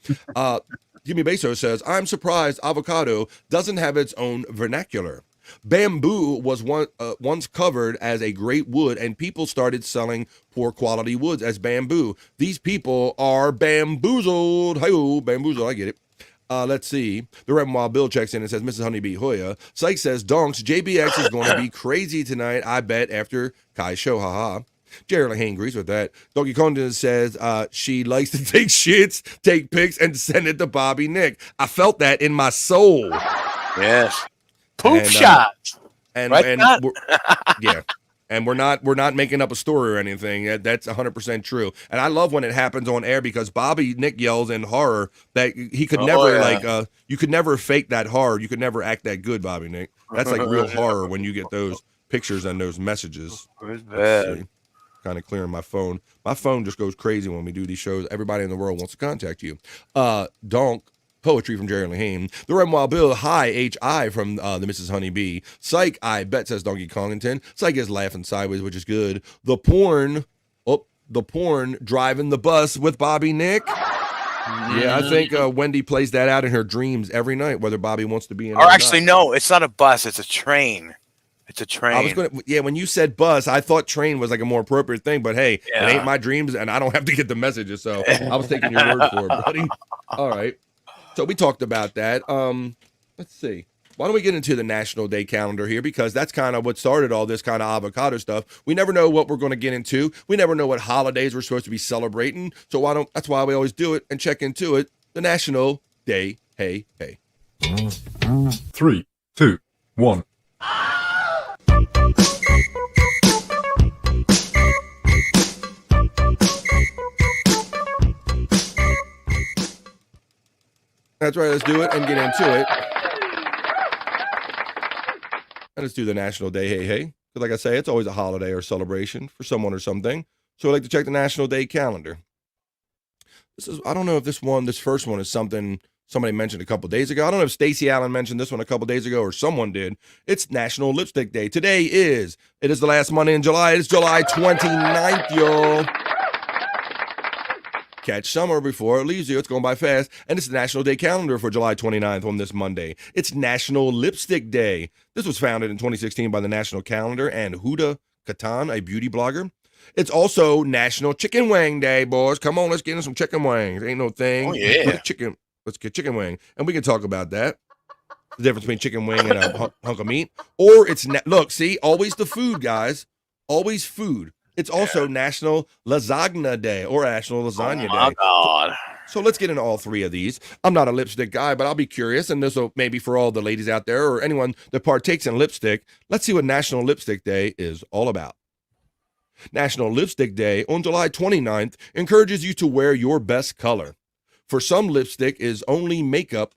Jimmy Bezos says, I'm surprised avocado doesn't have its own vernacular. Bamboo was once covered as a great wood, and people started selling poor quality woods as bamboo. These people are bamboozled. Hi-oh, bamboozled. I get it. Let's see. The Reverend Wild Bill checks in and says, Mrs. Honeybee Hoya. Cyke says, Donks, JBX is going to be crazy tonight, I bet, after Kai's show. Haha. Jerry Lahane agrees with that. Donkey Kongton says she likes to take shits, take pics, and send it to Bobby Nick. I felt that in my soul. Yes. Poop shots. Yeah. And we're not making up a story or anything. That's 100% true. And I love when it happens on air because Bobby Nick yells in horror that he could you could never fake that horror. You could never act that good, Bobby Nick. That's like real horror when you get those pictures and those messages. Kind of clearing my phone. My phone just goes crazy when we do these shows. Everybody in the world wants to contact you. Donk. Poetry from Jerry Lahane. The Red Wild Bill, hi, H.I. from the Mrs. Honeybee. Cyke, I bet, says Donkey Kongton. Cyke is laughing sideways, which is good. The porn driving the bus with Bobby Nick. Yeah, I think Wendy plays that out in her dreams every night, whether Bobby wants to be in it or actually, not. No, it's not a bus, it's a train. It's a train. When you said bus, I thought train was like a more appropriate thing, but hey, it ain't my dreams, and I don't have to get the messages, so I was taking your word for it, buddy. All right. So we talked about that. Let's see. Why don't we get into the National Day calendar here? Because that's kind of what started all this kind of avocado stuff. We never know what we're going to get into. We never know what holidays we're supposed to be celebrating. So that's why we always do it and check into it. The National Day, hey. 3, 2, 1. That's right. Let's do it and get into it. And let's do the National Day, hey. Because like I say, it's always a holiday or celebration for someone or something. So I like to check the National Day calendar. I don't know if this first one is something somebody mentioned a couple days ago. I don't know if Stacey Allen mentioned this one a couple days ago or someone did. It's National Lipstick Day. Today it is the last Monday in July. It's July 29th, y'all. Catch summer before it leaves you. It's going by fast. And it's the National Day calendar for July 29th on this Monday. It's National Lipstick Day. This was founded in 2016 by the National Calendar and Huda Katan, a beauty blogger. It's also National Chicken Wing Day, boys. Come on, let's get in some chicken wings. Ain't no thing. Oh, yeah. Let's get chicken wing. And we can talk about that. The difference between chicken wing and a hunk of meat. Or it's, look, see, always the food, guys. Always food. It's also National Lasagna Day or National Lasagna Day. Oh, my God. So let's get into all three of these. I'm not a lipstick guy, but I'll be curious, and this will maybe for all the ladies out there or anyone that partakes in lipstick, let's see what National Lipstick Day is all about. National Lipstick Day on July 29th encourages you to wear your best color. For some, lipstick is only makeup.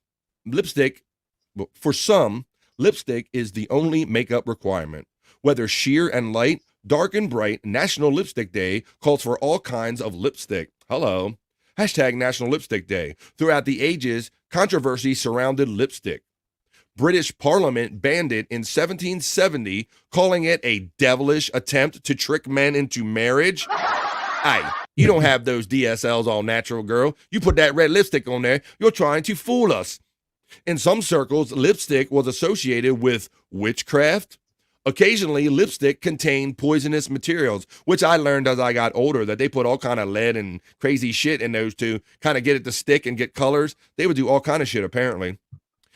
For some, lipstick is the only makeup requirement. Whether sheer and light, dark and bright, National Lipstick Day calls for all kinds of lipstick. Hello. Hashtag National Lipstick Day. Throughout the ages, controversy surrounded lipstick. British Parliament banned it in 1770, calling it a devilish attempt to trick men into marriage. Aye, you don't have those DSLs all natural, girl. You put that red lipstick on there, you're trying to fool us. In some circles, lipstick was associated with witchcraft. Occasionally, lipstick contained poisonous materials, which I learned as I got older, that they put all kind of lead and crazy shit in those to kind of get it to stick and get colors. They would do all kind of shit, apparently.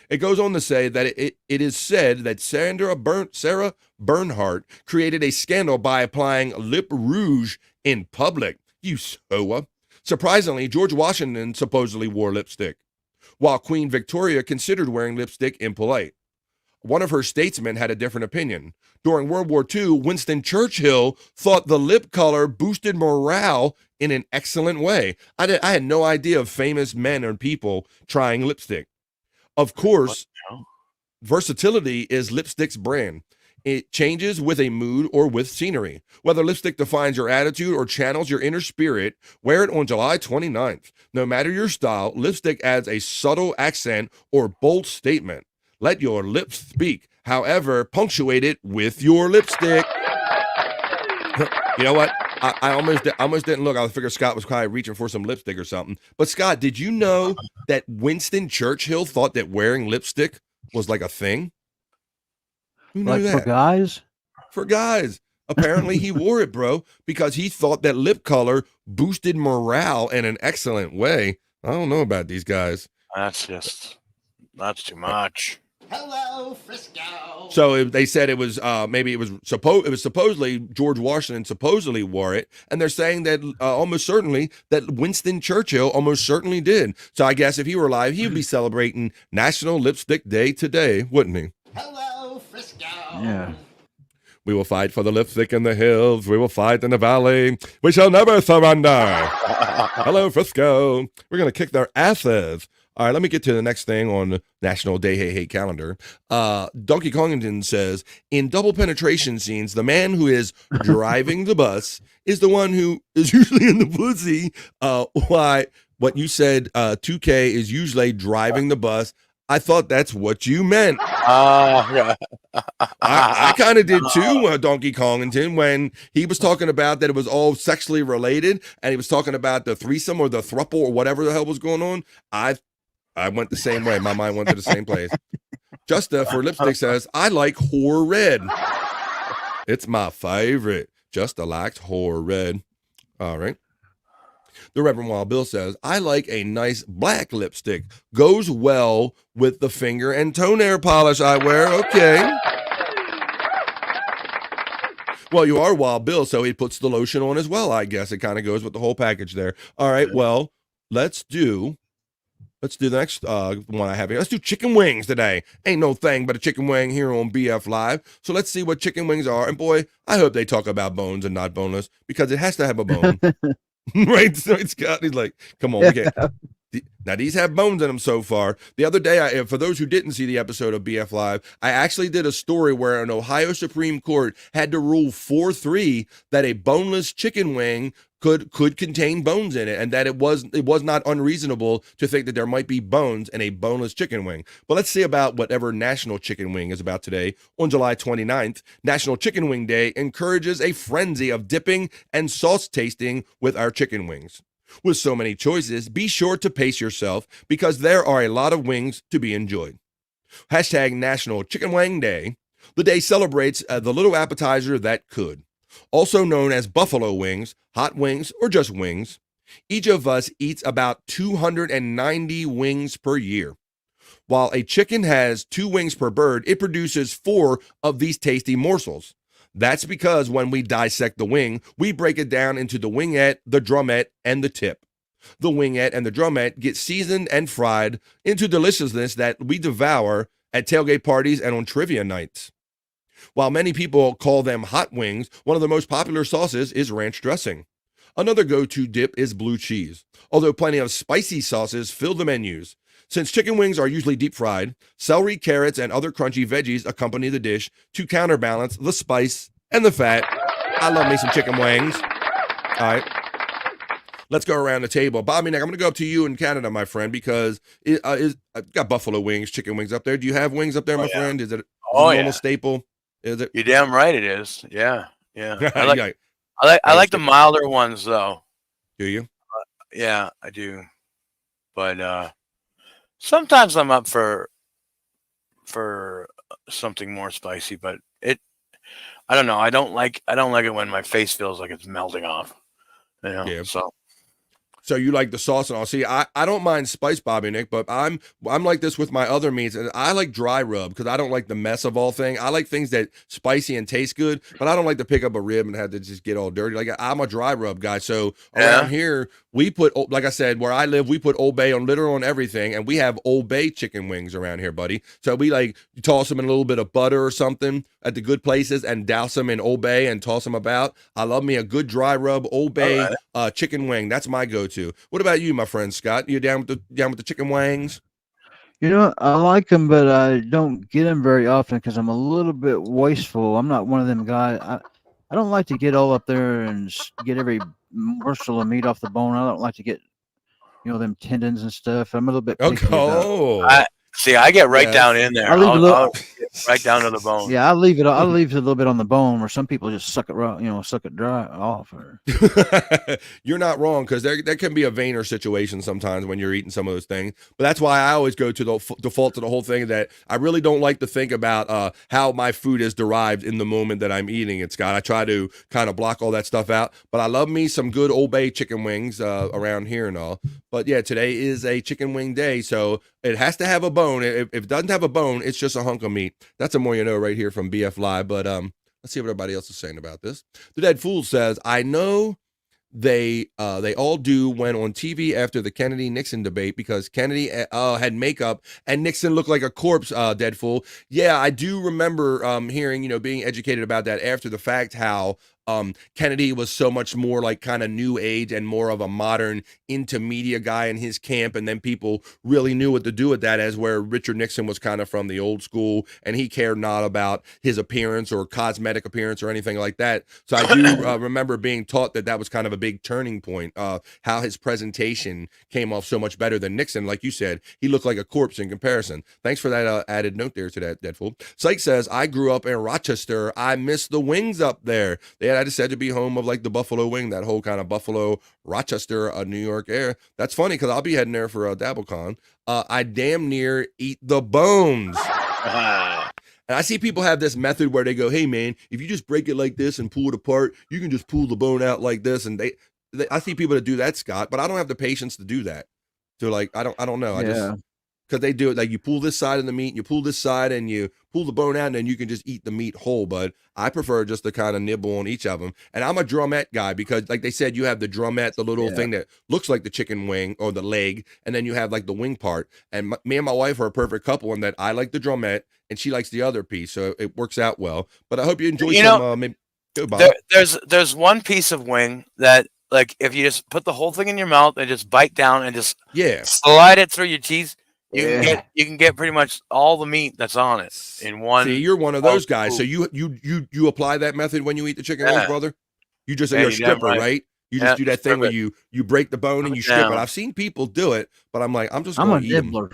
It goes on to say that it is said that Sarah Bernhardt created a scandal by applying lip rouge in public. You soa. Surprisingly, George Washington supposedly wore lipstick, while Queen Victoria considered wearing lipstick impolite. One of her statesmen had a different opinion. During World War II, Winston Churchill thought the lip color boosted morale in an excellent way. I had no idea of famous men or people trying lipstick. Of course, versatility is lipstick's brand. It changes with a mood or with scenery. Whether lipstick defines your attitude or channels your inner spirit, wear it on July 29th. No matter your style, lipstick adds a subtle accent or bold statement. Let your lips speak. However, punctuate it with your lipstick. You know what? I almost didn't look. I figured Scott was probably reaching for some lipstick or something. But Scott, did you know that Winston Churchill thought that wearing lipstick was like a thing? Who knew that? For guys? For guys. Apparently he wore it, bro, because he thought that lip color boosted morale in an excellent way. I don't know about these guys. That's too much. Hello, Frisco. So they said it was supposedly George Washington supposedly wore it, and they're saying that almost certainly that Winston Churchill almost certainly did. So I guess if he were alive, he would be celebrating National Lipstick Day today, wouldn't he? Hello, Frisco. Yeah. We will fight for the lipstick in the hills. We will fight in the valley. We shall never surrender. Hello, Frisco. We're going to kick their asses. All right, let me get to the next thing on the National Day Hate calendar. Donkey Kongington says, in double penetration scenes, the man who is driving the bus is the one who is usually in the pussy. Why? What you said, 2K is usually driving the bus. I thought that's what you meant. I kind of did too, Donkey Kongington, when he was talking about that it was all sexually related, and he was talking about the threesome or the throuple or whatever the hell was going on. I went the same way. My mind went to the same place. Justa for lipstick says, I like whore red. It's my favorite. Justa likes whore red. All right. The Reverend Wild Bill says, I like a nice black lipstick. Goes well with the finger and toenail polish I wear. Okay. Well, you are Wild Bill, so he puts the lotion on as well, I guess. It kind of goes with the whole package there. All right, well, let's do the next one I have here. Let's do chicken wings today. Ain't no thing but a chicken wing here on BF Live. So let's see what chicken wings are. And boy, I hope they talk about bones and not boneless, because it has to have a bone. Right, Scott? He's like, come on, we can't. Now, these have bones in them so far. The other day, for those who didn't see the episode of BF Live, I actually did a story where an Ohio Supreme Court had to rule 4-3 that a boneless chicken wing could contain bones in it, and that it was not unreasonable to think that there might be bones in a boneless chicken wing. But let's see about whatever National Chicken Wing is about today. On July 29th, National Chicken Wing Day encourages a frenzy of dipping and sauce tasting with our chicken wings. With so many choices, be sure to pace yourself, because there are a lot of wings to be enjoyed. Hashtag National Chicken Wing Day. The day celebrates the little appetizer that could. Also known as buffalo wings, hot wings, or just wings. Each of us eats about 290 wings per year. While a chicken has 2 wings per bird, it produces 4 of these tasty morsels. That's because when we dissect the wing, we break it down into the wingette, the drumette, and the tip. The wingette and the drumette get seasoned and fried into deliciousness that we devour at tailgate parties and on trivia nights. While many people call them hot wings, one of the most popular sauces is ranch dressing. Another go-to dip is blue cheese, although plenty of spicy sauces fill the menus. Since chicken wings are usually deep fried, celery, carrots, and other crunchy veggies accompany the dish to counterbalance the spice and the fat. I love me some chicken wings. All right. Let's go around the table. Bobby, Nick, I'm going to go up to you in Canada, my friend, because I've got buffalo wings, chicken wings up there. Do you have wings up there, my friend? Is it a normal staple? Is it? You're damn right it is. Yeah. I I like the milder ones, though. Do you? Yeah, I do. But sometimes I'm up for something more spicy, but I don't know. I don't like it when my face feels like it's melting off. You know? Yeah. So So you like the sauce and all. See, I don't mind spice, Bobby Nick, but I'm like this with my other meats. And I like dry rub because I don't like the mess of all things. I like things that spicy and taste good, but I don't like to pick up a rib and have to just get all dirty. Like I'm a dry rub guy. So around here, we put, like I said, where I live, we put Old Bay on literally on everything, and we have Old Bay chicken wings around here, buddy. So we like toss them in a little bit of butter or something at the good places and douse them in Old Bay and toss them about. I love me a good dry rub Old Bay chicken wing. That's my go-to. What about you, my friend Scott? You down with the chicken wings? You know, I like them, but I don't get them very often because I'm a little bit wasteful. I'm not one of them guys. I don't like to get all up there and get every morsel of meat off the bone. I don't like to get, them tendons and stuff. I'm a little bit picky I get right down in there. I'll get right down to the bone. Yeah, I'll leave it a little bit on the bone, where some people just suck it raw, suck it dry off. You're not wrong, because there can be a veiner situation sometimes when you're eating some of those things. But that's why I always go to the default to the whole thing that I really don't like to think about how my food is derived in the moment that I'm eating it, Scott. I try to kind of block all that stuff out. But I love me some good Old Bay chicken wings around here and all. But yeah, today is a chicken wing day, so it has to have a bone. If it doesn't have a bone, it's just a hunk of meat. That's a more you know right here from BF Live. But let's see what everybody else is saying about this. The Dead Fool says, I know they all do when on TV after the Kennedy-Nixon debate, because Kennedy had makeup and Nixon looked like a corpse, Dead Fool. Yeah, I do remember hearing, being educated about that after the fact, how Kennedy was so much more like kind of new age and more of a modern into media guy in his camp, and then people really knew what to do with that, as where Richard Nixon was kind of from the old school and he cared not about his appearance or cosmetic appearance or anything like that. So I do remember being taught that was kind of a big turning point, how his presentation came off so much better than Nixon. Like you said, he looked like a corpse in comparison. Thanks for that added note there to that, Deadpool. Cyke says, I grew up in Rochester. I miss the wings up there. They had said to be home of like the Buffalo Wing, that whole kind of Buffalo, Rochester, New York area. That's funny because I'll be heading there for DabbleCon. I damn near eat the bones. And I see people have this method where they go, hey man, if you just break it like this and pull it apart, you can just pull the bone out like this. And I see people that do that, Scott, but I don't have the patience to do that. So like, I don't know. Because they do it like you pull this side of the meat, and you pull this side, and you pull the bone out, and then you can just eat the meat whole. But I prefer just to kind of nibble on each of them. And I'm a drumette guy because, like they said, you have the drumette, the little thing that looks like the chicken wing or the leg, and then you have like the wing part. And me and my wife are a perfect couple in that I like the drumette, and she likes the other piece, so it works out well. But I hope you enjoy some. There's one piece of wing that, like, if you just put the whole thing in your mouth and just bite down and just slide it through your teeth. You can get pretty much all the meat that's on it in one. See, you're one of those guys. So you apply that method when you eat the chicken wings, brother? You just you're a stripper, right? You just do that thing where you break the bone and you strip it. I've seen people do it, but I'm like, I'm a nibbler.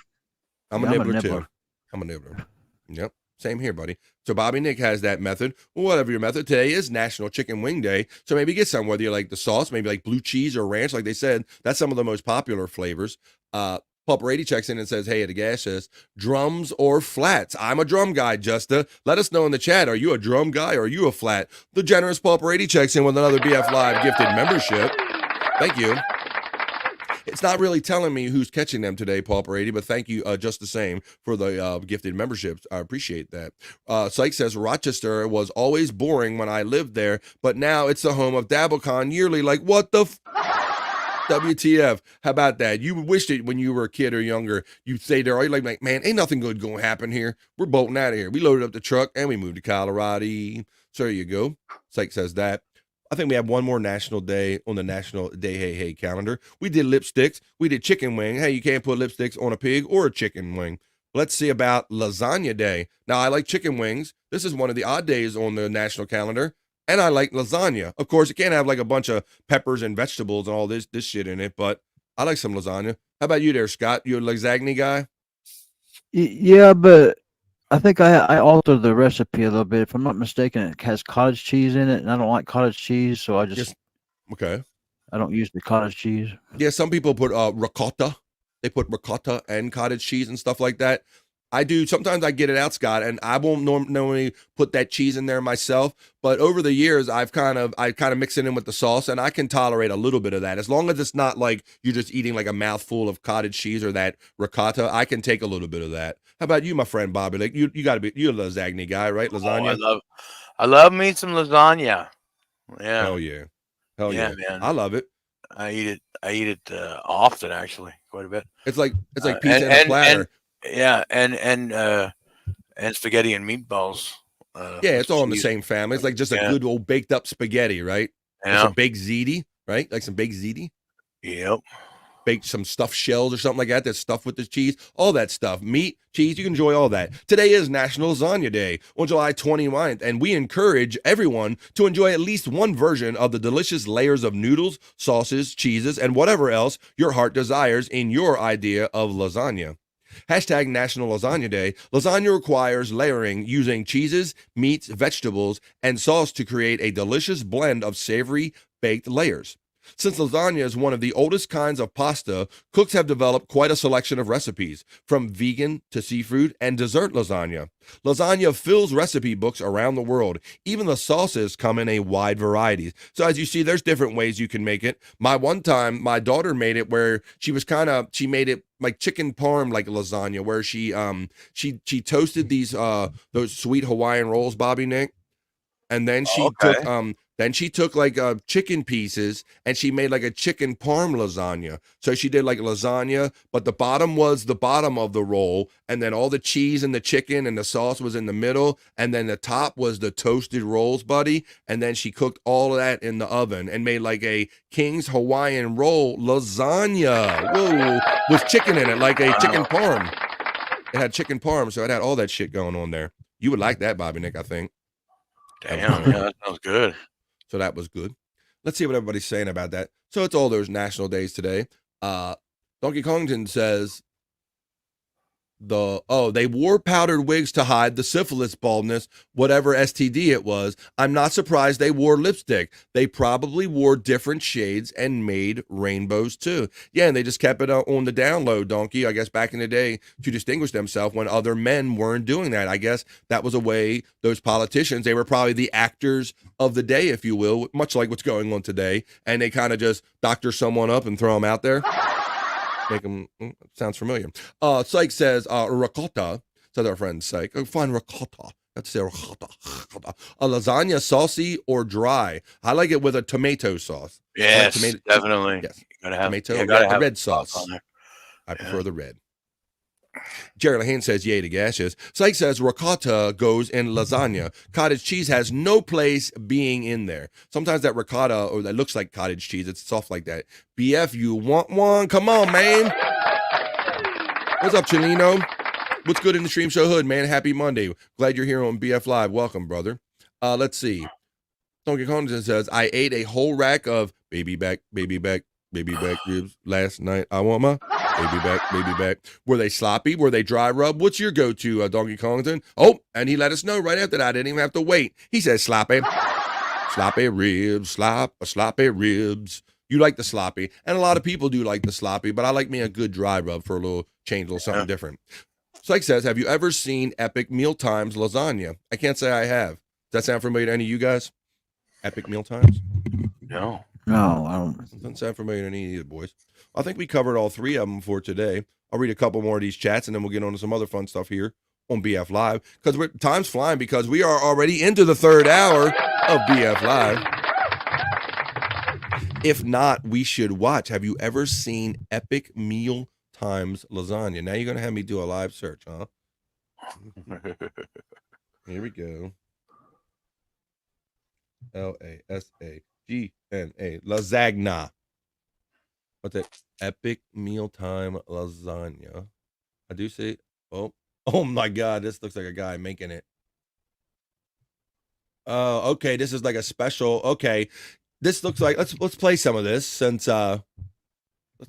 I'm a nibbler too. I'm a nibbler. Yep. Same here, buddy. So Bobby Nick has that method. Well, whatever your method. Today is National Chicken Wing Day. So maybe get some, whether you like the sauce, maybe like blue cheese or ranch. Like they said, that's some of the most popular flavors. Paul Brady checks in and says, hey, the gas says, drums or flats? I'm a drum guy, Justa. Let us know in the chat. Are you a drum guy or are you a flat? The generous Paul Brady checks in with another BF Live gifted membership. Thank you. It's not really telling me who's catching them today, Paul Brady, but thank you just the same for the gifted memberships. I appreciate that. Cyke says, Rochester was always boring when I lived there, but now it's the home of DabbleCon yearly. Like, what the WTF? How about that? You wished it when you were a kid or younger. You'd say there, like, man, ain't nothing good going to happen here. We're bolting out of here. We loaded up the truck and we moved to Colorado. So there you go. Cyke says that. I think we have one more national day on the National Day Hey Hey calendar. We did lipsticks. We did chicken wing. Hey, you can't put lipsticks on a pig or a chicken wing. Let's see about lasagna day. Now, I like chicken wings. This is one of the odd days on the national calendar. And I like lasagna. Of course, it can't have like a bunch of peppers and vegetables and all this shit in it, but I like some lasagna. How about you there, Scott? You a lasagna guy? Yeah, but I think I altered the recipe a little bit. If I'm not mistaken, it has cottage cheese in it, and I don't like cottage cheese, so I just okay. I don't use the cottage cheese. Yeah, some people put ricotta. They put ricotta and cottage cheese and stuff like that. I do. Sometimes I get it out, Scott, and I won't normally put that cheese in there myself. But over the years, I kind of mix it in with the sauce, and I can tolerate a little bit of that as long as it's not like you're just eating like a mouthful of cottage cheese or that ricotta. I can take a little bit of that. How about you, my friend Bobby? Like you got to be you're a lasagna guy, right? Lasagna. I love me some lasagna. Yeah. Hell yeah. Hell yeah, man. I love it. I eat it often, actually, quite a bit. It's like pizza in a platter. And spaghetti and meatballs. Yeah, it's all in the same family. It's like just a good old baked up spaghetti, right? Yeah. Some baked ziti, right? Like some baked ziti. Yep. Bake some stuffed shells or something like that. That's stuffed with the cheese. All that stuff. Meat, cheese, you can enjoy all that. Today is National Lasagna Day on July 29th, and we encourage everyone to enjoy at least one version of the delicious layers of noodles, sauces, cheeses, and whatever else your heart desires in your idea of lasagna. Hashtag National Lasagna Day. Lasagna requires layering using cheeses, meats, vegetables, and sauce to create a delicious blend of savory baked layers. Since lasagna is one of the oldest kinds of pasta, cooks have developed quite a selection of recipes, from vegan to seafood and dessert lasagna. Lasagna fills recipe books around the world. Even the sauces come in a wide variety. So as you see, there's different ways you can make it. One time, my daughter made it where she made it like chicken parm, like lasagna, where she toasted those sweet Hawaiian rolls, Bobby Nick, and then she took like chicken pieces and she made like a chicken parm lasagna. So she did like lasagna, but the bottom was the bottom of the roll, and then all the cheese and the chicken and the sauce was in the middle, and then the top was the toasted rolls, buddy. And then she cooked all of that in the oven and made like a King's Hawaiian roll lasagna. Whoa, with chicken in it, like a chicken parm. It had chicken parm, so it had all that shit going on there. You would like that, Bobby Nick, I think. Damn, yeah, that sounds good. So that was good. Let's see what everybody's saying about that. So it's all those national days today. Donkey Kongton says they wore powdered wigs to hide the syphilis, baldness, whatever STD it was. I'm not surprised they wore lipstick. They probably wore different shades and made rainbows too. Yeah, and they just kept it on the down low, Donkey, I guess back in the day, to distinguish themselves when other men weren't doing that. I guess that was a way those politicians, they were probably the actors of the day, if you will, much like what's going on today, and they kind of just doctor someone up and throw them out there. Make them sounds familiar. Cyke says ricotta. Says our friend Cyke. Oh, fine ricotta. Let's say ricotta. A lasagna saucy or dry. I like it with a tomato sauce. Yes, tomato, definitely. Yes, you gotta have tomato. You gotta have red sauce. on there. I prefer the red. Jerry Lehane says yay to gashes. Cyke says ricotta goes in lasagna. Cottage cheese has no place being in there. Sometimes that ricotta, or that looks like cottage cheese, it's soft like that. BF, you want one? Come on, man. What's up, Chelino? What's good in the Stream Show hood, man? Happy Monday. Glad you're here on BF Live. Welcome, brother. Let's see. Donkey Kong says, I ate a whole rack of baby back ribs last night. I want my baby back. Were they sloppy? Were they dry rub? What's your go-to, Donkey Kongton? Oh, and he let us know right after that. I didn't even have to wait. He says sloppy. Sloppy ribs, sloppy ribs. You like the sloppy, and a lot of people do like the sloppy, but I like me a good dry rub for a little change, a little something different. Cyke says, have you ever seen Epic Mealtimes lasagna? I can't say I have. Does that sound familiar to any of you guys? Epic Mealtimes? No. No, I don't. Doesn't sound familiar to any either, boys. I think we covered all three of them for today. I'll read a couple more of these chats, and then we'll get on to some other fun stuff here on BF Live, because time's flying, because we are already into the third hour of BF Live. If not, we should watch. Have you ever seen Epic Meal Times lasagna? Now you're going to have me do a live search, huh? Here we go. Lasagna. Lasagna. What's that? Epic Mealtime lasagna. I do see. Oh my God. This looks like a guy making it. Oh, okay. This is like a special. Okay. This looks like, let's play some of this since, let's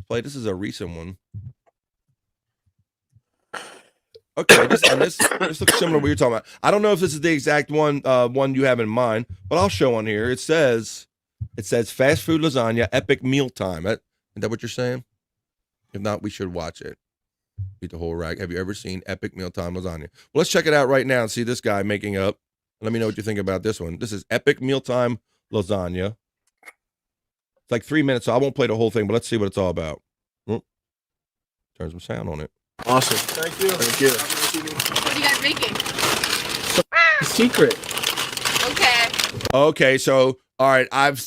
play. This is a recent one. Okay. This looks similar to what you're talking about. I don't know if this is the exact one you have in mind, but I'll show on here. It says fast food lasagna, epic mealtime. Is that what you're saying? If not, we should watch it. Eat the whole rack. Have you ever seen epic mealtime lasagna? Well, let's check it out right now and see this guy making up. Let me know what you think about this one. This is epic mealtime lasagna. It's like 3 minutes, so I won't play the whole thing, but let's see what it's all about. Turn some sound on it. Awesome. Thank you. Thank you. What are you guys making? Secret. Okay. Okay, so all right, I've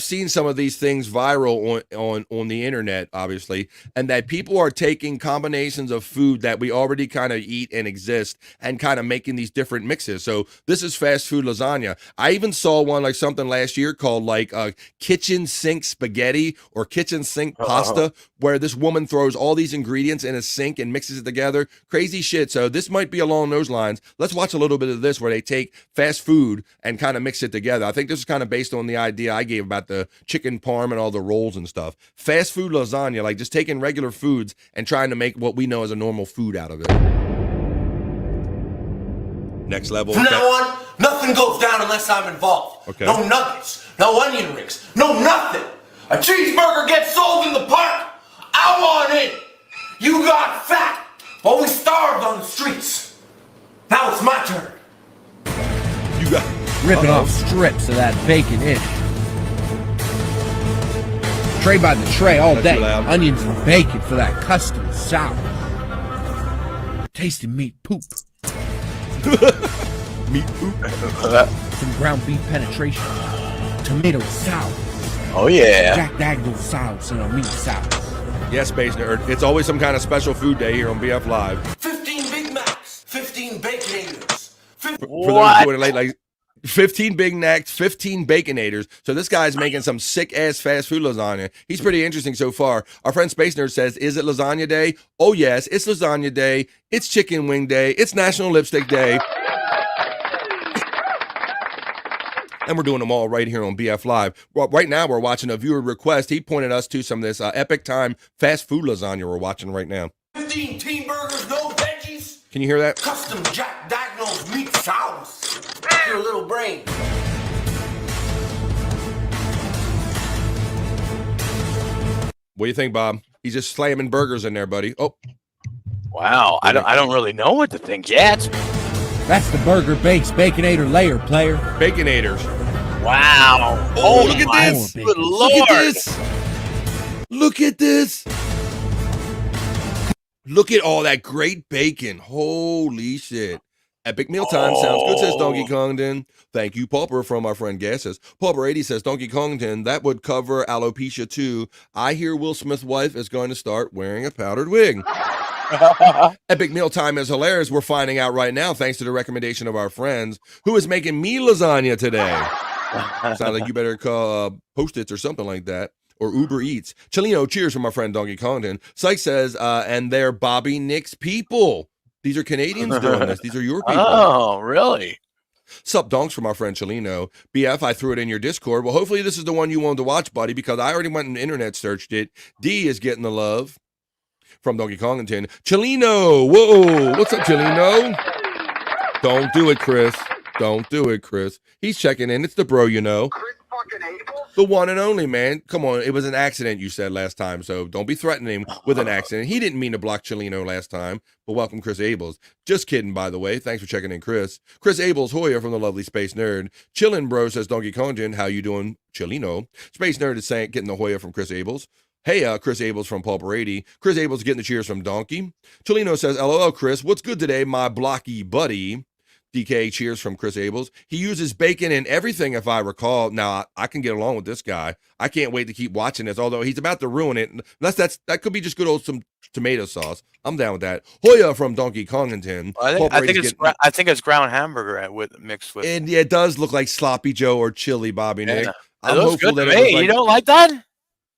seen some of these things viral on the internet, obviously, and that people are taking combinations of food that we already kind of eat and exist and kind of making these different mixes. So this is fast food lasagna. I even saw one like something last year called like kitchen sink spaghetti or kitchen sink pasta, where this woman throws all these ingredients in a sink and mixes it together. Crazy shit. So this might be along those lines. Let's watch a little bit of this where they take fast food and kind of mix it together. I think this is kind of based on the idea I gave about the chicken parm and all the rolls and stuff. Fast food lasagna, like just taking regular foods and trying to make what we know as a normal food out of it. Next level. From now on, nothing goes down unless I'm involved. Okay. No nuggets, no onion rings, no nothing. A cheeseburger gets sold in the park. I want it. You got fat while we starved on the streets. Now it's my turn. You got ripping off strips of that bacon ish. Tray by the tray all day. Onions and bacon for that custom sour. Tasting meat poop. Meat poop. Some ground beef penetration. Tomato sour. Oh yeah. Jack Dagnall sauce and a meat sour. Yes, Space Nerd. It's always some kind of special food day here on BF Live. 15 Big Macs, 15 Baconators. For those doing it late, like 15 Big Macs, 15 Baconators. So this guy's making some sick-ass fast food lasagna. He's pretty interesting so far. Our friend Space Nerd says, is it lasagna day? Oh, yes, it's lasagna day. It's chicken wing day. It's National Lipstick Day. And we're doing them all right here on BF Live. Well, right now, we're watching a viewer request. He pointed us to some of this epic time fast food lasagna we're watching right now. 15 teen burgers, no veggies. Can you hear that? Custom Jack Dagnall's meat sauce. Your little brain. What do you think, Bob? He's just slamming burgers in there, buddy. Oh. Wow. I don't really know what to think yet. That's the Burger Bakes Baconator layer, player. Baconators. Wow. Oh, look at this. Good Lord. Look at this. Look at this. Look at all that great bacon. Holy shit. Epic mealtime sounds good, says Donkey Kongton. Thank you, Pauper, from our friend Gasses. Pauper80 says, Donkey Kongton, that would cover alopecia too. I hear Will Smith's wife is going to start wearing a powdered wig. Epic mealtime is hilarious. We're finding out right now, thanks to the recommendation of our friends, who is making me lasagna today. Sounds like you better call Post-its or something like that. Or Uber Eats. Chelino, cheers from our friend Donkey Kongton. Cyke says, and they're Bobby Nick's people. These are Canadians doing this. These are your people. Oh, really? Sup, donks from our friend Chelino. BF, I threw it in your Discord. Well, hopefully this is the one you wanted to watch, buddy, because I already went and internet searched it. D is getting the love from Donkey Kongton. Chelino, whoa, what's up, Chelino? Don't do it, Chris. Don't do it, Chris. He's checking in. It's the bro, you know. The one and only, man. Come on. It was an accident, you said last time, so don't be threatening him with an accident. He didn't mean to block Chelino last time, but welcome, Chris Abels. Just kidding, by the way. Thanks for checking in, Chris. Chris Abels Hoyer from the lovely Space Nerd. Chillin' bro, says Donkey Kongton. How you doing, Chelino? Space Nerd is saying, getting the Hoyer from Chris Abels. Hey, Chris Abels from Pauper80. Chris Abels getting the cheers from Donkey. Chelino says, LOL, Chris. What's good today, my blocky buddy? DK, cheers from Chris Abels. He uses bacon in everything, if I recall. Now, I can get along with this guy. I can't wait to keep watching this, although he's about to ruin it. That could be just good old some tomato sauce. I'm down with that. Hoya from Donkey Kongton. I think it's ground hamburger mixed with. And yeah, it does look like Sloppy Joe or chili, Bobby Nick. I'm hopeful that it you don't like that?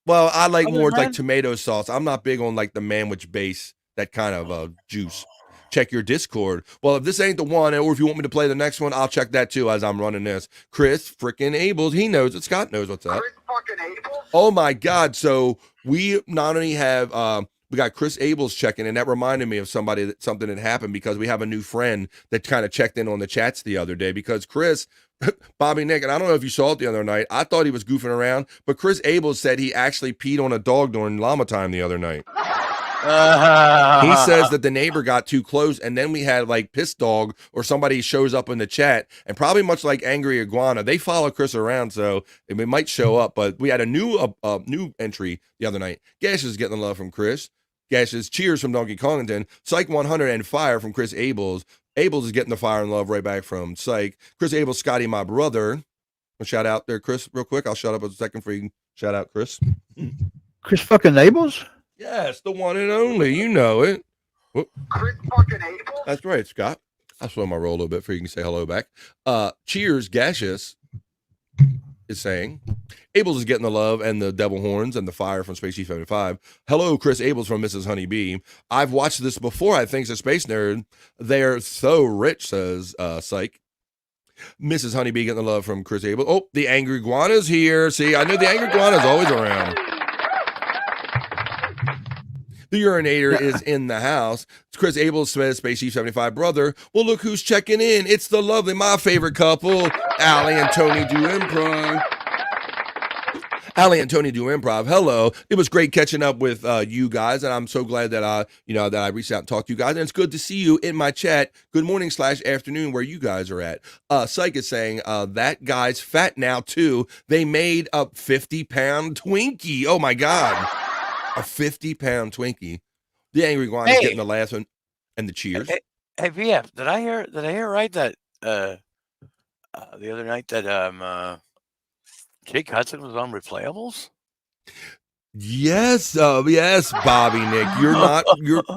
Well, I like more like tomato sauce. I'm not big on like the manwich base, that kind of juice. Check your Discord. Well, if this ain't the one, or if you want me to play the next one, I'll check that too as I'm running this. Chris freaking Abels, he knows it. Scott knows what's up. Oh my God! So we not only have we got Chris Abels checking, and that reminded me of something that happened because we have a new friend that kind of checked in on the chats the other day because Chris. Bobby Nick, and I don't know if you saw it the other night. I thought he was goofing around, but Chris Abels said he actually peed on a dog during llama time the other night. He says that the neighbor got too close, and then we had like Piss Dog or somebody shows up in the chat, and probably much like Angry Iguana, they follow Chris around, so it might show up. But we had a new entry the other night. Gash is getting the love from Chris. Gash's cheers from Donkey Kongington. Cyke 100 and fire from Chris Abels. Abels is getting the fire and love right back from Cyke. Chris Abels, Scotty, my brother. A shout out there, Chris, real quick. I'll shut up a second for you can shout out Chris. Chris fucking Abels? Yes, the one and only. You know it. Chris fucking Abels? That's right, Scott. I'll slow my roll a little bit for you can say hello back. Cheers, Gaseous is saying. Abels is getting the love and the devil horns and the fire from Space G75. Hello, Chris Abels from Mrs. Honeybee. I've watched this before, I think, as a space nerd. They're so rich, says Cyke. Mrs. Honeybee getting the love from Chris Abels. Oh, the Angry Iguana's here. See, I know the Angry Iguana's always around. The urinator is in the house. It's Chris Abels, Space G75 brother. Well, look who's checking in. It's the lovely, my favorite couple, Allie and Tony do improv. Allie and Tony do improv. Hello. It was great catching up with you guys, and I'm so glad that I reached out and talked to you guys. And it's good to see you in my chat. Good morning / afternoon where you guys are at. Cyke is saying that guy's fat now too. They made a 50-pound Twinkie. Oh my God. A 50-pound Twinkie. The Angry Iguana is getting the last one and the cheers. Hey, VF, did I hear right that the other night that Jake Hudson was on Replayables? Yes, yes, Bobby Nick.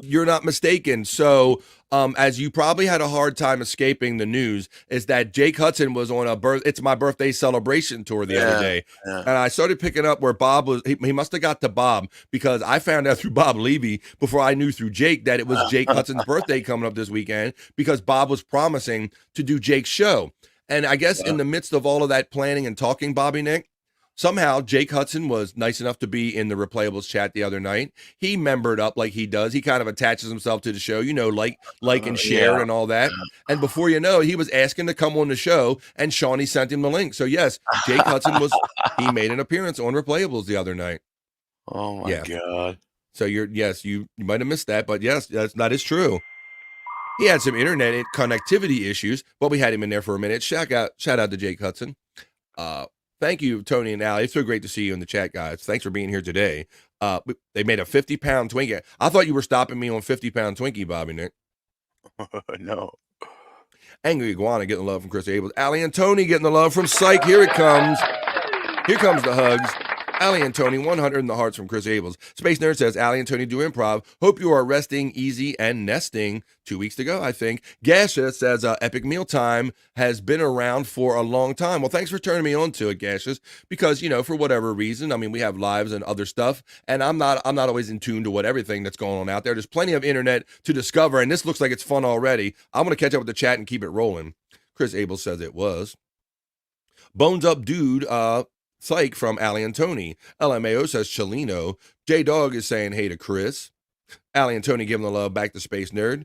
You're not mistaken. So, as you probably had a hard time escaping the news, is that Jake Hudson was on It's My Birthday celebration tour the other day. Yeah. And I started picking up where Bob was. He must have got to Bob because I found out through Bob Levy before I knew through Jake that it was Jake Hudson's birthday coming up this weekend because Bob was promising to do Jake's show. And I guess in the midst of all of that planning and talking, Bobby Nick, somehow Jake Hudson was nice enough to be in the Replayables chat the other night. He membered up like he does. He kind of attaches himself to the show, like and share and all that. And before you know it, he was asking to come on the show, and Shawnee sent him the link. So yes, Jake Hudson he made an appearance on Replayables the other night. Oh my God. So you might have missed that, but yes, that is true. He had some internet connectivity issues, but we had him in there for a minute. Shout out to Jake Hudson. Thank you, Tony and Allie. It's so great to see you in the chat, guys. Thanks for being here today. They made a 50-pound Twinkie. I thought you were stopping me on 50-pound Twinkie, Bobby Nick. No. Angry Iguana getting the love from Chris Abels. Allie and Tony getting the love from Cyke. Here it comes. Here comes the hugs. Allie and Tony, 100 in the hearts from Chris Abels. Space Nerd says, Allie and Tony do improv. Hope you are resting easy and nesting. 2 weeks to go, I think. Gaseous says, Epic Mealtime has been around for a long time. Well, thanks for turning me on to it, Gaseous, because, for whatever reason, I mean, we have lives and other stuff, and I'm not always in tune to what everything that's going on out there. There's plenty of internet to discover, and this looks like it's fun already. I'm going to catch up with the chat and keep it rolling. Chris Abels says it was. Bones Up Dude, Cyke from Allie and Tony. LMAO says Chelino. J-Dog is saying hey to Chris. Allie and Tony giving the love back to Space Nerd.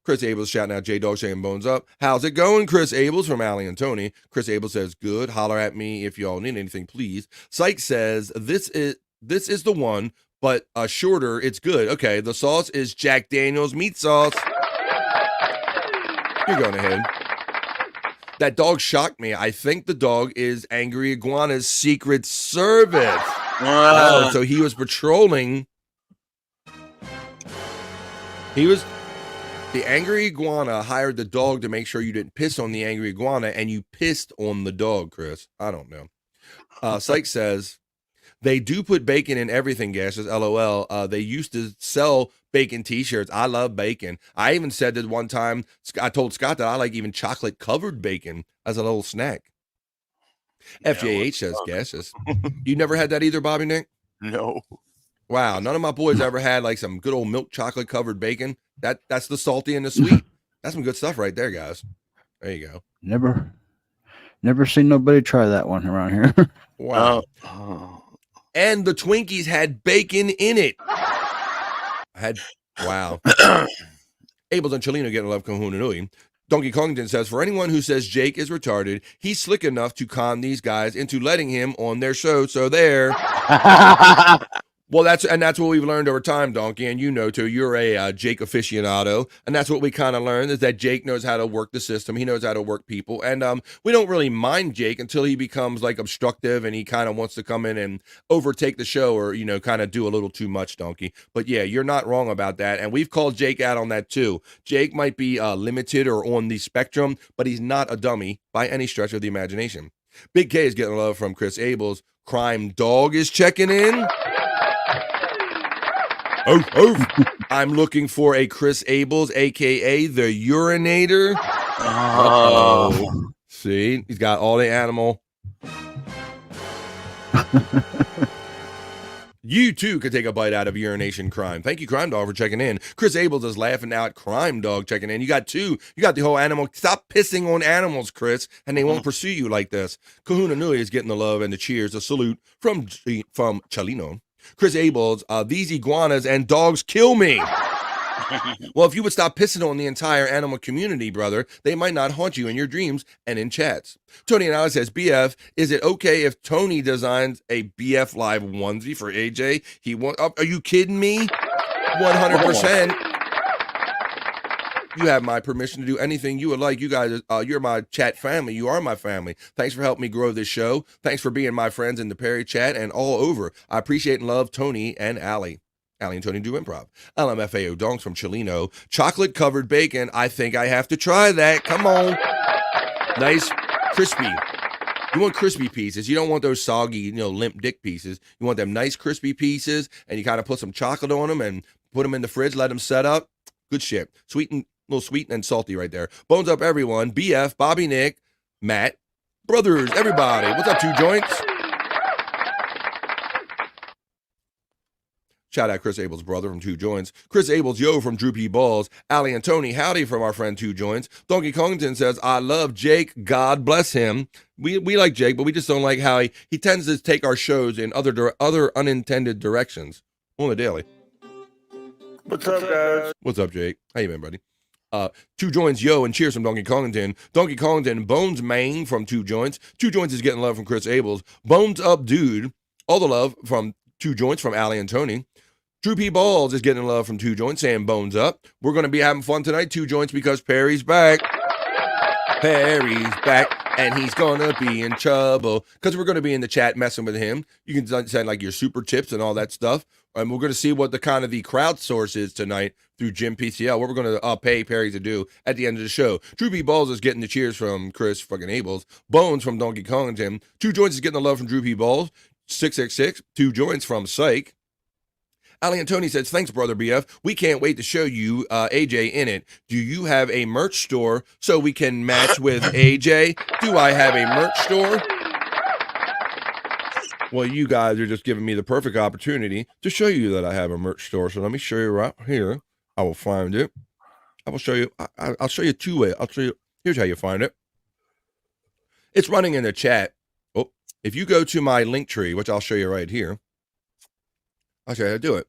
Chris Abels shouting out J-Dog saying bones up. How's it going, Chris Abels from Allie and Tony? Chris Abels says good. Holler at me if y'all need anything, please. Cyke says this is the one, but shorter. It's good. Okay, the sauce is Jack Daniel's meat sauce. You're going ahead. That dog shocked me. I think the dog is Angry Iguana's Secret Service. Oh, so he was patrolling. The Angry Iguana hired the dog to make sure you didn't piss on the Angry Iguana, and you pissed on the dog, Chris. I don't know. Cyke says, they do put bacon in everything, Gases, LOL. They used to sell bacon t-shirts. I love bacon. I even said that one time, I told Scott that I like even chocolate-covered bacon as a little snack. Yeah, FJH says, Gases. You never had that either, Bobby Nick? No. Wow, none of my boys ever had like some good old milk chocolate-covered bacon. That's the salty and the sweet. That's some good stuff right there, guys. There you go. Never seen nobody try that one around here. Wow. And the Twinkies had bacon in it. Wow. Abels and Chelino getting love Kahuna. Donkey Kongington says, for anyone who says Jake is retarded, he's slick enough to con these guys into letting him on their show. So there. Well, that's what we've learned over time, Donkey, and you know too. You're a Jake aficionado, and that's what we kind of learned is that Jake knows how to work the system. He knows how to work people, and we don't really mind Jake until he becomes like obstructive and he kind of wants to come in and overtake the show, or kind of do a little too much, Donkey. But yeah, you're not wrong about that, and we've called Jake out on that too. Jake might be limited or on the spectrum, but he's not a dummy by any stretch of the imagination. Big K is getting love from Chris Abels. Crime Dog is checking in. Oh, I'm looking for a Chris Abels, a.k.a. the Urinator. Uh-oh. See, he's got all the animal. You, too, could take a bite out of urination crime. Thank you, Crime Dog, for checking in. Chris Abels is laughing out. Crime Dog checking in. You got two. You got the whole animal. Stop pissing on animals, Chris, and they won't pursue you like this. Kahuna Nui is getting the love and the cheers, a salute from Chalino. Chris Abels, these iguanas and dogs kill me. Well, if you would stop pissing on the entire animal community, brother, they might not haunt you in your dreams and in chats. Tony and Alex says, BF, is it okay if Tony designs a BF Live onesie for AJ? Are you kidding me? 100%. You have my permission to do anything you would like. You guys, you're my chat family. You are my family. Thanks for helping me grow this show. Thanks for being my friends in the Perry chat and all over. I appreciate and love Tony and Allie. Allie and Tony do improv. LMFAO Donks from Chalino. Chocolate covered bacon. I think I have to try that. Come on. Nice, crispy. You want crispy pieces. You don't want those soggy, limp dick pieces. You want them nice crispy pieces, and you kind of put some chocolate on them and put them in the fridge, let them set up. Good shit. Little sweet and salty right there. Bones up, everyone. BF, Bobby, Nick, Matt, brothers, everybody. What's up, Two Joints? Shout out Chris Abels' brother from Two Joints. Chris Abels, yo, from Droopy Balls. Allie and Tony, howdy from our friend Two Joints. Donkey Kongton says, I love Jake. God bless him. We like Jake, but we just don't like how he tends to take our shows in other unintended directions on the daily. What's up, guys? What's up, Jake? How you been, buddy? Two Joints, yo, and cheers from Donkey Kongton. Donkey Kongton, Bones Main from Two Joints. Two Joints is getting love from Chris Abels. Bones up, dude. All the love from Two Joints from Allie and Tony. Drew P. Balls is getting love from Two Joints, saying bones up. We're going to be having fun tonight, Two Joints, because Perry's back. Perry's back, and he's going to be in trouble because we're going to be in the chat messing with him. You can send like your super tips and all that stuff. And we're going to see what the kind of the crowdsource is tonight through Jim PCL. What we're going to pay Perry to do at the end of the show. Drew P. Balls is getting the cheers from Chris fucking Abels. Bones from Donkey Kong and Tim. Two Joints is getting the love from Drew P. Balls. 666. Two Joints from Cyke. Ali and Tony says, thanks, brother BF. We can't wait to show you AJ in it. Do you have a merch store so we can match with AJ? Do I have a merch store? Well, you guys are just giving me the perfect opportunity to show you that I have a merch store. So let me show you right here. I will find it. I will show you. I'll show you two ways. I'll show you. Here's how you find it. It's running in the chat. Oh, if you go to my link tree, which I'll show you right here, I'll show you how to do it.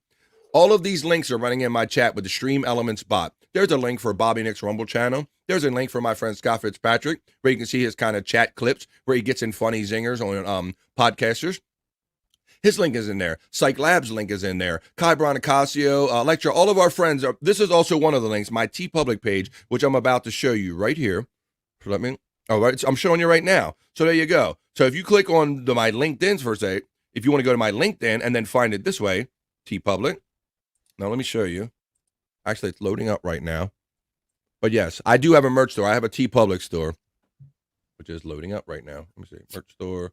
All of these links are running in my chat with the Stream Elements bot. There's a link for Bobby Nick's Rumble channel. There's a link for my friend Scott Fitzpatrick, where you can see his kind of chat clips where he gets in funny zingers on podcasters. His link is in there. Cyke Labs link is in there. Kai Bronicasio, lecture, all of our friends. This is also one of the links, my TeePublic page, which I'm about to show you right here. So I'm showing you right now. So there you go. So if you click on my LinkedIn's for say, if you want to go to my LinkedIn and then find it this way, TeePublic. Now let me show you. Actually, it's loading up right now. But yes, I do have a merch store. I have a TeePublic store, which is loading up right now. Let me see. Merch store.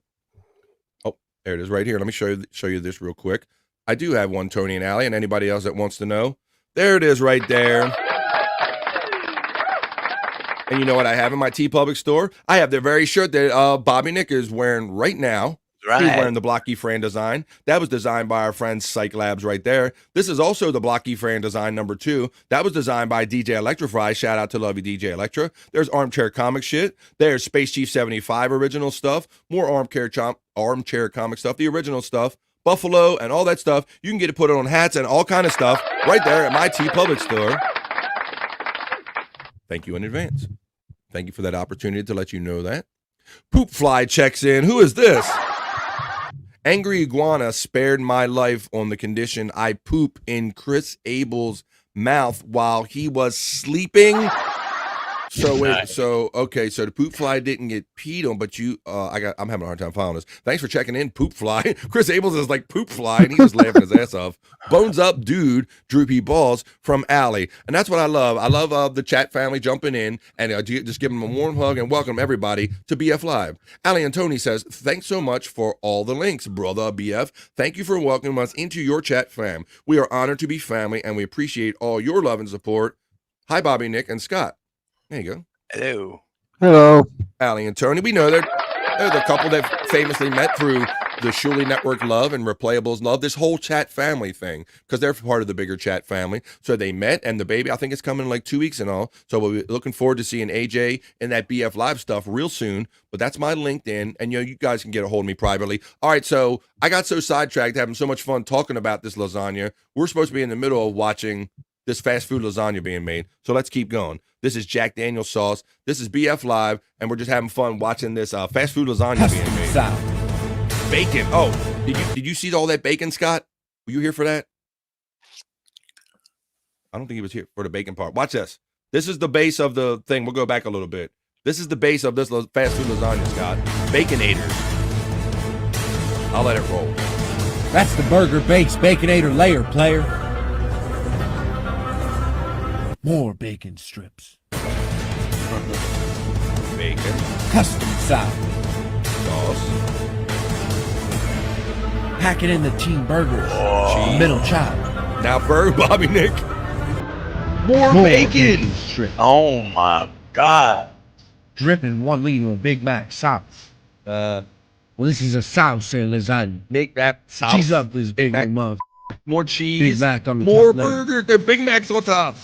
Oh, there it is right here. Let me show you this real quick. I do have one, Tony and Allie, and anybody else that wants to know. There it is right there. And you know what I have in my TeePublic store? I have the very shirt that Bobby Nick is wearing right now. Right. He's wearing the Blocky Fran design. That was designed by our friends Cyke Labs right there. This is also the Blocky Fran design number 2. That was designed by DJ Electrify. Shout out to lovey DJ Electra. There's Armchair Comic shit. There's Space Chief 75 original stuff. More Armchair Comic stuff. The original stuff. Buffalo and all that stuff. You can get it put on hats and all kind of stuff right there at my TeePublic store. Thank you in advance. Thank you for that opportunity to let you know that. Poop Fly checks in. Who is this? Angry Iguana spared my life on the condition I poop in Chris Abel's mouth while he was sleeping. So wait, so the poop fly didn't get peed on, but I'm having a hard time following this. Thanks for checking in, poop fly. Chris Abels is like poop fly, and he was laughing his ass off. Bones up, dude, droopy balls from Allie, and that's what I love. I love the chat family jumping in and just giving them a warm hug and welcome everybody to BF Live. Allie and Tony says, thanks so much for all the links, brother BF. Thank you for welcoming us into your chat fam. We are honored to be family, and we appreciate all your love and support. Hi, Bobby, Nick, and Scott. There you go. Hello. Hello. Allie and Tony. We know they're the couple that famously met through the Shuli Network love and Replayables love, this whole chat family thing, because they're part of the bigger chat family. So they met, and the baby, I think it's coming in like 2 weeks and all. So we'll be looking forward to seeing AJ and that BF Live stuff real soon. But that's my LinkedIn, and you guys can get a hold of me privately. All right, so I got so sidetracked having so much fun talking about this lasagna. We're supposed to be in the middle of watching this fast food lasagna being made. So let's keep going. This is Jack Daniel's sauce. This is BF Live, and we're just having fun watching this fast food lasagna being made. Bacon. Oh, did you see all that bacon, Scott? Were you here for that? I don't think he was here for the bacon part. Watch this. This is the base of the thing. We'll go back a little bit. This is the base of this fast food lasagna, Scott. Baconator. I'll let it roll. That's the burger base Baconator layer, player. More bacon strips. Bacon. Custom style. Sauce. Pack it in the team burgers. Cheese. Middle chop. Now, Berg, Bobby, Nick. More bacon strips. Oh my God. Dripping 1 liter of Big Mac sauce. Well, this is a sauce lasagna. Big Mac sauce. Cheese up this Big Mac mother. More cheese. Big Mac on the More top layer. burgers. They're Big Macs on top.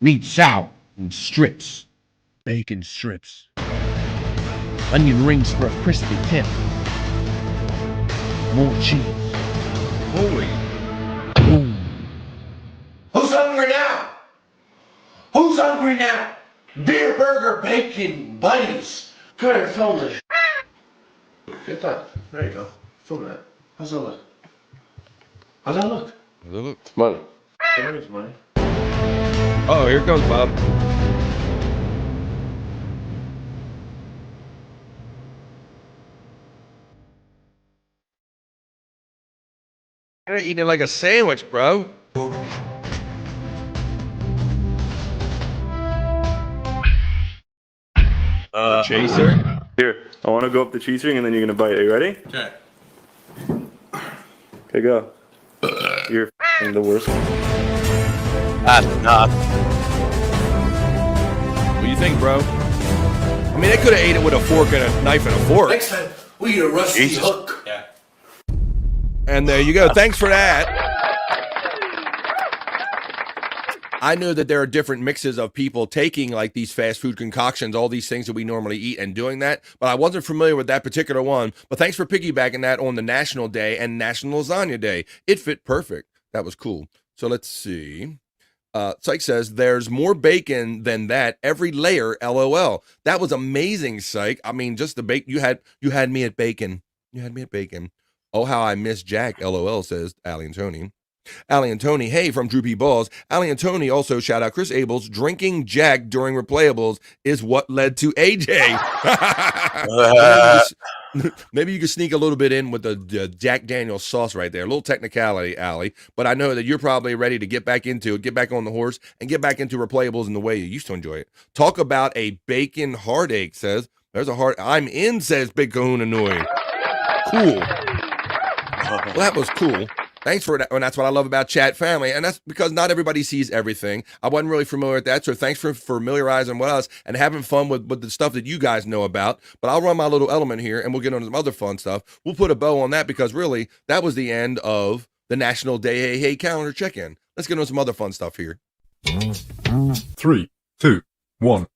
Meat sour and strips. Bacon strips. Onion rings for a crispy tip. More cheese. Holy. Boom. Who's hungry now? Who's hungry now? Beer burger bacon buddies. Go ahead, film this. Get that. There you go. Film that. How's that look? How's that look? It's money. There's money. Oh, here comes Bob. You're eating like a sandwich, bro. Chaser. Here, I want to go up the cheese ring and then you're gonna bite. Are you ready? Okay. Okay, go. You're the worst one. That's enough. What do you think, bro? I mean, they could have ate it with a fork and a knife and a fork. Next time, we eat a rusty hook. Yeah. And there you go. Thanks for that. I know that there are different mixes of people taking like these fast food concoctions, all these things that we normally eat and doing that, but I wasn't familiar with that particular one. But thanks for piggybacking that on the National Day and National Lasagna Day. It fit perfect. That was cool. So let's see. Cyke says, there's more bacon than that. Every layer, LOL. That was amazing, Cyke. I mean, just the bacon. You had me at bacon. You had me at bacon. Oh, how I miss Jack, LOL, says Allie and Tony. Allie and Tony, hey, from Droopy Balls. Allie and Tony also shout out Chris Abels. Drinking Jack during Replayables is what led to AJ. Maybe you could sneak a little bit in with the Jack Daniel's sauce right there. A little technicality, Allie. But I know that you're probably ready to get back into it, get back on the horse, and get back into Replayables in the way you used to enjoy it. Talk about a bacon heartache, says. There's a heart. I'm in, says Big Kahuna Nui. Cool. Well, that was cool. Thanks for that. And that's what I love about Chat Family. And that's because not everybody sees everything. I wasn't really familiar with that. So thanks for familiarizing with us and having fun with the stuff that you guys know about. But I'll run my little element here and we'll get on some other fun stuff. We'll put a bow on that because really that was the end of the National Day Hey calendar check-in. Let's get on some other fun stuff here. 3, 2, 1.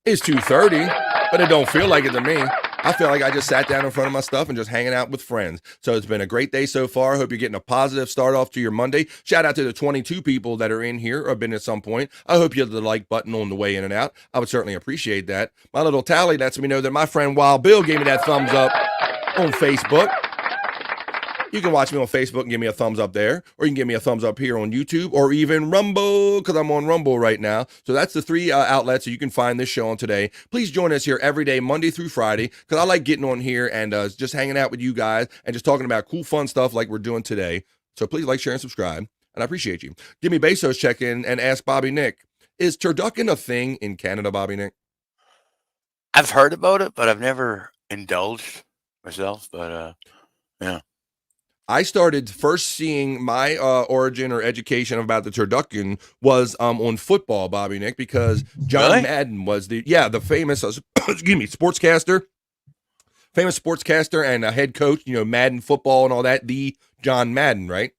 It's 2:30, but it don't feel like it to me. I feel like I just sat down in front of my stuff and just hanging out with friends. So it's been a great day so far. I hope you're getting a positive start off to your Monday. Shout out to the 22 people that are in here or have been at some point. I hope you hit the like button on the way in and out. I would certainly appreciate that. My little tally lets me know that my friend Wild Bill gave me that thumbs up on Facebook. You can watch me on Facebook and give me a thumbs up there, or you can give me a thumbs up here on YouTube, or even Rumble, because I'm on Rumble right now. So that's the three outlets that you can find this show on today. Please join us here every day, Monday through Friday, because I like getting on here and just hanging out with you guys and just talking about cool, fun stuff like we're doing today. So please like, share, and subscribe, and I appreciate you. Give me Bezos check in and ask Bobby Nick, is turducken a thing in Canada, Bobby Nick? I've heard about it, but I've never indulged myself. But yeah. I started first seeing my origin or education about the turducken was on football, Bobby Nick, because John Madden was the famous sportscaster, and a head coach, Madden football and all that. The John Madden, right?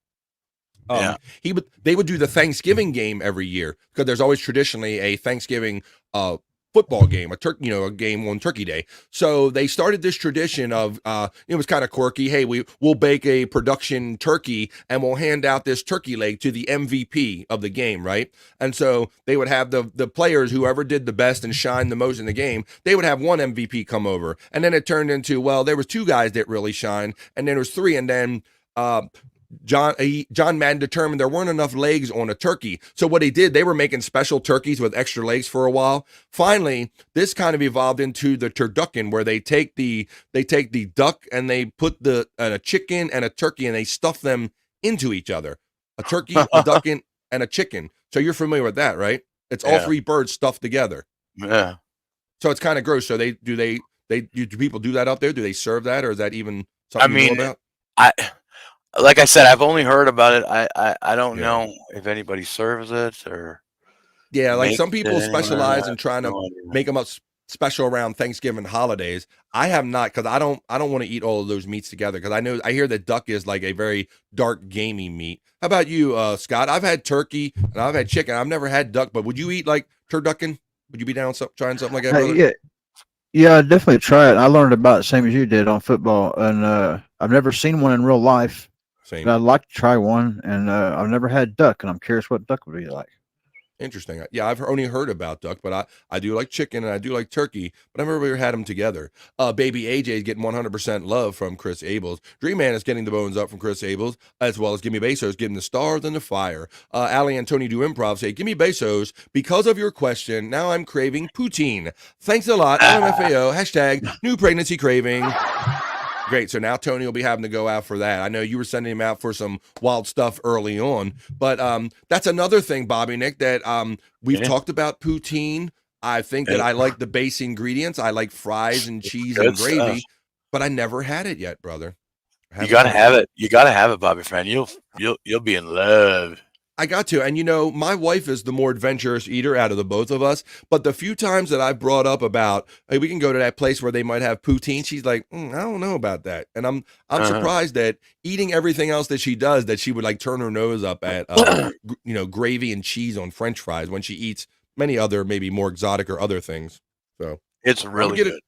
They would do the Thanksgiving game every year because there's always traditionally a Thanksgiving football game, a game on Turkey Day. So they started this tradition of, it was kind of quirky. Hey, we'll bake a production turkey and we'll hand out this turkey leg to the MVP of the game, right? And so they would have the players, whoever did the best and shined the most in the game, they would have one MVP come over. And then it turned into, well, there was two guys that really shined, and then there was three, and then John Madden determined there weren't enough legs on a turkey. So what he did, they were making special turkeys with extra legs for a while. Finally, this kind of evolved into the turducken, where they take the duck and they put a chicken and a turkey and they stuff them into each other. A turkey, a duck, and a chicken. So you're familiar with that, right? It's all three birds stuffed together. Yeah. So it's kind of gross. So do people do that up there? Do they serve that, or is that even something you know about? Like I said, I've only heard about it. I don't know if anybody serves it or. Yeah, like some people specialize in trying to make them up special around Thanksgiving holidays. I have not, because I don't want to eat all of those meats together, because I hear that duck is like a very dark, gamey meat. How about you, Scott? I've had turkey and I've had chicken. I've never had duck, but would you eat like turducken? Would you be down trying something like that? Brother? Yeah, I'd definitely try it. I learned about it the same as you did on football, and I've never seen one in real life. Same. But I'd like to try one, and I've never had duck, and I'm curious what duck would be like. Interesting. Yeah, I've only heard about duck, but I do like chicken and I do like turkey, but I've never really had them together. Baby AJ is getting 100% love from Chris Abels. Dream Man is getting the bones up from Chris Abels, as well as Gimme Bezos getting the stars and the fire. Ali and Tony do improv say, Gimme Bezos, because of your question, now I'm craving poutine. Thanks a lot. LMFAO, hashtag new pregnancy craving. Great. So now Tony will be having to go out for that. I know you were sending him out for some wild stuff early on, but that's another thing, Bobby Nick, that we've talked about poutine. I think that I like the base ingredients. I like fries and cheese and gravy, but I never had it yet, brother. You gotta have it. You gotta have it, Bobby friend. You'll be in love. I got to. And my wife is the more adventurous eater out of the both of us. But the few times that I've brought up about, hey, we can go to that place where they might have poutine, she's like, I don't know about that. And I'm surprised that eating everything else that she does, that she would like turn her nose up at, gravy and cheese on French fries when she eats many other, maybe more exotic or other things. So it's really good.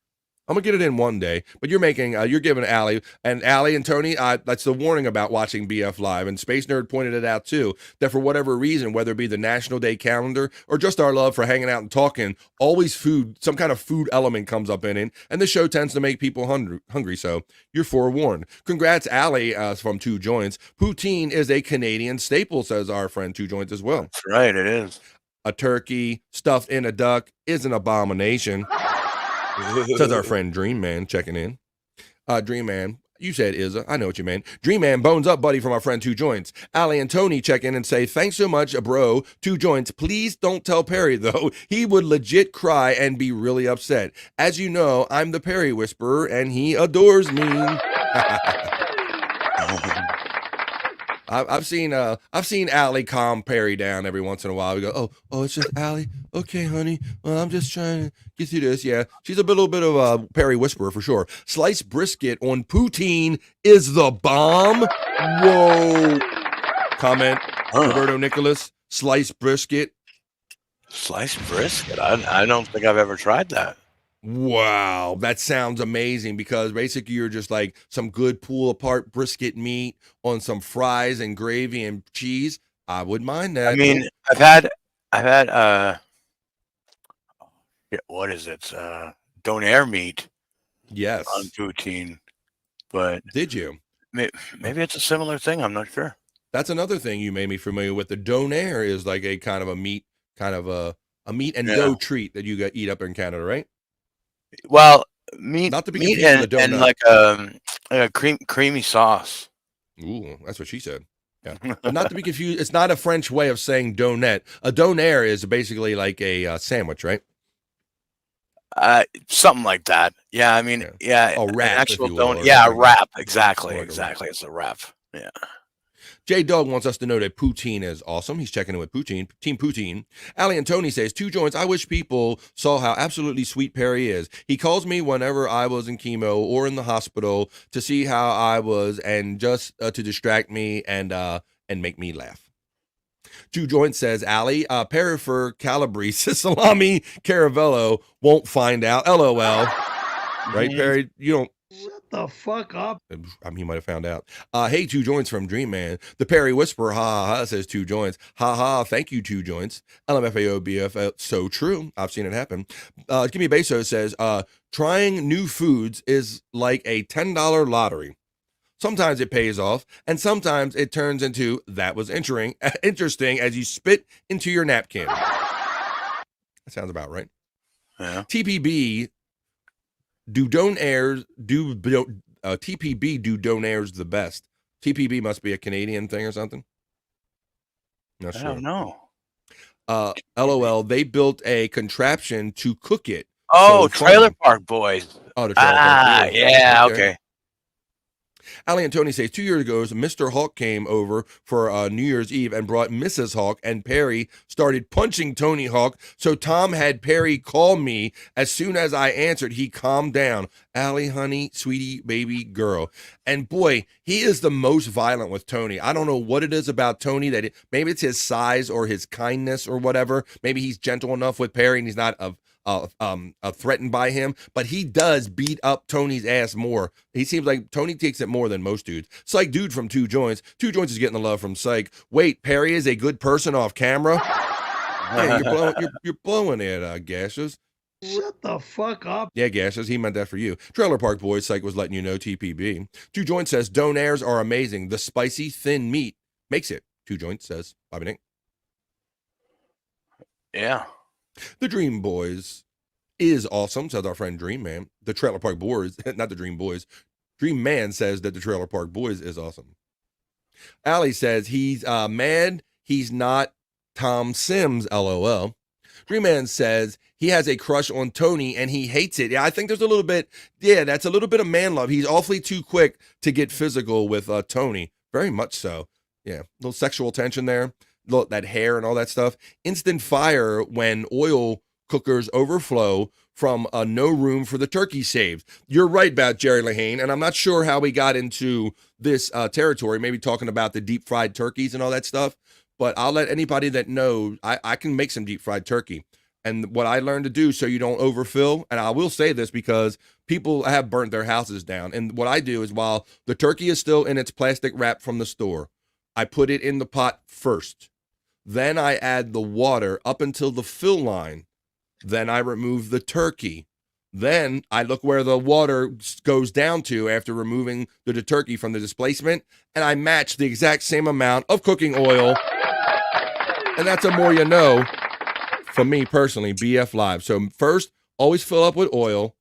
I'm gonna get it in one day, but you're giving Ali and Tony. That's the warning about watching BF Live, and Space Nerd pointed it out too. That for whatever reason, whether it be the National Day calendar or just our love for hanging out and talking, always some kind of food element comes up in it, and the show tends to make people hungry. So you're forewarned. Congrats, Ali, from Two Joints. Poutine is a Canadian staple, says our friend Two Joints as well. That's right, it is. A turkey stuffed in a duck is an abomination. Says our friend Dream Man checking in. Dream Man, you said Izza. I know what you meant. Dream Man, bones up, buddy, from our friend Two Joints. Ali and Tony check in and say, thanks so much, bro. Two Joints. Please don't tell Perry, though. He would legit cry and be really upset. As you know, I'm the Perry Whisperer, and he adores me. I've seen Allie calm Perry down every once in a while. We go, oh, it's just Allie. Okay, honey. Well, I'm just trying to get through this. Yeah, she's a little bit of a Perry whisperer for sure. Sliced brisket on poutine is the bomb. Whoa. Comment, Roberto Nicholas. Sliced brisket. Sliced brisket. I don't think I've ever tried that. Wow, that sounds amazing because basically you're just like some good pull apart brisket meat on some fries and gravy and cheese. I wouldn't mind that. I mean, I've had what is it? Donair meat. Yes. On poutine, but did you? Maybe it's a similar thing. I'm not sure. That's another thing you made me familiar with. The donair is like a kind of a meat, a meat and dough treat that you eat up in Canada, right? Well, meat, not to be meat confused with the donut. and like a creamy sauce. Ooh, that's what she said. Yeah, but not to be confused. It's not a French way of saying donut. A donair is basically like a sandwich, right? Something like that. Yeah, I mean, yeah. A wrap, actual if you will, donut. Yeah, a like wrap. Exactly. It's a wrap. Yeah. J Dog wants us to know that poutine is awesome. He's checking in with poutine. Team Poutine. Ali and Tony says, 2 joints. I wish people saw how absolutely sweet Perry is. He calls me whenever I was in chemo or in the hospital to see how I was and just to distract me and make me laugh. 2 joints says, Ali, Perry for Calabrese, salami, caravello, won't find out. LOL. Right, Perry? You don't. Shut the fuck up. I mean, he might have found out. Hey, 2 joints from Dream Man. The Perry Whisperer, ha ha ha, says 2 joints. Ha ha, thank you, 2 joints. LMFAO BF, so true. I've seen it happen. Give me Beso says, trying new foods is like a $10 lottery. Sometimes it pays off, and sometimes it turns into that was interesting as you spit into your napkin. That sounds about right. Yeah. TPB do donairs TPB do donairs the best. TPB must be a Canadian thing or something. Not sure. I don't know. LOL. They built a contraption to cook it. Oh, so Trailer Park Boys. Oh, the Trailer Park Boys. Yeah. Okay. Ali and Tony says 2 years ago, Mr. Hawk came over for New Year's Eve and brought Mrs. Hawk, and Perry started punching Tony Hawk. So Tom had Perry call me. As soon as I answered, he calmed down. Ali, honey, sweetie, baby, girl. And boy, he is the most violent with Tony. I don't know what it is about Tony that maybe it's his size or his kindness or whatever. Maybe he's gentle enough with Perry and he's not threatened by him, but he does beat up Tony's ass more. He seems like Tony takes it more than most dudes. Cyke Dude from 2 joints. 2 joints is getting the love from Cyke. Wait, Perry is a good person off camera? Hey, you're blowing it, Gaseous. Shut the fuck up. Yeah, Gaseous, he meant that for you. Trailer Park Boys, Cyke was letting you know. TPB. 2 joints says donairs are amazing. The spicy thin meat makes it. 2 joints says Bobby Nick. Yeah. The Dream Boys is awesome, says our friend Dream Man. The Trailer Park Boys, not the Dream Boys. Dream Man says that the Trailer Park Boys is awesome. Ali says he's mad he's not Tom Sims, LOL. Dream Man says he has a crush on Tony and he hates it. Yeah, I think there's a little bit, that's a little bit of man love. He's awfully too quick to get physical with Tony. Very much so. Yeah, a little sexual tension there. That hair and all that stuff. Instant fire when oil cookers overflow from no room for the turkey saved. You're right about Jerry Lahane, and I'm not sure how we got into this territory, maybe talking about the deep fried turkeys and all that stuff, but I'll let anybody that knows, I can make some deep fried turkey. And what I learned to do so you don't overfill, and I will say this because people have burnt their houses down, and what I do is while the turkey is still in its plastic wrap from the store, I put it in the pot first. Then I add the water up until the fill line. Then I remove the turkey. Then I look where the water goes down to after removing the turkey from the displacement, and I match the exact same amount of cooking oil. And that's a more you know for me personally, BF Live. So first, always fill up with oil.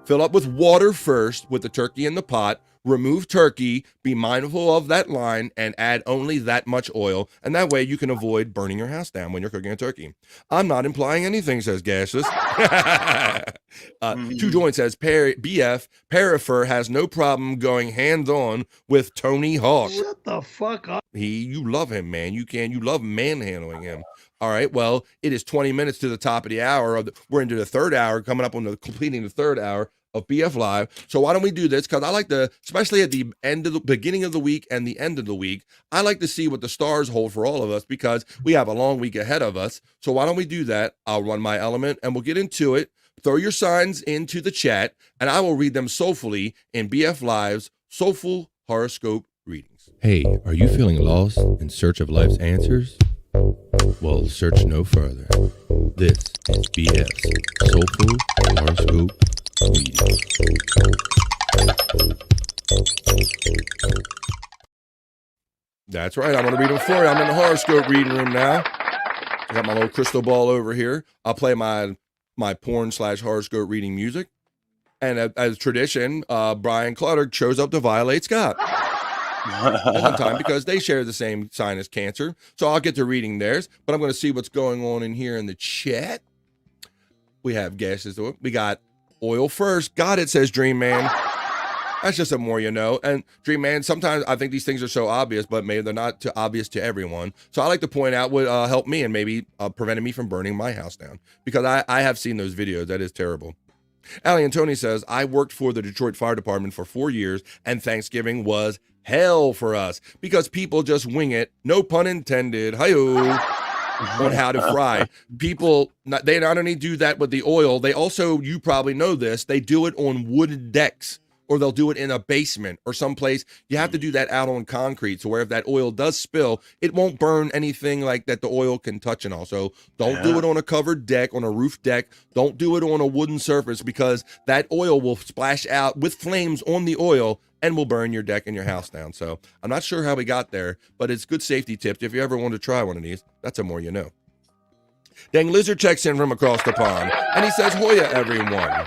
Fill up with water first with the turkey in the pot. Remove turkey, be mindful of that line, and add only that much oil. And that way you can avoid burning your house down when you're cooking a turkey. I'm not implying anything, says Gaseous. 2 joints says BF Perifer has no problem going hands-on with Tony Hawk. Shut the fuck up. You love him, man. You love manhandling him. All right, well, it is 20 minutes to the top of the hour. We're into the 3rd hour, coming up on completing the 3rd hour of BF Live. So why don't we do this? Because I like to, especially at the end of the beginning of the week and the end of the week, I like to see what the stars hold for all of us because we have a long week ahead of us. So why don't we do that? I'll run my element and we'll get into it. Throw your signs into the chat and I will read them soulfully in BF Live's Soulful Horoscope Readings. Hey, are you feeling lost in search of life's answers? Well, search no further. This is BF's Soulful Horoscope Readings. That's right. I'm going to read them for you. I'm in the horoscope reading room now. I got my little crystal ball over here. I'll play my porn/horoscope reading music. And as tradition, Brian Clutter shows up to violate Scott. All the time because they share the same sign as Cancer. So I'll get to reading theirs, but I'm going to see what's going on in here in the chat. We have gases. We got oil first. Got it, says Dream Man. That's just a more you know. And Dream Man, sometimes I think these things are so obvious, but maybe they're not too obvious to everyone. So I like to point out what helped me and maybe prevented me from burning my house down because I have seen those videos. That is terrible. Allie and Tony says, I worked for the Detroit Fire Department for 4 years and Thanksgiving was hell for us because people just wing it, no pun intended, hi-yo, on how to fry. People, they not only do that with the oil, they also, you probably know this, they do it on wooden decks or they'll do it in a basement or someplace. You have to do that out on concrete. So where if that oil does spill, it won't burn anything like that the oil can touch and all. So don't do it on a covered deck, on a roof deck. Don't do it on a wooden surface because that oil will splash out with flames on the oil and will burn your deck and your house down. So I'm not sure how we got there, but it's good safety tips. If you ever want to try one of these, that's a more you know. Dang Lizard checks in from across the pond and he says, Hoya, everyone.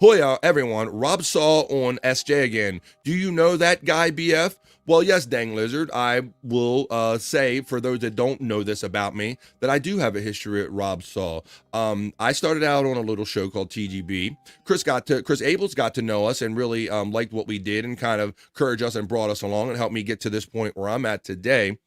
Hoya, everyone. Rob Saw on SJ again. Do you know that guy, BF? Well, yes, Dang Lizard. I will say, for those that don't know this about me, that I do have a history at Rob Saw. I started out on a little show called TGB. Chris Abels got to know us and really liked what we did and kind of encouraged us and brought us along and helped me get to this point where I'm at today.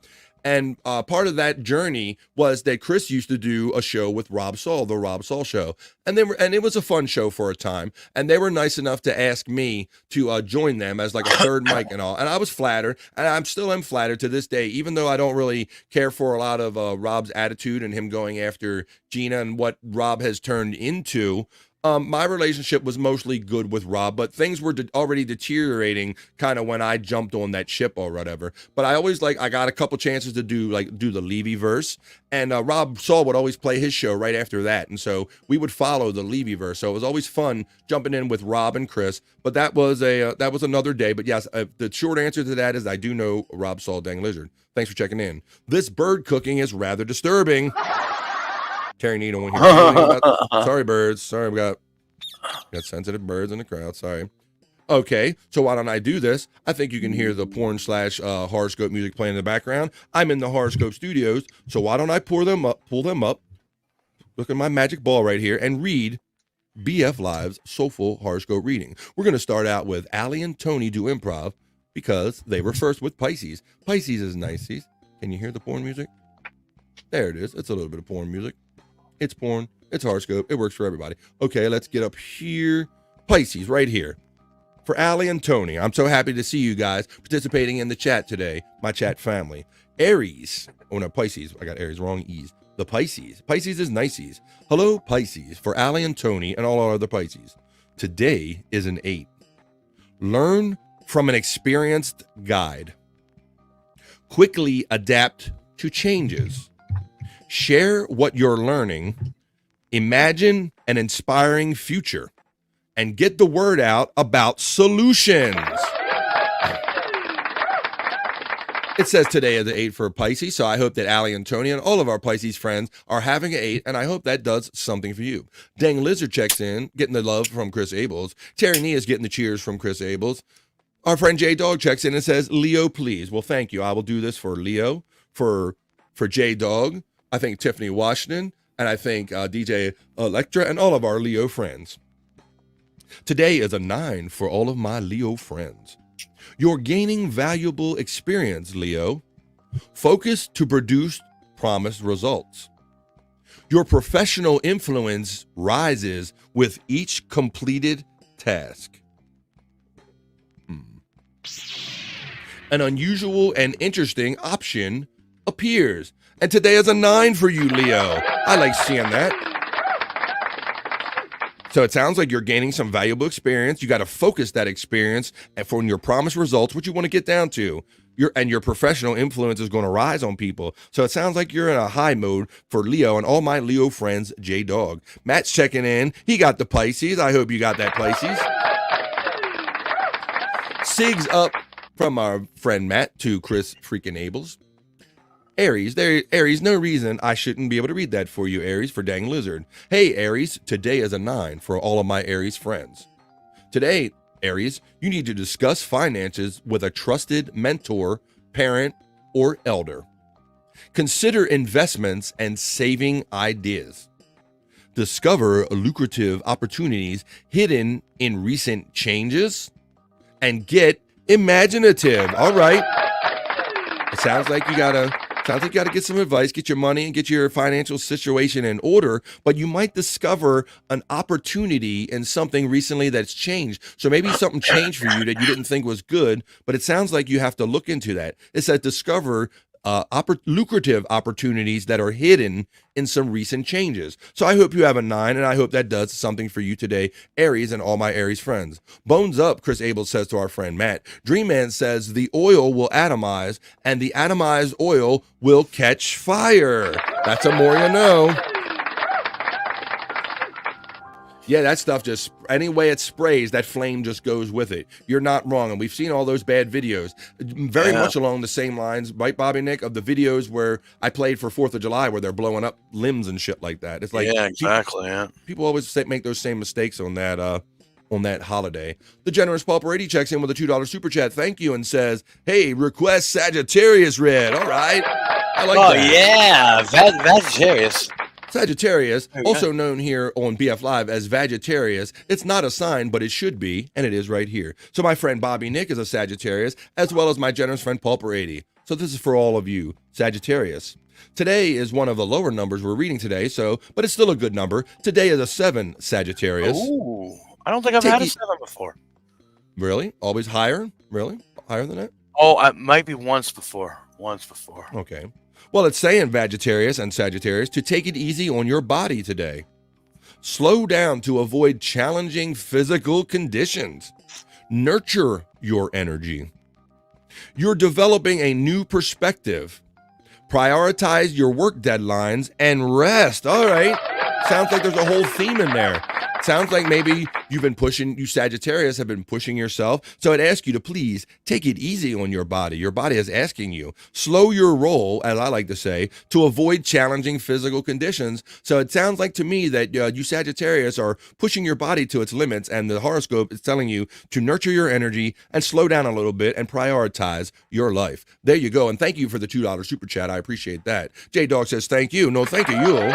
And part of that journey was that Chris used to do a show with Rob Saul, the Rob Saul Show. And it was a fun show for a time. And they were nice enough to ask me to join them as like a third mic and all. And I was flattered. And I still am flattered to this day, even though I don't really care for a lot of Rob's attitude and him going after Gina and what Rob has turned into. My relationship was mostly good with Rob, but things were already deteriorating kind of when I jumped on that ship or whatever. But I always I got a couple chances to do the Levy verse, and Rob Saul would always play his show right after that. And so we would follow the Levy verse. So it was always fun jumping in with Rob and Chris, but that was another day. But yes, the short answer to that is I do know Rob Saul, Dang Lizard. Thanks for checking in. This bird cooking is rather disturbing. Terry Needle when here. Sorry, birds. Sorry, we got sensitive birds in the crowd. Sorry. Okay, so why don't I do this? I think you can hear the porn/horoscope music playing in the background. I'm in the horoscope studios, so why don't I pull them up, look at my magic ball right here, and read BF Live's Soulful Horoscope Reading. We're going to start out with Allie and Tony do improv because they were first with Pisces. Pisces is Nices. Can you hear the porn music? There it is. It's a little bit of porn music. It's porn. It's horoscope. It works for everybody. Okay, let's get up here. Pisces, right here. For Allie and Tony, I'm so happy to see you guys participating in the chat today, my chat family. Aries. Oh, no, Pisces. I got Aries, wrong E's. The Pisces. Pisces is Nices. Hello, Pisces. For Allie and Tony and all our other Pisces. Today is an 8. Learn from an experienced guide. Quickly adapt to changes. Share what you're learning, imagine an inspiring future, and get the word out about solutions. It says today is the 8 for Pisces, so I hope that Allie and Tony and all of our Pisces friends are having an 8, and I hope that does something for you. Dang Lizard checks in, getting the love from Chris Abels. Terry Nee is getting the cheers from Chris Abels. Our friend J Dog checks in and says, Leo, please. Well, thank you. I will do this for Leo, for J Dog. I think Tiffany Washington, and I think DJ Electra, and all of our Leo friends. Today is a 9 for all of my Leo friends. You're gaining valuable experience, Leo. Focus to produce promised results. Your professional influence rises with each completed task. An unusual and interesting option appears. And today is a 9 for you, Leo. I like seeing that. So it sounds like you're gaining some valuable experience. You got to focus that experience and for your promised results, what you want to get down to. Your professional influence is going to rise on people. So it sounds like you're in a high mode for Leo and all my Leo friends, J-Dog. Matt's checking in. He got the Pisces. I hope you got that Pisces. Sigs up from our friend Matt to Chris freaking Abels. Aries, no reason I shouldn't be able to read that for you, Aries, for dang lizard. Hey, Aries, today is a 9 for all of my Aries friends. Today, Aries, you need to discuss finances with a trusted mentor, parent, or elder. Consider investments and saving ideas. Discover lucrative opportunities hidden in recent changes and get imaginative. All right. It sounds like you gotta get some advice, get your money and get your financial situation in order, but you might discover an opportunity in something recently that's changed. So maybe something changed for you that you didn't think was good, but it sounds like you have to look into that. It says discover lucrative opportunities that are hidden in some recent changes. So I hope you have a 9, and I hope that does something for you today, Aries and all my Aries friends. Bones up, Chris Abel says to our friend Matt. Dream Man says the oil will atomize, and the atomized oil will catch fire. That's a more you know. Yeah, that stuff just, any way it sprays, that flame just goes with it. You're not wrong. And we've seen all those bad videos, very much along the same lines, right, Bobby Nick, of the videos where I played for 4th of July where they're blowing up limbs and shit like that. It's like, yeah, exactly. People always make those same mistakes on that holiday. The generous Paul Brady checks in with a $2 super chat. Thank you, and says, hey, request Sagittarius read. All right. I like that. Oh, yeah. Sagittarius. Sagittarius, also known here on BF Live as Vagittarius. It's not a sign, but it should be, and it is right here. So my friend Bobby Nick is a Sagittarius, as well as my generous friend Paul Brady. So this is for all of you, Sagittarius. Today is one of the lower numbers we're reading today, but it's still a good number. Today is a 7, Sagittarius. Ooh, I don't think I've had a 7 before. Really? Always higher? Really? Higher than that? Oh, it might be once before. Okay. Well, it's saying, Vagittarius and Sagittarius, to take it easy on your body today. Slow down to avoid challenging physical conditions. Nurture your energy. You're developing a new perspective. Prioritize your work deadlines and rest. All right. Sounds like there's a whole theme in there. Sounds like maybe you Sagittarius have been pushing yourself. So I'd ask you to please take it easy on your body. Your body is asking you. Slow your roll, as I like to say, to avoid challenging physical conditions. So it sounds like to me that you Sagittarius are pushing your body to its limits, and the horoscope is telling you to nurture your energy and slow down a little bit and prioritize your life. There you go. And thank you for the $2 super chat. I appreciate that. J-Dog says thank you. No, thank you.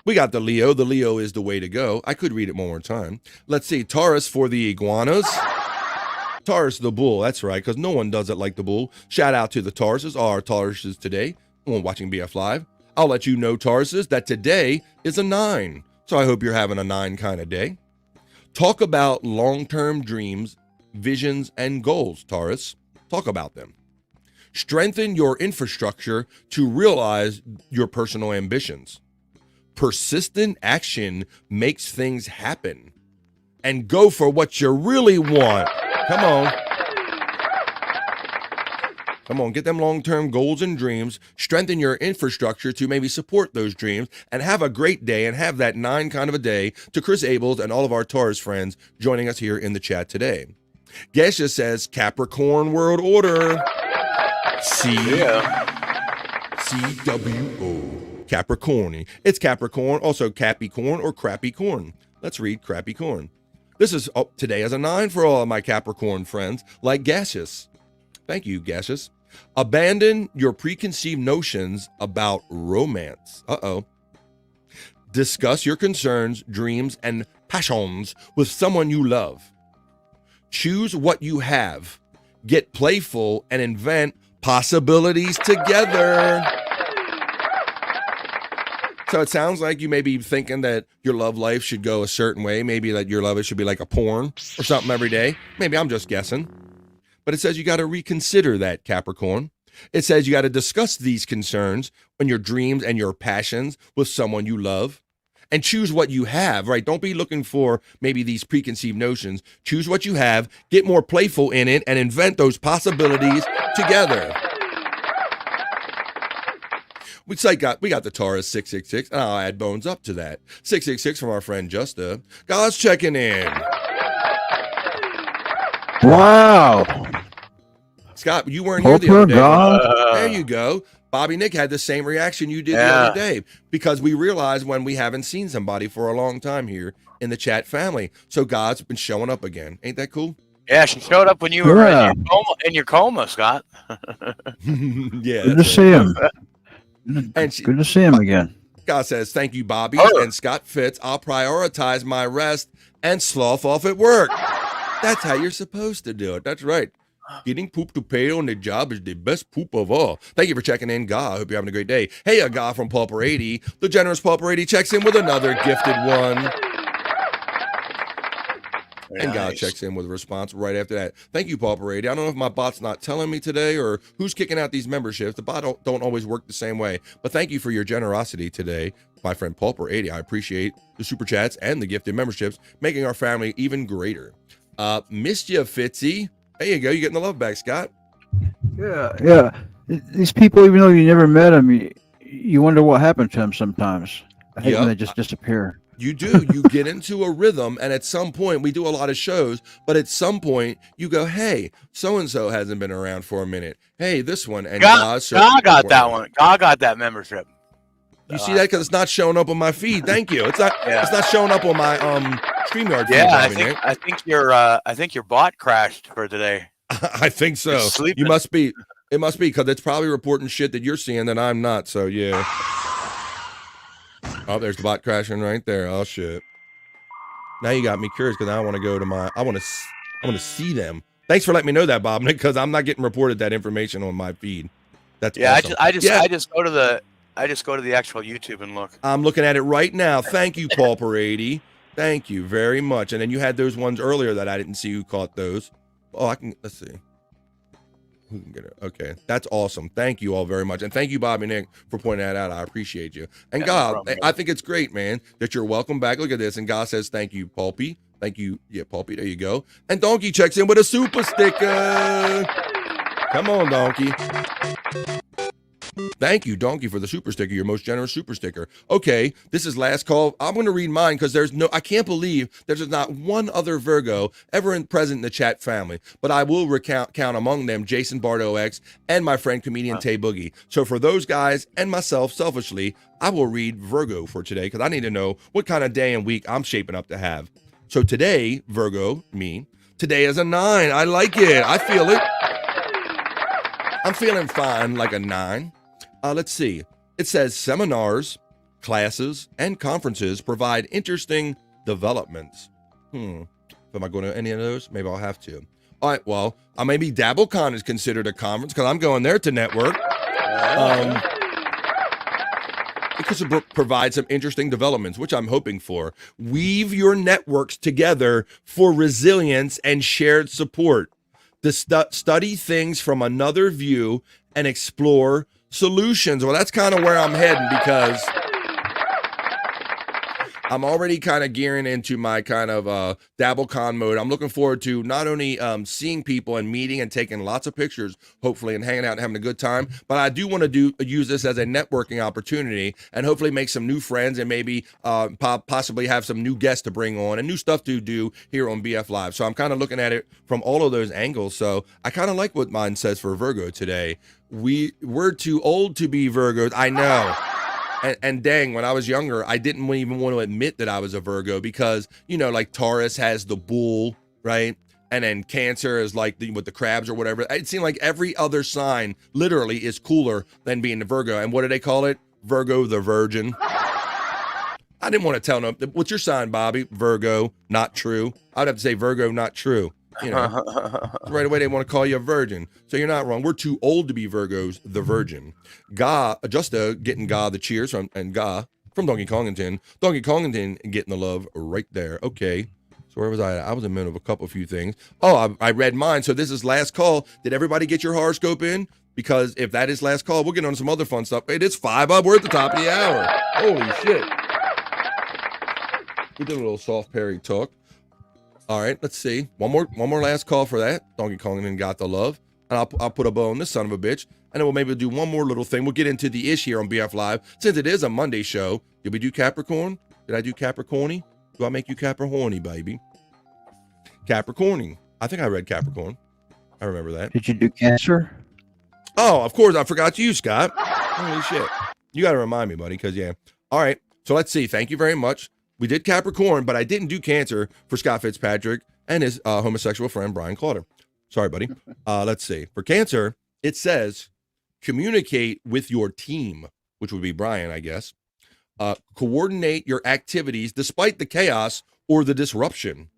We got the Leo. The Leo is the way to go. I could read it one more time. Let's see. Taurus for the iguanas. Taurus the bull. That's right, because no one does it like the bull. Shout out to the Tauruses, our Tauruses today. On watching BF Live. I'll let you know, Tauruses, that today is a 9. So I hope you're having a 9 kind of day. Talk about long-term dreams, visions, and goals, Taurus. Talk about them. Strengthen your infrastructure to realize your personal ambitions. Persistent action makes things happen. And go for what you really want. Come on, get them long-term goals and dreams. Strengthen your infrastructure to maybe support those dreams. And have a great day, and have that 9 kind of a day. To Chris Abels and all of our Taurus friends joining us here in the chat today. Gesha says, Capricorn World Order. CWO. Capricorn. It's Capricorn, also Cappy Corn or Crappy Corn. Let's read Crappy Corn. This is today as a 9 for all of my Capricorn friends, like Gaseous. Thank you, Gaseous. Abandon your preconceived notions about romance. Discuss your concerns, dreams, and passions with someone you love. Choose what you have. Get playful and invent possibilities together. So it sounds like you may be thinking that your love life should go a certain way. Maybe that your love life should be like a porn or something every day. Maybe I'm just guessing. But it says you got to reconsider that, Capricorn. It says you got to discuss these concerns when your dreams and your passions with someone you love. And choose what you have, right? Don't be looking for maybe these preconceived notions. Choose what you have, get more playful in it, and invent those possibilities together. We got the Taurus 666, and I'll add bones up to that. 666 from our friend Justa. God's checking in. Wow. Scott, you weren't here the other day. God. There you go. Bobby Nick had the same reaction you did the other day because we realized when we haven't seen somebody for a long time here in the chat family. So God's been showing up again. Ain't that cool? Yeah, she showed up when you were in your coma, Scott. Yeah. Good to see him. Good to see him again. God says, thank you, Bobby. And Scott Fitz, I'll prioritize my rest and slough off at work. That's how you're supposed to do it. That's right. Getting poop to pay on the job is the best poop of all. Thank you for checking in, Ga. I hope you're having a great day. Hey, a Ga from Pauper 80. The generous Pauper 80 checks in with another gifted one. And God checks in with a response right after that. Thank you, Pauper 80. I don't know if my bot's not telling me today or who's kicking out these memberships. The bot don't always work the same way. But thank you for your generosity today, my friend Pauper 80. I appreciate the super chats and the gifted memberships, making our family even greater. Missed you, Fitzy. There you go. You're getting the love back, Scott. Yeah. These people, even though you never met them, you wonder what happened to them sometimes. I hate when they just disappear. You do. You get into a rhythm, and at some point, we do a lot of shows, but at some point, you go, hey, so-and-so hasn't been around for a minute. Hey, this one. And God got that one. God got that membership. You see that? Because it's not showing up on my feed. Thank you. It's not showing up on my StreamYard feed. Yeah, I think your bot crashed for today. I think so. It must be because it's probably reporting shit that you're seeing that I'm not. So yeah. Oh, there's the bot crashing right there. Oh shit. Now you got me curious because I want to go to I want to see them. Thanks for letting me know that, Bob, because I'm not getting reported that information on my feed. That's awesome. I just go to the actual YouTube and look. I'm looking at it right now. Thank you, Paul Parady. Thank you very much. And then you had those ones earlier that I didn't see who caught those. Oh, let's see. Who can get it? Okay. That's awesome. Thank you all very much. And thank you, Bobby Nick, for pointing that out. I appreciate you. And God, I think it's great, man, that you're welcome back. Look at this. And God says, thank you, Pulpy. Thank you. Yeah, Pulpy. There you go. And Donkey checks in with a super sticker. Come on, Donkey. Thank you, Donkey, for the super sticker, your most generous super sticker. Okay, this is last call. I'm going to read mine because I can't believe there's not one other Virgo ever present in the chat family, but I will count among them Jason Bardo X and my friend comedian Tay Boogie. So for those guys and myself, selfishly, I will read Virgo for today because I need to know what kind of day and week I'm shaping up to have. So today, Virgo, today is a 9. I like it. I feel it. I'm feeling fine like a 9. Let's see. It says seminars, classes, and conferences provide interesting developments. Am I going to any of those? Maybe I'll have to. All right, well, maybe DabbleCon is considered a conference because I'm going there to network. Because it provides some interesting developments, which I'm hoping for. Weave your networks together for resilience and shared support. To study things from another view and explore solutions. Well, that's kind of where I'm heading because I'm already kind of gearing into my kind of DabbleCon mode. I'm looking forward to not only seeing people and meeting and taking lots of pictures, hopefully, and hanging out and having a good time, but I do want to use this as a networking opportunity and hopefully make some new friends and maybe possibly have some new guests to bring on and new stuff to do here on BF Live. So I'm kind of looking at it from all of those angles. So I kind of like what mine says for Virgo today. We're too old to be Virgos. I know. And dang, when I was younger, I didn't even want to admit that I was a Virgo because, like Taurus has the bull, right? And then Cancer is like with the crabs or whatever. It seemed like every other sign literally is cooler than being the Virgo. And what do they call it? Virgo the Virgin. I didn't want to tell them. What's your sign, Bobby? Virgo, not true. I'd have to say Virgo, not true. Right away they want to call you a virgin. So you're not wrong. We're too old to be Virgos, the Virgin. Ga, Justa getting Ga the cheers from from Donkey Kongington. Donkey Kongington getting the love right there. Okay. So where was I? I was in the middle of a few things. Oh, I read mine. So this is last call. Did everybody get your horoscope in? Because if that is last call, we'll get on some other fun stuff. It is 5 up. We're at the top of the hour. Holy shit. We did a little soft parry talk. All right, let's see. One more last call for that. Donkey Kongington got the love. And I'll put a bow on this son of a bitch. And then we'll maybe do one more little thing. We'll get into the ish here on BF Live. Since it is a Monday show, did we do Capricorn? Did I do Capricorny? Do I make you Capricorny, baby? Capricorny. I think I read Capricorn. I remember that. Did you do Cancer? Oh, of course. I forgot you, Scott. Holy shit. You got to remind me, buddy, because, yeah. All right. So let's see. Thank you very much. We did Capricorn, but I didn't do Cancer for Scott Fitzpatrick and his homosexual friend, Brian Clauder. Sorry, buddy. Let's see. For Cancer, it says, communicate with your team, which would be Brian, I guess. Coordinate your activities despite the chaos or the disruption.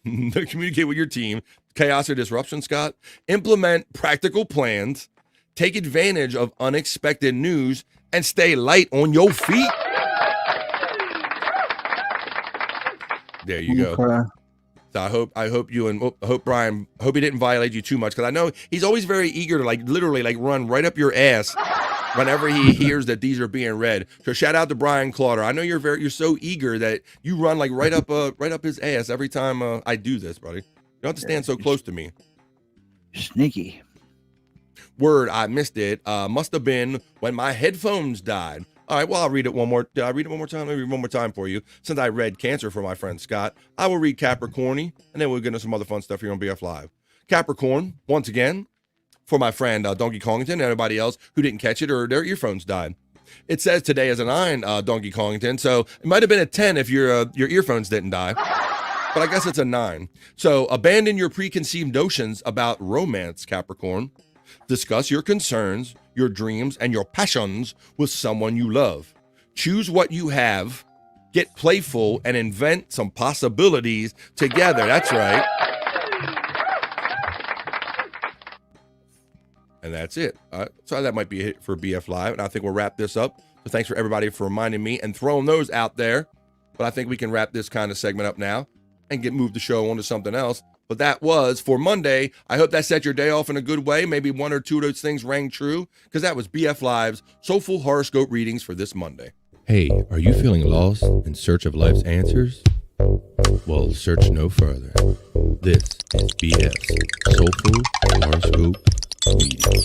Communicate with your team. Chaos or disruption, Scott. Implement practical plans. Take advantage of unexpected news and stay light on your feet. There you go. Okay. So I hope you and hope Brian, hope he didn't violate you too much, because I know he's always very eager to literally run right up your ass whenever he hears that these are being read. So shout out to Brian Clauder. I know you're so eager that you run right up his ass every time I do this, buddy. You don't have to stand so close to me. Sneaky. Word, I missed it. Must have been when my headphones died. All right, well, I'll read it one more. Did I read it one more time? Maybe one more time for you. Since I read Cancer for my friend Scott, I will read Capricorny, and then we'll get into some other fun stuff here on BF Live. Capricorn, once again, for my friend Donkey Kongington and everybody else who didn't catch it or their earphones died. It says today is a 9, Donkey Kongington, so it might have been a 10 if your earphones didn't die. But I guess it's a 9. So abandon your preconceived notions about romance, Capricorn. Discuss your concerns, your dreams, and your passions with someone you love. Choose what you have, get playful, and invent some possibilities together. That's right. And that's it. So that might be it for BF Live, and I think we'll wrap this up. So thanks for everybody for reminding me and throwing those out there. But I think we can wrap this kind of segment up now and move the show on to something else. But that was for Monday. I hope that set your day off in a good way. Maybe one or two of those things rang true, because that was BF Live's Soulful Horoscope Readings for this Monday. Hey, are you feeling lost in search of life's answers? Well, search no further. This is BF's Soulful Horoscope Readings.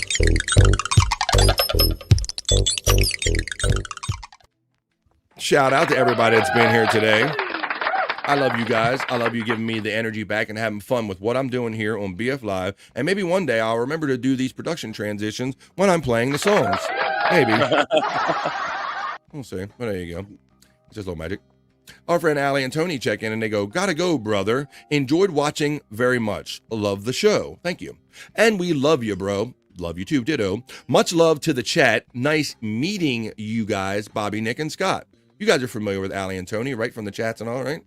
Shout out to everybody that's been here today. I love you guys. I love you giving me the energy back and having fun with what I'm doing here on BF Live. And maybe one day I'll remember to do these production transitions when I'm playing the songs. Maybe. We'll see. But there you go. It's just a little magic. Our friend Allie and Tony check in and they go, gotta go, brother. Enjoyed watching very much. Love the show. Thank you. And we love you, bro. Love you too. Ditto. Much love to the chat. Nice meeting you guys, Bobby, Nick, and Scott. You guys are familiar with Allie and Tony, right? From the chats and all, right?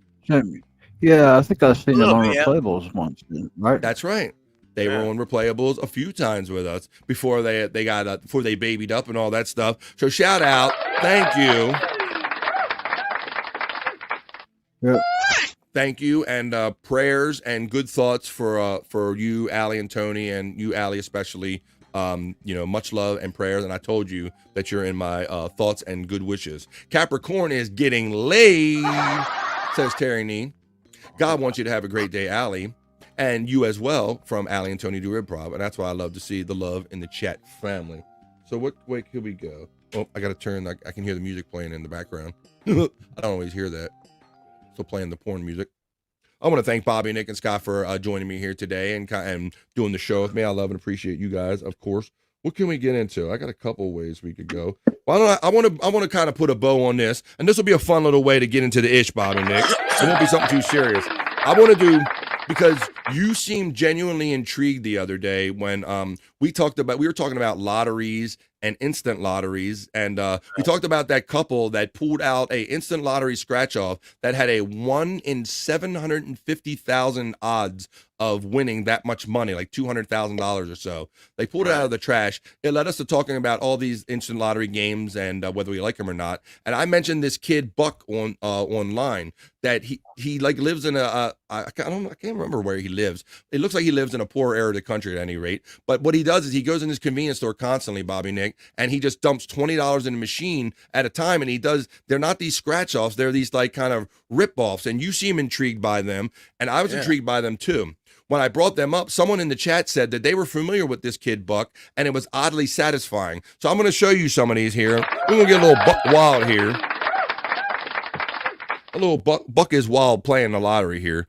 Yeah, I think I've seen them on Replayables once, right? That's right. They were on Replayables a few times with us before they babied up and all that stuff. So shout out, thank you. Yep. Thank you, and prayers and good thoughts for you, Allie and Tony, and you, Allie, especially. Much love and prayers, and I told you that you're in my thoughts and good wishes. Capricorn is getting laid, says Terry Nee. God wants you to have a great day, Allie, and you as well, from Allie and Tony Do Improv, and that's why I love to see the love in the chat family. So what way could we go? Oh, I gotta turn. I can hear the music playing in the background. I don't always hear that. Still playing the porn music. I want to thank Bobby, Nick, and Scott for joining me here today and doing the show with me. I love and appreciate you guys, of course. What can we get into? I got a couple ways we could go. Why don't I want to kind of put a bow on this, and this will be a fun little way to get into the ish, Bobby, Nick. It won't be something too serious. I want to do, because you seemed genuinely intrigued the other day when we were talking about lotteries and instant lotteries, and we talked about that couple that pulled out a instant lottery scratch off that had a 1 in 750,000 odds of winning that much money, like $200,000 or so. They pulled it out of the trash. It led us to talking about all these instant lottery games and whether we like them or not. And I mentioned this kid Buck on online that he like lives in I can't remember where he lives. It looks like he lives in a poor area of the country at any rate. But what he does is he goes in his convenience store constantly, Bobby Nick, and he just dumps $20 in a machine at a time. And they're not these scratch offs, they're these like kind of rip offs. And you seem intrigued by them, and I was intrigued by them too. When I brought them up, someone in the chat said that they were familiar with this kid Buck, and it was oddly satisfying. So I'm going to show you some of these here. We're going to get a little Buck wild here. A little Buck is wild playing the lottery here.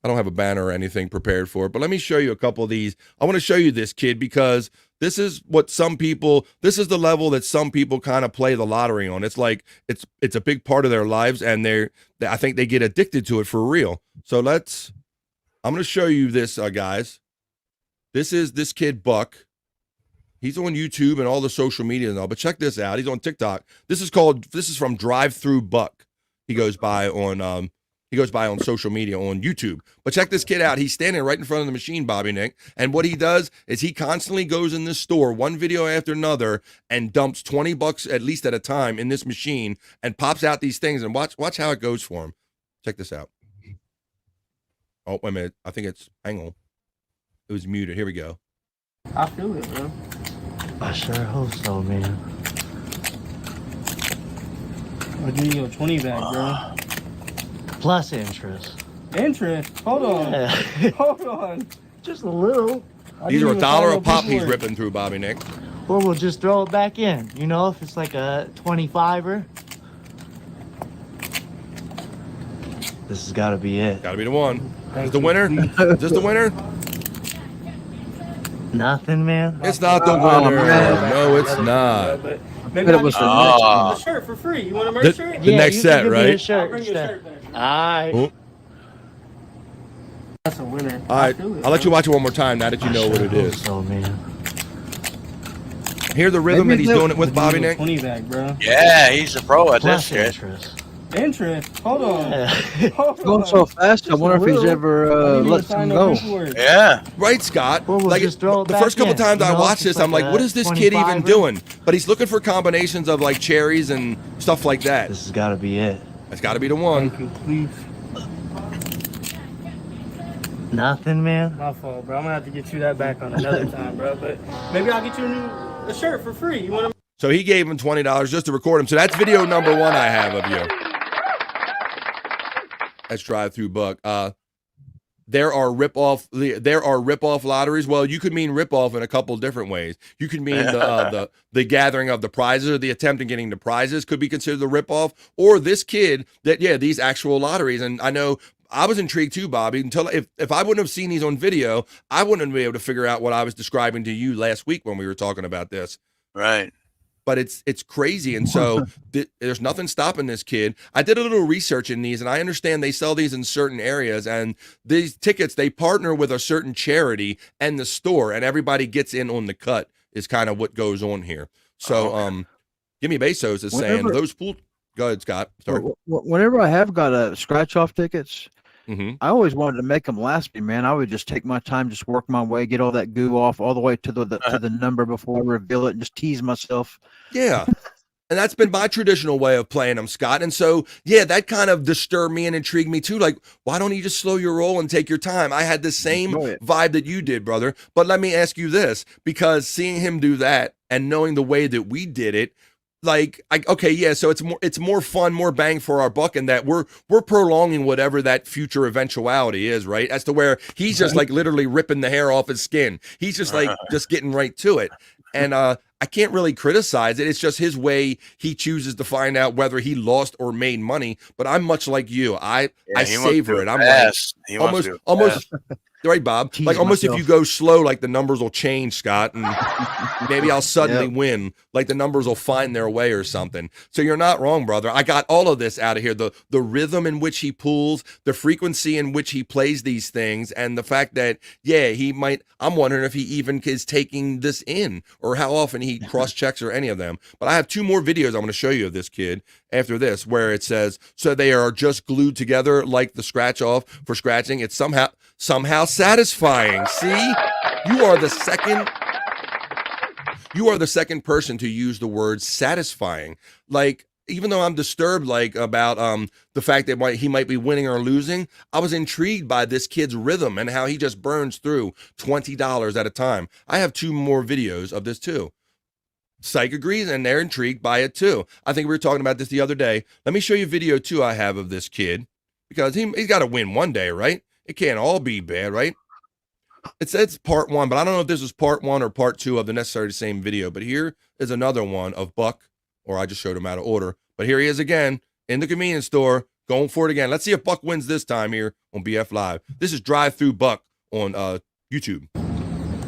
I don't have a banner or anything prepared for it, but let me show you a couple of these. I want to show you this kid because this is this is the level that some people kind of play the lottery on. It's like, it's a big part of their lives, and I think they get addicted to it for real. So I'm going to show you this, guys. This is this kid Buck. He's on YouTube and all the social media and all, but check this out. He's on TikTok. This is from Drive Through Buck. He goes by on social media on YouTube. But check this kid out. He's standing right in front of the machine, Bobby Nick. And what he does is he constantly goes in this store, one video after another, and dumps $20 at least at a time in this machine and pops out these things. And watch how it goes for him. Check this out. Oh, wait a minute. I think hang on. It was muted. Here we go. I feel it, bro. I sure hope so, man. I'll give you a 20 back, bro. Plus interest. Interest? Hold on. Yeah. Hold on. Just a little. These are $1 a pop he's ripping through, Bobby Nick. Or we'll just throw it back in. You know, if it's like a 25er. This has got to be it. Got to be the one. Is the winner? Is this the winner? Nothing, man. It's not the winner. No, it's not. Maybe it was the shirt for free. You want a merch shirt? The next set, right? I'll bring you a shirt back. Alright. That's a winner. All right, I'll let you watch it one more time now that you know what it is. So, man. Hear the rhythm that he's doing it with, Bobby Nick? 20 back, bro. Yeah, he's a pro at this Plus shit. interest. Interest? Hold on. Hold Going on. so fast, I wonder if he's ever let him go. Yeah. Right, Scott? Well, we'll like just throw it the back first couple in, times you I know, watched it's this, I'm like like, a what is this kid even 25er? doing? But he's looking for combinations of like cherries and stuff like that. This has got to be it. It's got to be the one. Thank you, please. Nothing, man. My fault, bro. I'm gonna have to get you that back on another time, bro. But maybe I'll get you a shirt for free. You want to? So he gave him $20 just to record him. So that's video number 1 I have of you. That's Drive Through Buck. There are rip-off lotteries. Well, you could mean rip-off in a couple different ways. You could mean the gathering of the prizes, or the attempt in getting the prizes could be considered the rip-off, or this kid these actual lotteries. And I know I was intrigued too, Bobby, until if I wouldn't have seen these on video, I wouldn't have been able to figure out what I was describing to you last week when we were talking about this. Right. But it's crazy. And so there's nothing stopping this kid. I did a little research in these, and I understand they sell these in certain areas, and these tickets, they partner with a certain charity and the store, and everybody gets in on the cut is kind of what goes on here. So Gimme Bezos is saying those pool. Go ahead, Scott. Sorry. Whenever I have got scratch off tickets, Mm-hmm. I always wanted to make them last me, man. I would just take my time, just work my way, get all that goo off all the way to the number before I reveal it, and just tease myself. Yeah. And that's been my traditional way of playing them, Scott. And so, yeah, that kind of disturbed me and intrigued me too. Like, why don't you just slow your roll and take your time? I had the same vibe that you did, brother. But let me ask you this, because seeing him do that and knowing the way that we did it, like, so it's more fun, more bang for our buck, in that we're prolonging whatever that future eventuality is, right? As to where he's just like literally ripping the hair off his skin. He's just like just getting right to it. And I can't really criticize it. It's just his way. He chooses to find out whether he lost or made money. But I'm much like you. I savor it. I'm like almost right, Bob. Like almost if you go slow, like the numbers will change, Scott, and maybe I'll suddenly win. Like the numbers will find their way or something. So you're not wrong, brother. I got all of this out of here. The rhythm in which he pulls, the frequency in which he plays these things, and the fact that, he might, I'm wondering if he even is taking this in or how often he cross-checks or any of them. But I have 2 more videos I'm going to show you of this kid after this, where it says, so they are just glued together like the scratch off for scratching. It's somehow satisfying. See, you are the second person to use the word satisfying. Like, even though I'm disturbed, like, about the fact that he might be winning or losing, I was intrigued by this kid's rhythm and how he just burns through $20 at a time. I have 2 more videos of this too. Cyke agrees, and they're intrigued by it too. I think we were talking about this the other day. Let me show you video 2 I have of this kid, because he's got to win one day, right? It can't all be bad, right? It's part 1, but I don't know if this was part 1 or part 2 of the necessarily same video. But here is another one of Buck, or I just showed him out of order. But here he is again in the convenience store, going for it again. Let's see if Buck wins this time here on BF Live. This is Drive Through Buck on YouTube.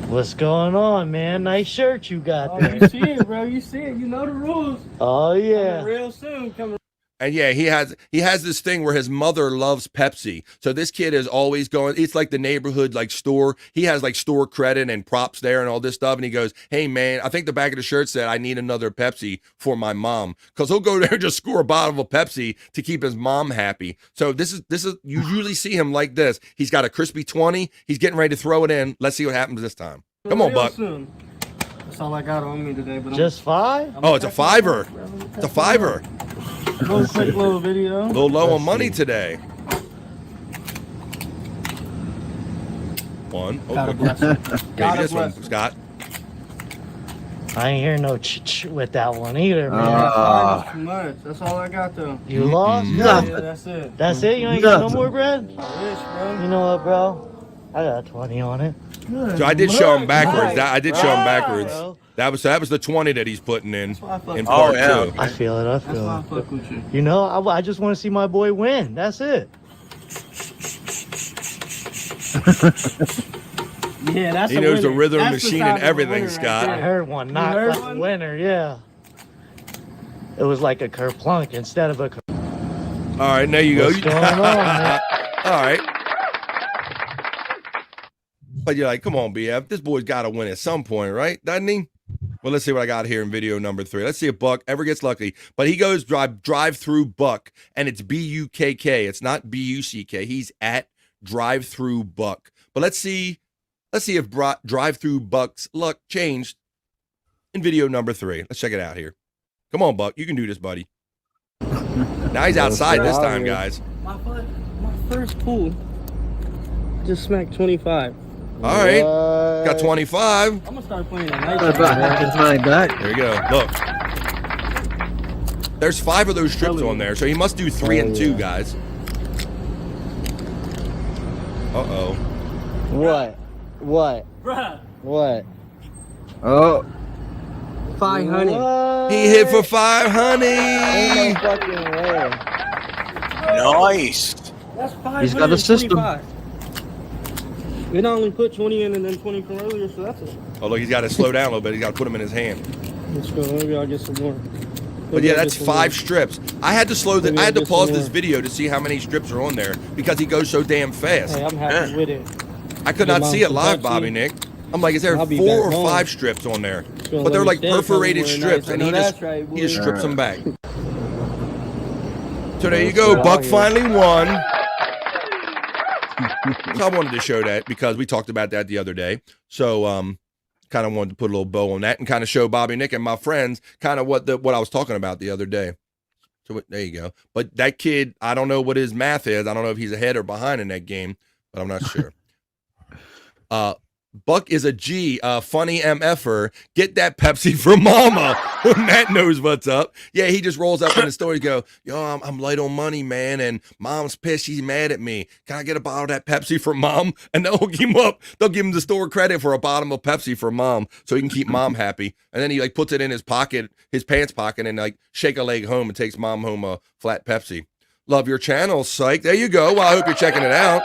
What's going on, man? Nice shirt you got there. You see it, bro. You see it. You know the rules. Oh yeah. Coming real soon. Coming. And yeah, he has this thing where his mother loves Pepsi. So this kid is always going, it's like the neighborhood like store. He has like store credit and props there and all this stuff. And he goes, hey man, I think the back of the shirt said, I need another Pepsi for my mom. Cause he'll go there and just score a bottle of Pepsi to keep his mom happy. So this is, you usually see him like this. He's got a crispy 20. He's getting ready to throw it in. Let's see what happens this time. Come on, Buck. Soon. That's all I got on me today. But just 5? Oh, it's a $5. It's a $5. Little quick little video. A little low on money today. 1. God Okay. bless you. Maybe this one, Scott. I ain't hear no ch with that one either, man. That's too much. That's all I got though. You lost? Yeah, that's it. That's it? You ain't got no more bread? I wish, bro. You know what, bro? I got 20 on it. So I did show him backwards. I did show him backwards. That was the 20 that he's putting in part 2. I feel it. I feel it. Fuck with you. You know, I just want to see my boy win. That's it. Yeah, that's he knows the rhythm machine and everything, Scott. I heard one. Not like a winner. Yeah. It was like a kerplunk instead of a. All right, there you go. What's going on, man? All right. But you're like, come on, BF. This boy's got to win at some point, right? Doesn't he? Well, let's see what I got here in video number 3. Let's see if Buck ever gets lucky. But he goes drive through Buck, and it's B-U-K-K. It's not B-U-C-K. He's at drive through Buck. But let's see if drive through Buck's luck changed in video number 3. Let's check it out here. Come on, Buck. You can do this, buddy. Now he's outside this time, guys. My first pool just smacked 25. All right, got 25. I'm gonna start playing at night. There you go. Look, there's 5 of those strips on there, so he must do 3 and 2, guys. Uh-oh. What? Bruh. What? Oh. 500. He hit for 500. Ain't no fucking way. Nice. That's 500. He's got a system. It only put 20 in and then 20 from earlier, so that's it. Oh, look, he's got to slow down a little bit. He's got to put them in his hand. Let's go. Maybe I'll get some more. But yeah, that's 5 strips. I had to I had to pause this video to see how many strips are on there because he goes so damn fast. Hey, I'm happy with it. I could not see it live, Bobby Nick. I'm like, is there 4 or 5 strips on there? But they're like perforated strips, and he just strips them back. So there you go. Buck finally won. So I wanted to show that because we talked about that the other day. So kind of wanted to put a little bow on that and kind of show Bobby Nick and my friends kind of what I was talking about the other day. So there you go. But that kid, I don't know what his math is. I don't know if he's ahead or behind in that game, but I'm not sure. Buck is a G, funny MFer. Get that Pepsi for mama. Matt knows what's up. Yeah, he just rolls up in the store and go, yo, I'm light on money, man, and mom's pissed. She's mad at me. Can I get a bottle of that Pepsi for mom? And they'll hook him up. They'll give him the store credit for a bottle of Pepsi for mom so he can keep mom happy. And then he like puts it in his pocket, his pants pocket, and like shake a leg home and takes mom home a flat Pepsi. Love your channel, Cyke. There you go. Well, I hope you're checking it out.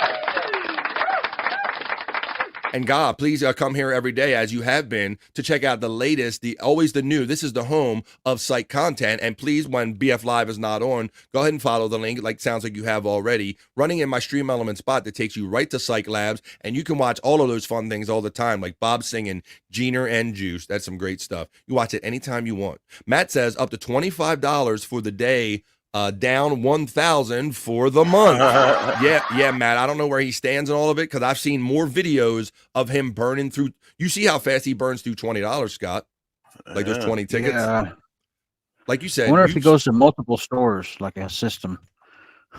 And God, please come here every day as you have been to check out the latest, always the new. This is the home of Cyke content. And please, when BF Live is not on, go ahead and follow the link. Like sounds like you have already. Running in my Stream Element spot that takes you right to Cyke Labs, and you can watch all of those fun things all the time, like Bob singing Jeaner and Juice. That's some great stuff. You watch it anytime you want. Matt says up to $25 for the day down 1,000 for the month. yeah, Matt. I don't know where he stands in all of it because I've seen more videos of him burning through. You see how fast he burns through $20, Scott? Like those 20 tickets. Yeah. Like you said. I wonder if he goes to multiple stores, like a system.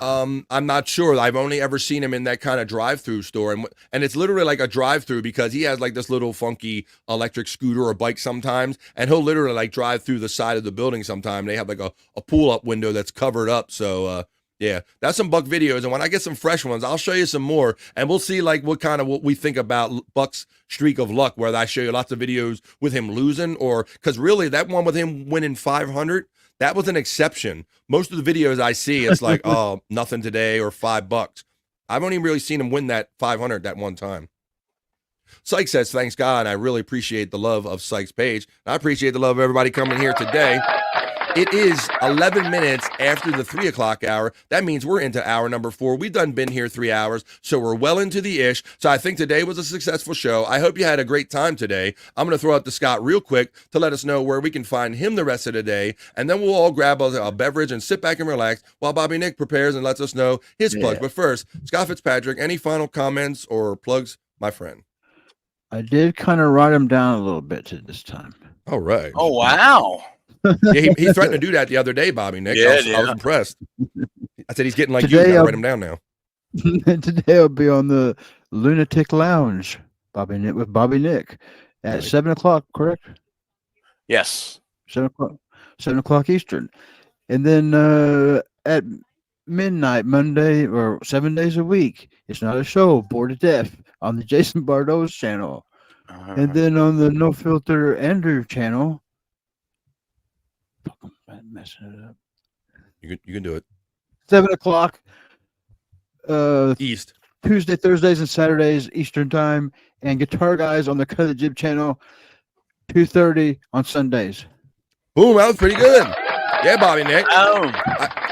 I'm not sure. I've only ever seen him in that kind of drive-through store, and it's literally like a drive-through because he has like this little funky electric scooter or bike sometimes, and he'll literally like drive through the side of the building sometime. They have like a pull-up window that's covered up. So yeah, that's some Buck videos, and when I get some fresh ones, I'll show you some more, and we'll see like what we think about Buck's streak of luck, where I show you lots of videos with him losing, or because really that one with him winning 500. That was an exception. Most of the videos I see, it's like, oh, nothing today or $5. I've only really seen him win that 500 that one time. Cyke says, thanks God. I really appreciate the love of Cyke's page. I appreciate the love of everybody coming here today. It is 11 minutes after the 3 o'clock hour. That means we're into hour number 4. We've been here 3 hours, so we're well into the ish. So I think today was a successful show. I hope you had a great time today. I'm going to throw out to Scott real quick to let us know where we can find him the rest of the day, and then we'll all grab a beverage and sit back and relax while Bobby Nick prepares and lets us know his plugs. But first, Scott Fitzpatrick, any final comments or plugs, my friend? I did kind of write him down a little bit to this time. All right. Oh, wow. Yeah, he threatened to do that the other day, Bobby Nick. I was impressed. I said he's getting like Today you. Gotta write him down now. Today I'll be on the Lunatic Lounge, Bobby Nick with Bobby Nick at 7 o'clock. Correct? Yes. 7 o'clock. 7 o'clock Eastern, and then at midnight Monday, or 7 days a week, it's not a show. Bored to Death on the Jason Bardot's channel, and then on the No Filter Andrew channel. I'm messing it up. You can do it. 7 o'clock East. Tuesday, Thursdays, and Saturdays Eastern time, and Guitar Guys on the Cut of the Jib channel, 2:30 on Sundays. Boom, that was pretty good. Yeah, Bobby Nick. Oh.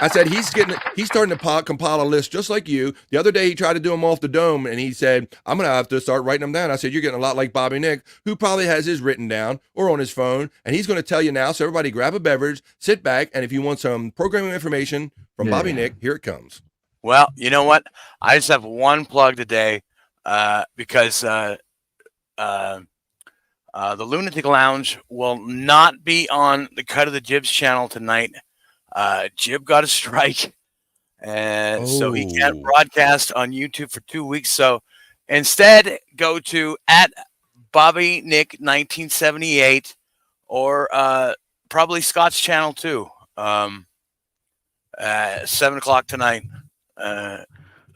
I said he's starting to compile a list just like you. The other day he tried to do them off the dome, and he said, I'm going to have to start writing them down. I said, you're getting a lot like Bobby Nick, who probably has his written down or on his phone, and he's going to tell you now. So everybody grab a beverage, sit back, and if you want some programming information from Bobby Nick, here it comes. Well, you know what? I just have one plug today because the Lunatic Lounge will not be on the Cut of the Jibs channel tonight. Jib got a strike, and so he can't broadcast on YouTube for 2 weeks. So instead, go to @Bobby Nick 1978 or probably Scott's channel too. 7 o'clock tonight.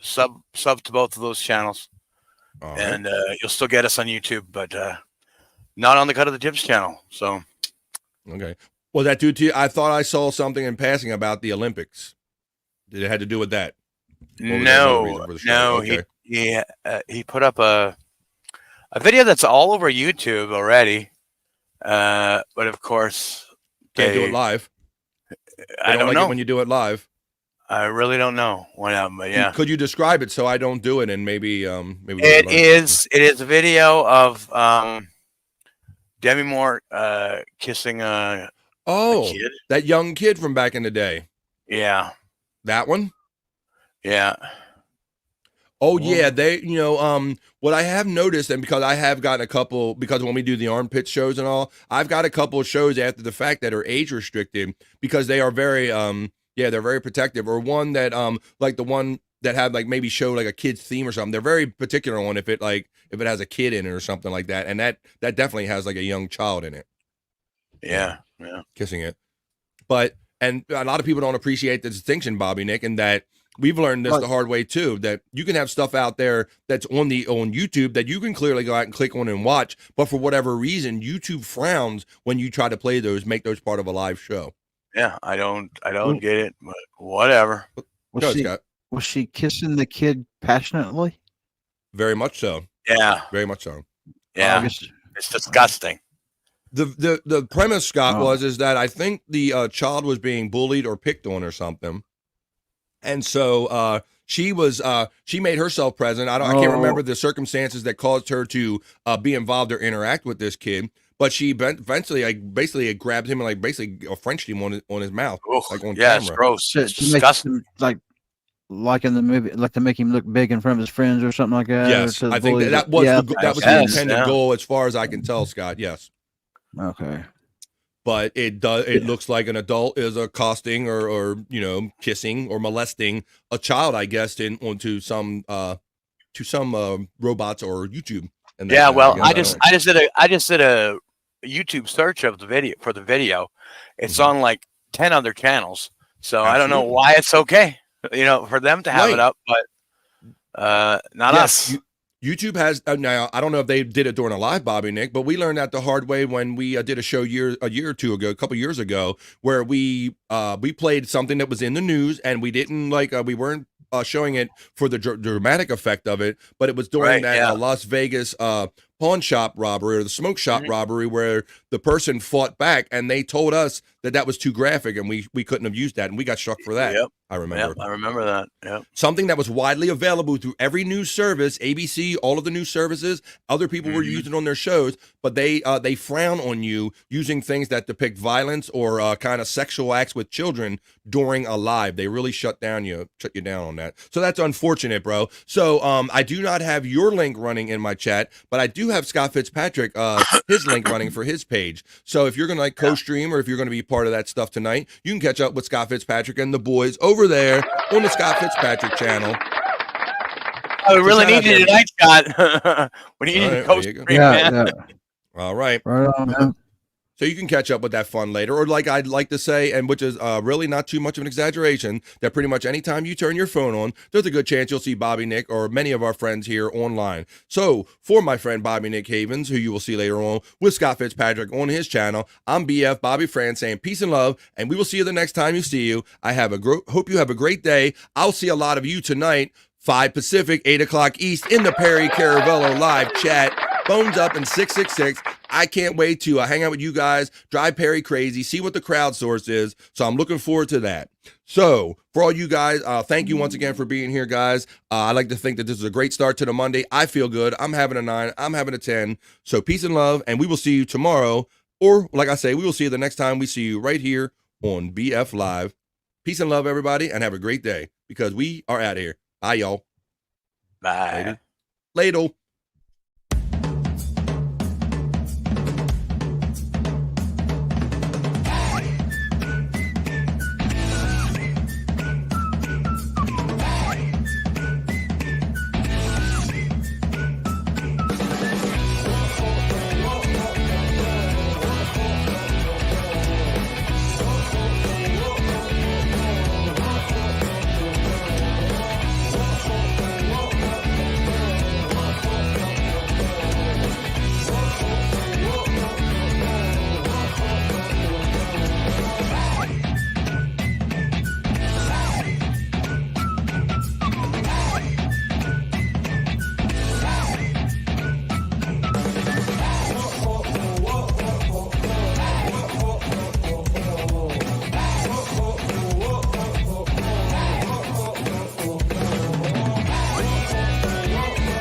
Sub to both of those channels, and you'll still get us on YouTube, but not on the Cut of the Jibs channel. So, okay. Was that due to? I thought I saw something in passing about the Olympics. Did it have to do with that? No. Okay. He put up a video that's all over YouTube already, but of course can't do it live. I don't know when you do it live. I really don't know what happened, but yeah. Could you describe it so I don't do it, and maybe it is a video of Demi Moore kissing a kid. That young kid from back in the day. Yeah. That one? Yeah. Oh yeah, they what I have noticed, and because I have gotten a couple, because when we do the armpit shows and all, I've got a couple of shows after the fact that are age restricted because they are very they're very protective, or one that like the one that had like maybe show like a kid's theme or something. They're very particular on if it has a kid in it or something like that, and that definitely has like a young child in it. Yeah. Kissing it. And a lot of people don't appreciate the distinction, Bobby Nick, and that we've learned this the hard way too, that you can have stuff out there that's on YouTube that you can clearly go out and click on and watch, but for whatever reason, YouTube frowns when you try to make those part of a live show. Yeah, I don't get it, but whatever. Was she kissing the kid passionately? Very much so. Yeah. Very much so. Yeah. It's disgusting. The premise, Scott, is that I think the child was being bullied or picked on or something, and so she made herself present. I can't remember the circumstances that caused her to be involved or interact with this kid, But she eventually, like, basically it grabbed him and like basically Frenched him on his mouth, like on yeah, camera. it's gross. To It's make disgusting. him, like in the movie, like to make him look big in front of his friends or something like that. Yes, or to I think bullies. that was Yeah, that was the intended goal, as far as I can tell, Scott. Yes. Okay. But it does. It looks like an adult is accosting or kissing or molesting a child, I guess, onto some robots or YouTube. And Yeah, well, I just did a YouTube search of the video. It's on like 10 other channels, so I don't know why it's okay, for them to have it up, but not us. YouTube has now. I don't know if they did it during a live, Bobby Nick, but we learned that the hard way when we did a show a year or two ago, a couple years ago, where we played something that was in the news, and we didn't we weren't showing it for the dramatic effect of it, but it was during that Las Vegas pawn shop robbery or the smoke shop robbery where the person fought back, and they told us that was too graphic, and we couldn't have used that, and we got struck for that. Yep. I remember. Yep, I remember that. Yep. Something that was widely available through every news service, ABC, all of the news services. Other people were using it on their shows, but they frown on you using things that depict violence or kind of sexual acts with children during a live. They really shut you down on that. So that's unfortunate, bro. So I do not have your link running in my chat, but I do have Scott Fitzpatrick his link running for his page. So if you're gonna co-stream or if you're gonna be part of that stuff tonight, you can catch up with Scott Fitzpatrick and the boys over there on the Scott Fitzpatrick channel. We really need you tonight, Scott. We need you to co-stream, man. All right. Right on, man. So you can catch up with that fun later, or like I'd like to say, and which is really not too much of an exaggeration, that pretty much anytime you turn your phone on, there's a good chance you'll see Bobby Nick or many of our friends here online. So for my friend Bobby Nick Havens, who you will see later on with Scott Fitzpatrick on his channel, I'm BF Bobby Fran saying peace and love, and we will see you the next time you see you. I hope you have a great day. I'll see a lot of you tonight, 5 Pacific, 8 o'clock East in the Perry Caravello live chat. Phones up in 666. I can't wait to hang out with you guys, drive Perry crazy, see what the crowd source is. So I'm looking forward to that. So for all you guys, thank you once again for being here, guys. I like to think that this is a great start to the Monday. I feel good. I'm having a 9. I'm having a 10. So peace and love, and we will see you tomorrow. Or like I say, we will see you the next time we see you right here on BF Live. Peace and love, everybody, and have a great day because we are out of here. Bye, y'all. Bye. Later.